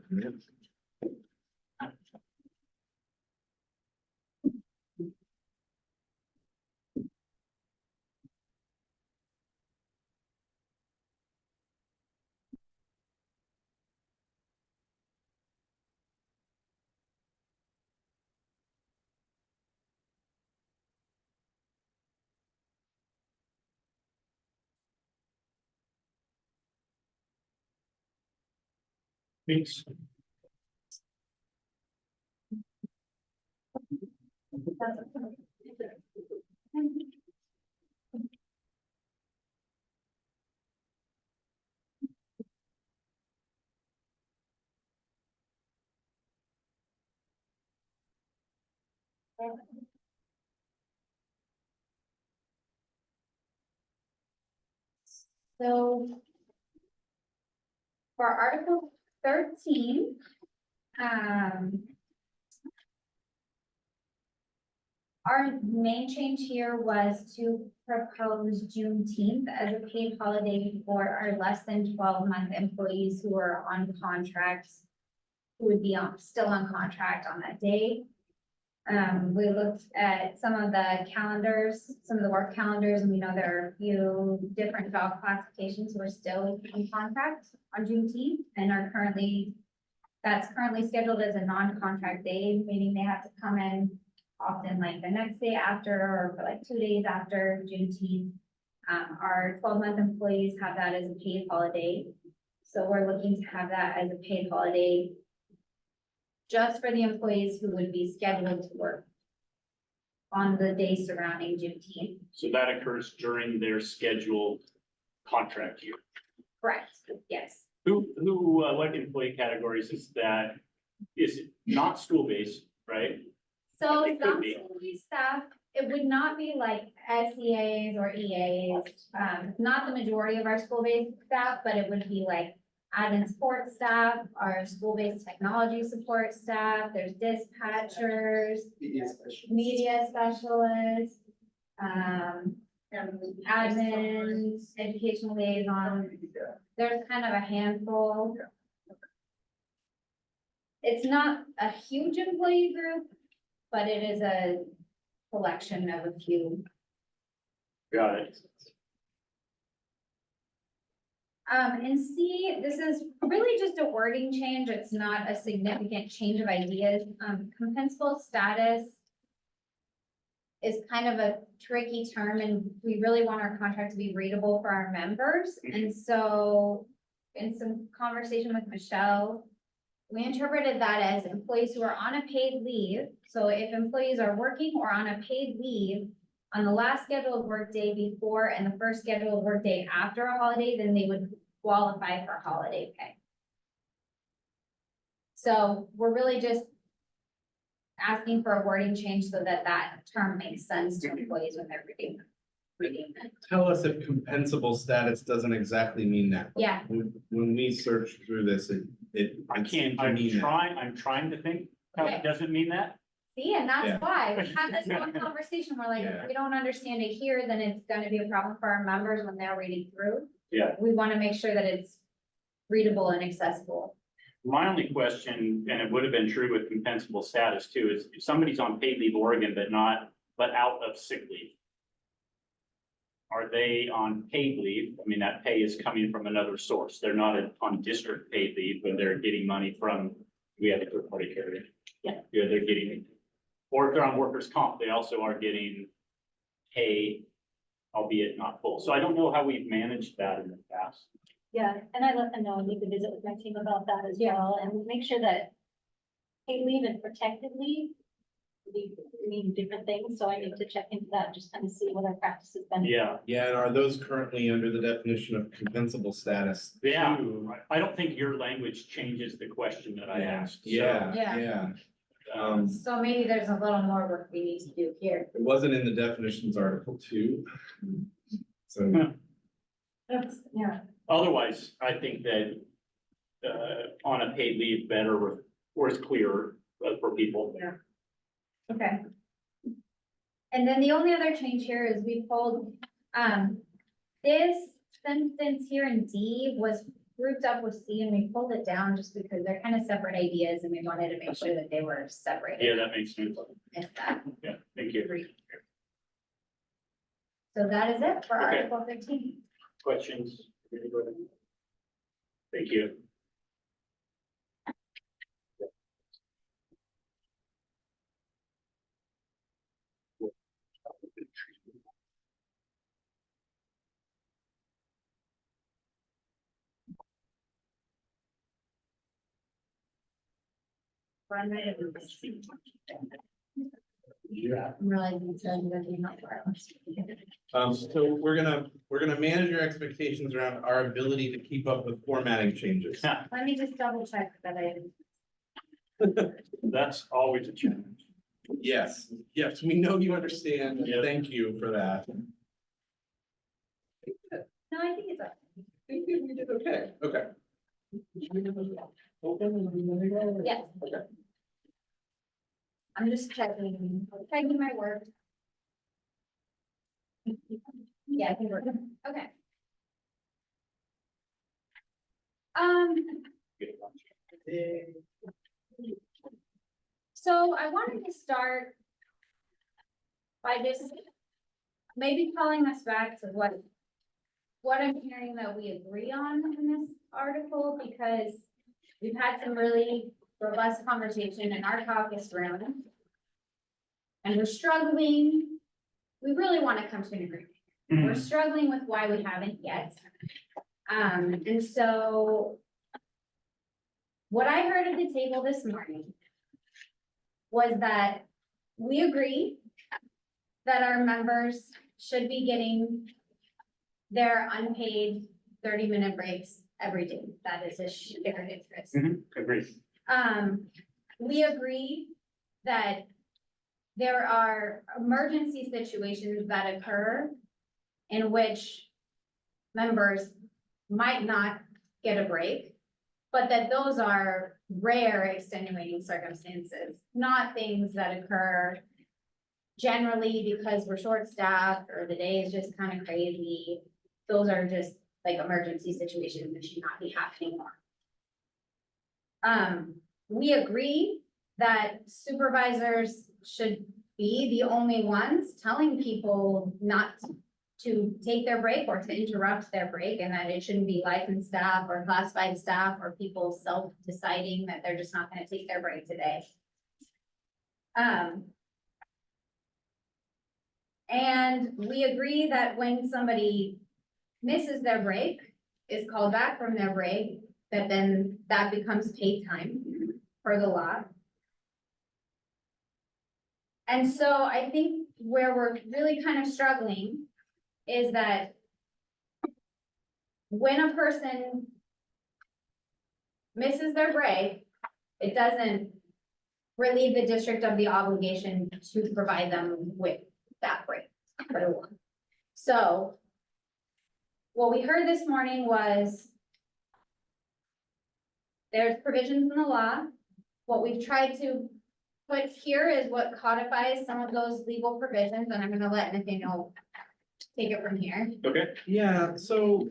Thanks. So for Article 13, our main change here was to propose Juneteenth as a paid holiday for our less than 12-month employees who are on contract, who would be still on contract on that day. We looked at some of the calendars, some of the work calendars, and we know there are a few different job classifications who are still in contract on Juneteenth and are that's currently scheduled as a non-contract day, meaning they have to come in often like the next day after or for like 2 days after Juneteenth. Our 12-month employees have that as a paid holiday. So we're looking to have that as a paid holiday just for the employees who would be scheduled to work on the day surrounding Juneteenth. So that occurs during their scheduled contract year. Correct, yes. What employee categories is that? Is it not school-based, right? So It could some be. school staff, it would not be like SEAs or EAs, not the majority of our school-based staff, but it would be like admin support staff, our school-based technology support staff, there's dispatchers, media specialists, admins, educational liaisons. There's kind of a handful. It's not a huge employee group, but it is a collection of a few. Got it. And C, this is really just a wording change. It's not a significant change of ideas. Compensable status is kind of a tricky term, and we really want our contract to be readable for our members. And so in some conversation with Michelle, we interpreted that as employees who are on a paid leave. So if employees are working or on a paid leave on the last scheduled workday before and the first scheduled workday after a holiday, then they would qualify for holiday pay. So we're really just asking for a wording change so that that term makes sense to employees when they're reading it. Tell us if compensable status doesn't exactly mean that. Yeah. When we search through this, I'm trying to think how it doesn't mean that. See, and that's Yeah. why we had this long conversation. We're like, Yeah. if we don't understand it here, then it's gonna be a problem for our members when they're reading through. Yeah. We want to make sure that it's readable and accessible. My only question, and it would have been true with compensable status too, is if somebody's on paid leave Oregon, but out of sick leave. Are they on paid leave? I mean, that pay is coming from another source. They're not on district paid leave, but they're getting money from, we have a third party carrier. Yeah. Yeah, they're getting, or if they're on workers' comp, they also are getting pay, albeit not full. So I don't know how we've managed that in the past. Yeah, and I let them know I need to visit with my team about that as well, and make sure that paid leave and protected leave mean different things, so I need to check into that, just kind of see what our practice has been. Yeah, Yeah, and are those currently under the definition of compensable status? yeah. too? I don't think your language changes the question that I asked. So, Yeah, Yeah. yeah. So maybe there's a little more work we need to do here. It wasn't in the definitions article 2. So, Yeah. Otherwise, I think that, on a paid leave better or is clearer for people. Yeah. Okay. And then the only other change here is we pulled, this sentence here in D was grouped up with C and we pulled it down just because they're kind of separate ideas and we wanted to make sure that they were separated. Yeah, that makes sense. If that. Yeah, thank you. So that is it for Okay. Article 15. Questions? Thank you. yeah. I'm realizing it's going to be not for us. So we're gonna manage your expectations around our ability to keep up with formatting changes. Let me just double check that I. That's always a challenge. Yes, yes, we know you understand. Yeah. Thank you for that. No, I think it's, think we did okay, okay. Yes. I'm just checking my work. Yeah, I think we're good. Okay. So I wanted to start by just maybe calling us back to what I'm hearing that we agree on in this article, because we've had some really robust conversation in our caucus room. And we're struggling, we really want to come to an agreement. We're struggling with why we haven't yet. And so what I heard at the table this morning was that we agree that our members should be getting their unpaid 30-minute breaks every day. That is a shared interest. Agreed. We agree that there are emergency situations that occur in which members might not get a break, but that those are rare extenuating circumstances, not things that occur generally because we're short-staffed or the day is just kind of crazy. Those are just like emergency situations that should not be happening more. We agree that supervisors should be the only ones telling people not to take their break or to interrupt their break, and that it shouldn't be licensed staff or classified staff or people self-deciding that they're just not gonna take their break today. And we agree that when somebody misses their break, is called back from their break, that then that becomes paid time per the law. And so I think where we're really kind of struggling is that when a person misses their break, it doesn't relieve the district of the obligation to provide them with that break. So what we heard this morning was there's provisions in the law. What we've tried to put here is what codifies some of those legal provisions, and I'm gonna let Nathaniel take it from here. Okay. Yeah, so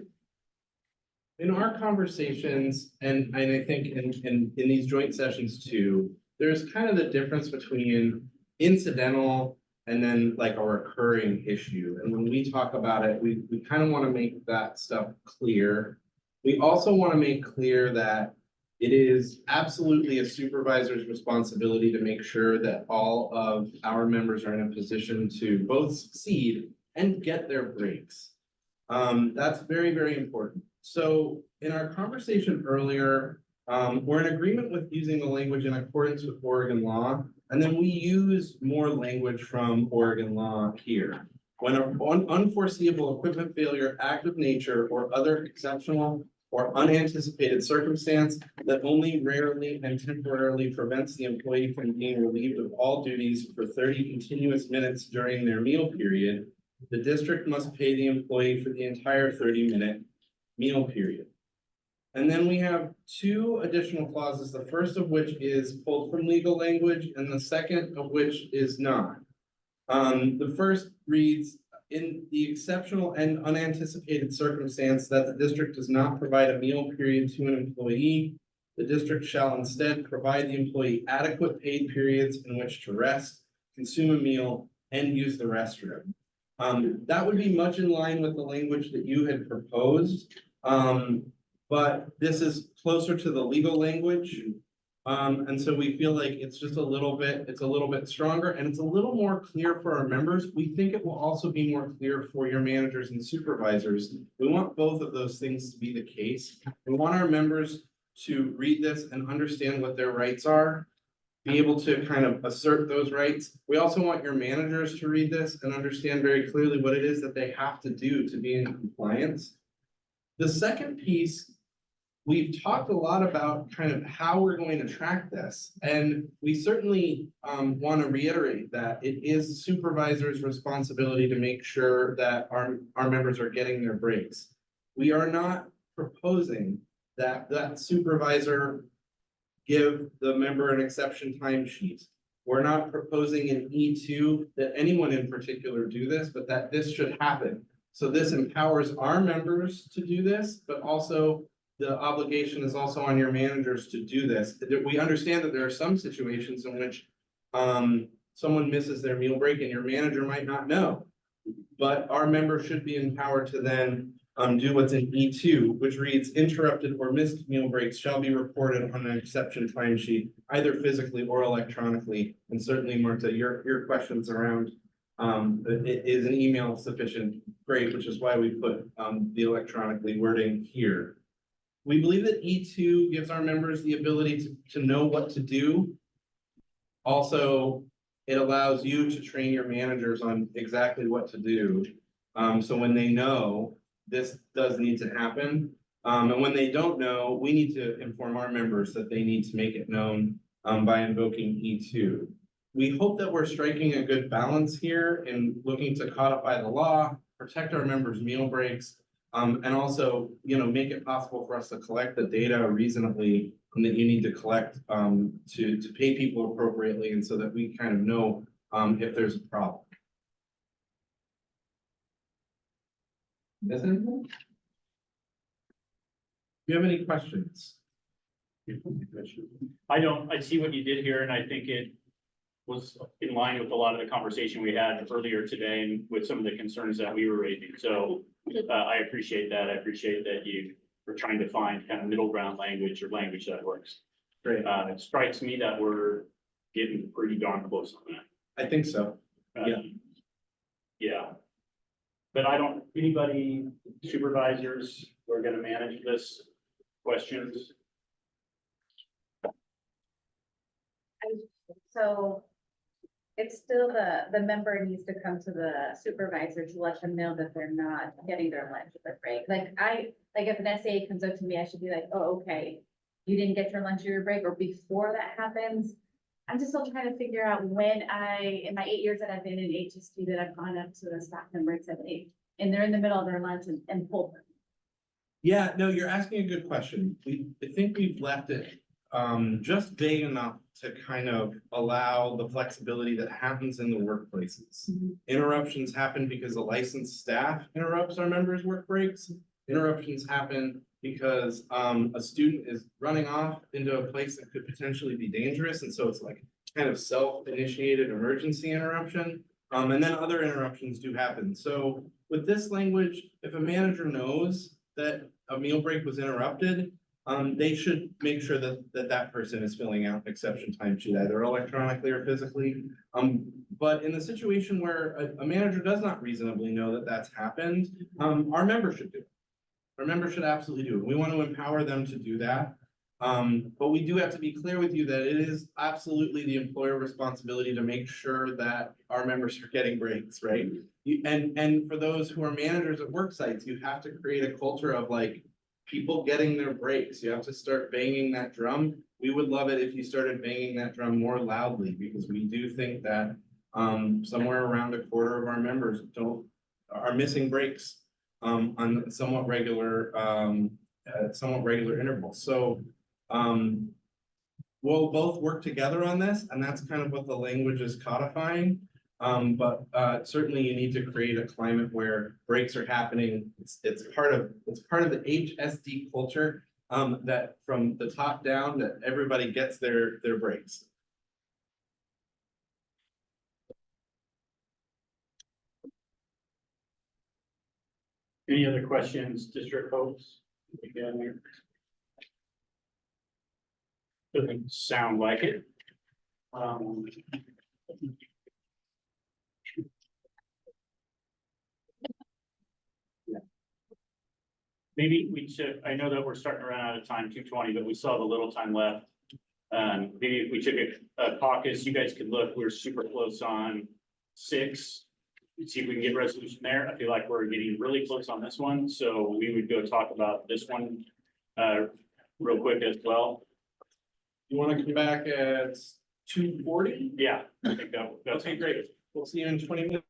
in our conversations, and I think in these joint sessions too, there's kind of the difference between incidental and then like a recurring issue. And when we talk about it, we kind of want to make that stuff clear. We also want to make clear that it is absolutely a supervisor's responsibility to make sure that all of our members are in a position to both succeed and get their breaks. That's very, very important. So in our conversation earlier, we're in agreement with using the language in accordance with Oregon law, and then we use more language from Oregon law here. When an unforeseeable equipment failure, act of nature, or other exceptional or unanticipated circumstance that only rarely and temporarily prevents the employee from being relieved of all duties for 30 continuous minutes during their meal period, the district must pay the employee for the entire 30-minute meal period. And then we have two additional clauses, the first of which is pulled from legal language and the second of which is not. The first reads, in the exceptional and unanticipated circumstance that the district does not provide a meal period to an employee, the district shall instead provide the employee adequate paid periods in which to rest, consume a meal, and use the restroom. That would be much in line with the language that you had proposed. But this is closer to the legal language. And so we feel like it's just a little bit stronger and it's a little more clear for our members. We think it will also be more clear for your managers and supervisors. We want both of those things to be the case. We want our members to read this and understand what their rights are, be able to kind of assert those rights. We also want your managers to read this and understand very clearly what it is that they have to do to be in compliance. The second piece, we've talked a lot about kind of how we're going to track this. And we certainly want to reiterate that it is the supervisor's responsibility to make sure that our members are getting their breaks. We are not proposing that that supervisor give the member an exception timesheet. We're not proposing in E2 that anyone in particular do this, but that this should happen. So this empowers our members to do this, but also the obligation is also on your managers to do this. We understand that there are some situations in which someone misses their meal break and your manager might not know. But our members should be empowered to then do what's in E2, which reads interrupted or missed meal breaks shall be reported on an exception timesheet, either physically or electronically. And certainly, Marta, your questions around is an email sufficient? Great, which is why we put the electronically wording here. We believe that E2 gives our members the ability to know what to do. Also, it allows you to train your managers on exactly what to do. So when they know this does need to happen, and when they don't know, we need to inform our members that they need to make it known by invoking E2. We hope that we're striking a good balance here in looking to codify the law, protect our members' meal breaks, and also, make it possible for us to collect the data reasonably that you need to collect to pay people appropriately, and so that we kind of know if there's a problem. Isn't it? Do you have any questions? I see what you did here, and I think it was in line with a lot of the conversation we had earlier today and with some of the concerns that we were raising. So I appreciate that. I appreciate that you were trying to find kind of middle ground language or language that works. Great. It strikes me that we're getting pretty darn close on that. I think so. Yeah. Yeah. But anybody, supervisors, who are gonna manage this questions? So it's still the member needs to come to the supervisor to let them know that they're not getting their lunch or break. Like if an SA comes up to me, I should be like, oh, okay, you didn't get your lunch or your break, or before that happens. I'm just still trying to figure out when in my 8 years that I've been in HSD, that I've gone up to the staff member and said, hey, and they're in the middle of their lunch and pulled them. Yeah, no, you're asking a good question. I think we've left it just vague enough to kind of allow the flexibility that happens in the workplaces. Interruptions happen because a licensed staff interrupts our members' work breaks. Interruptions happen because a student is running off into a place that could potentially be dangerous, and so it's like kind of self-initiated emergency interruption. And then other interruptions do happen. So with this language, if a manager knows that a meal break was interrupted, they should make sure that person is filling out an exception timesheet, either electronically or physically. But in the situation where a manager does not reasonably know that that's happened, our member should do it. Our members should absolutely do it. We want to empower them to do that. But we do have to be clear with you that it is absolutely the employer responsibility to make sure that our members are getting breaks, right? And for those who are managers at work sites, you have to create a culture of like people getting their breaks. You have to start banging that drum. We would love it if you started banging that drum more loudly, because we do think that somewhere around a quarter of our members are missing breaks on somewhat regular intervals. So we'll both work together on this, and that's kind of what the language is codifying. But certainly you need to create a climate where breaks are happening. It's part of the HSD culture that from the top down, that everybody gets their breaks. Any other questions, district folks? Again, doesn't sound like it. Maybe I know that we're starting to run out of time, 2:20, but we still have a little time left. Maybe if we took a caucus, you guys could look, we're super close on 6. Let's see if we can get a resolution there. I feel like we're getting really close on this one, so we would go talk about this one real quick as well. You want to come back at 2:40? Yeah, I think that's Okay, great. We'll see you in 20 minutes.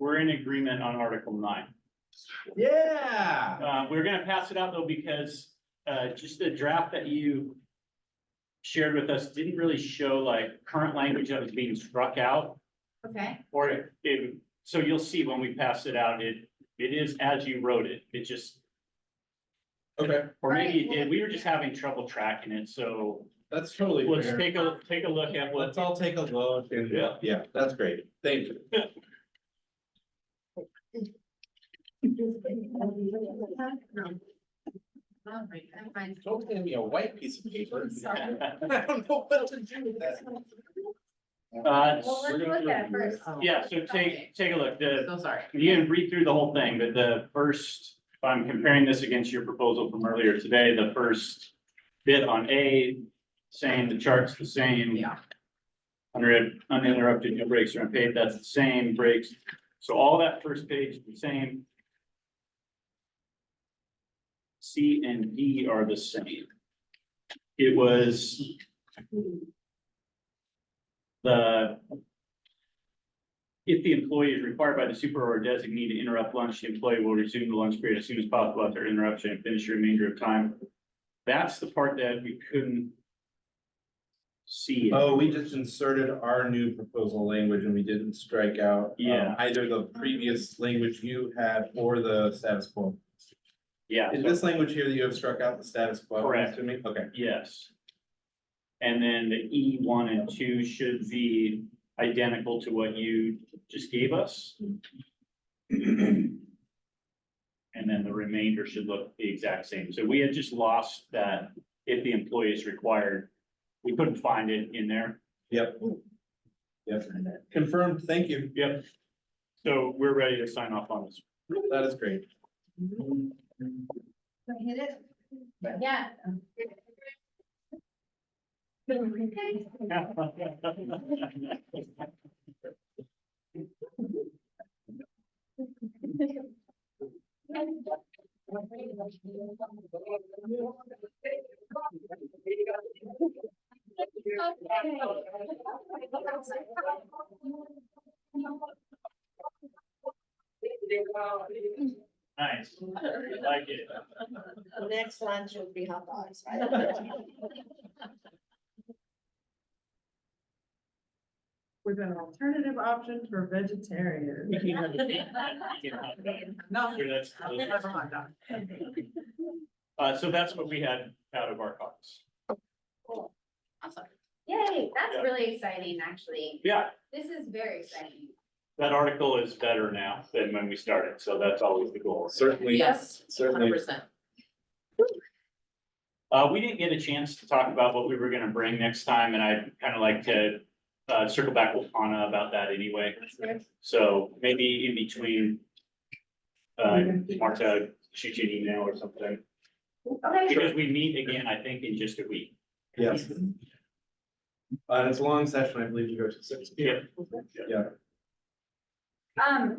we're in agreement on Article 9. Yeah. We're gonna pass it out though, because, just the draft that you shared with us didn't really show like current language that was being struck out. Okay. Or it, so you'll see when we pass it out, it is as you wrote it, it just, Okay, or maybe it did, we were just having trouble tracking it, so that's totally let's fair. take a look at what. Let's all take a look and, yeah, that's great. Thank you. Don't give me a white piece of paper. I don't know what to do with that. Uh, Well, let's look at it first. yeah, so take a look, So sorry. you can read through the whole thing, but the first, if I'm comparing this against your proposal from earlier today, the first bit on A, saying the chart's the same. Yeah. Uninterrupted, no breaks are unpaid, that's the same, breaks, so all that first page is the same. C and D are the same. It was if the employee is required by the super or designee to interrupt lunch, the employee will resume the lunch period as soon as possible after interruption and finish the remainder of time. That's the part that we couldn't see. Oh, we just inserted our new proposal language and we didn't strike out. Yeah. Either the previous language you had or the status quo. Yeah. Is this language here that you have struck out the status quo? Correct. To me? Okay. Yes. And then the E1 and 2 should be identical to what you just gave us. And then the remainder should look the exact same. So we had just lost that if the employee is required. We couldn't find it in there. Yep. Yep. Confirmed. Thank you. Yep. So we're ready to sign off on this. That is great. Hit it? Yeah. Nice. I like it. Next lunch will be hot dogs, right? With an alternative option for vegetarian. No. Never mind, So that's what we had out of our cards. Yay, that's really exciting, actually. Yeah, This is very exciting. that article is better now than when we started, so that's always the goal. Certainly. Yes, Certainly. 100%. We didn't get a chance to talk about what we were gonna bring next time, and I'd kind of like to circle back with Anna about that anyway. So maybe in between, Marta, shoot you an email or something. Okay. Because we meet again, I think, in just a week. Yes. It's a long session, I believe, to go to 6 p.m. Yeah.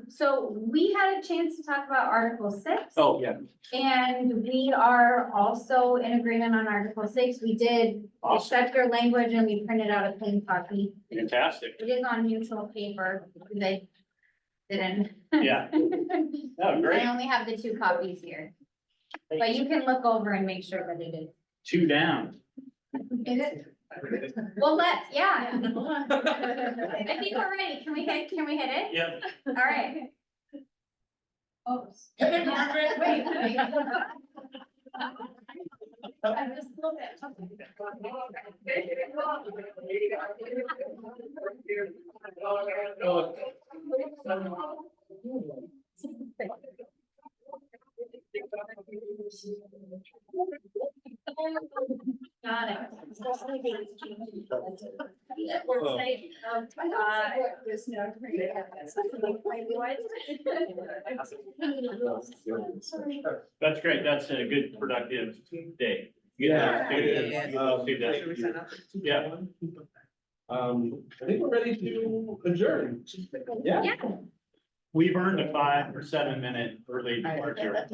So we had a chance to talk about Article 6. Oh, yeah. And we are also in agreement on Article 6. We did Awesome. accept your language and we printed out a clean copy. Fantastic. It is on neutral paper. They didn't. Yeah. Oh, great. I only have the 2 copies here. But you can look over and make sure that it is. 2 down. Is it? Well, yeah. I think we're ready. Can we hit it? Yep. All right. Oh. Hit it, Margaret. Wait. I just looked at Got it. There's no. That's great. That's a good productive day. Yeah, it is. Do that. Should we sign up? Yeah. I think we're ready to adjourn. Yeah. Yeah. We've earned a 5 or 7 minute early departure.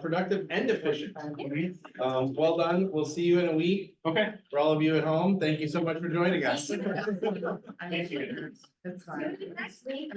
productive and efficient. Well done. We'll see you in a week. Okay. For all of you at home, thank you so much for joining us. Thank you. It's fine. Next week.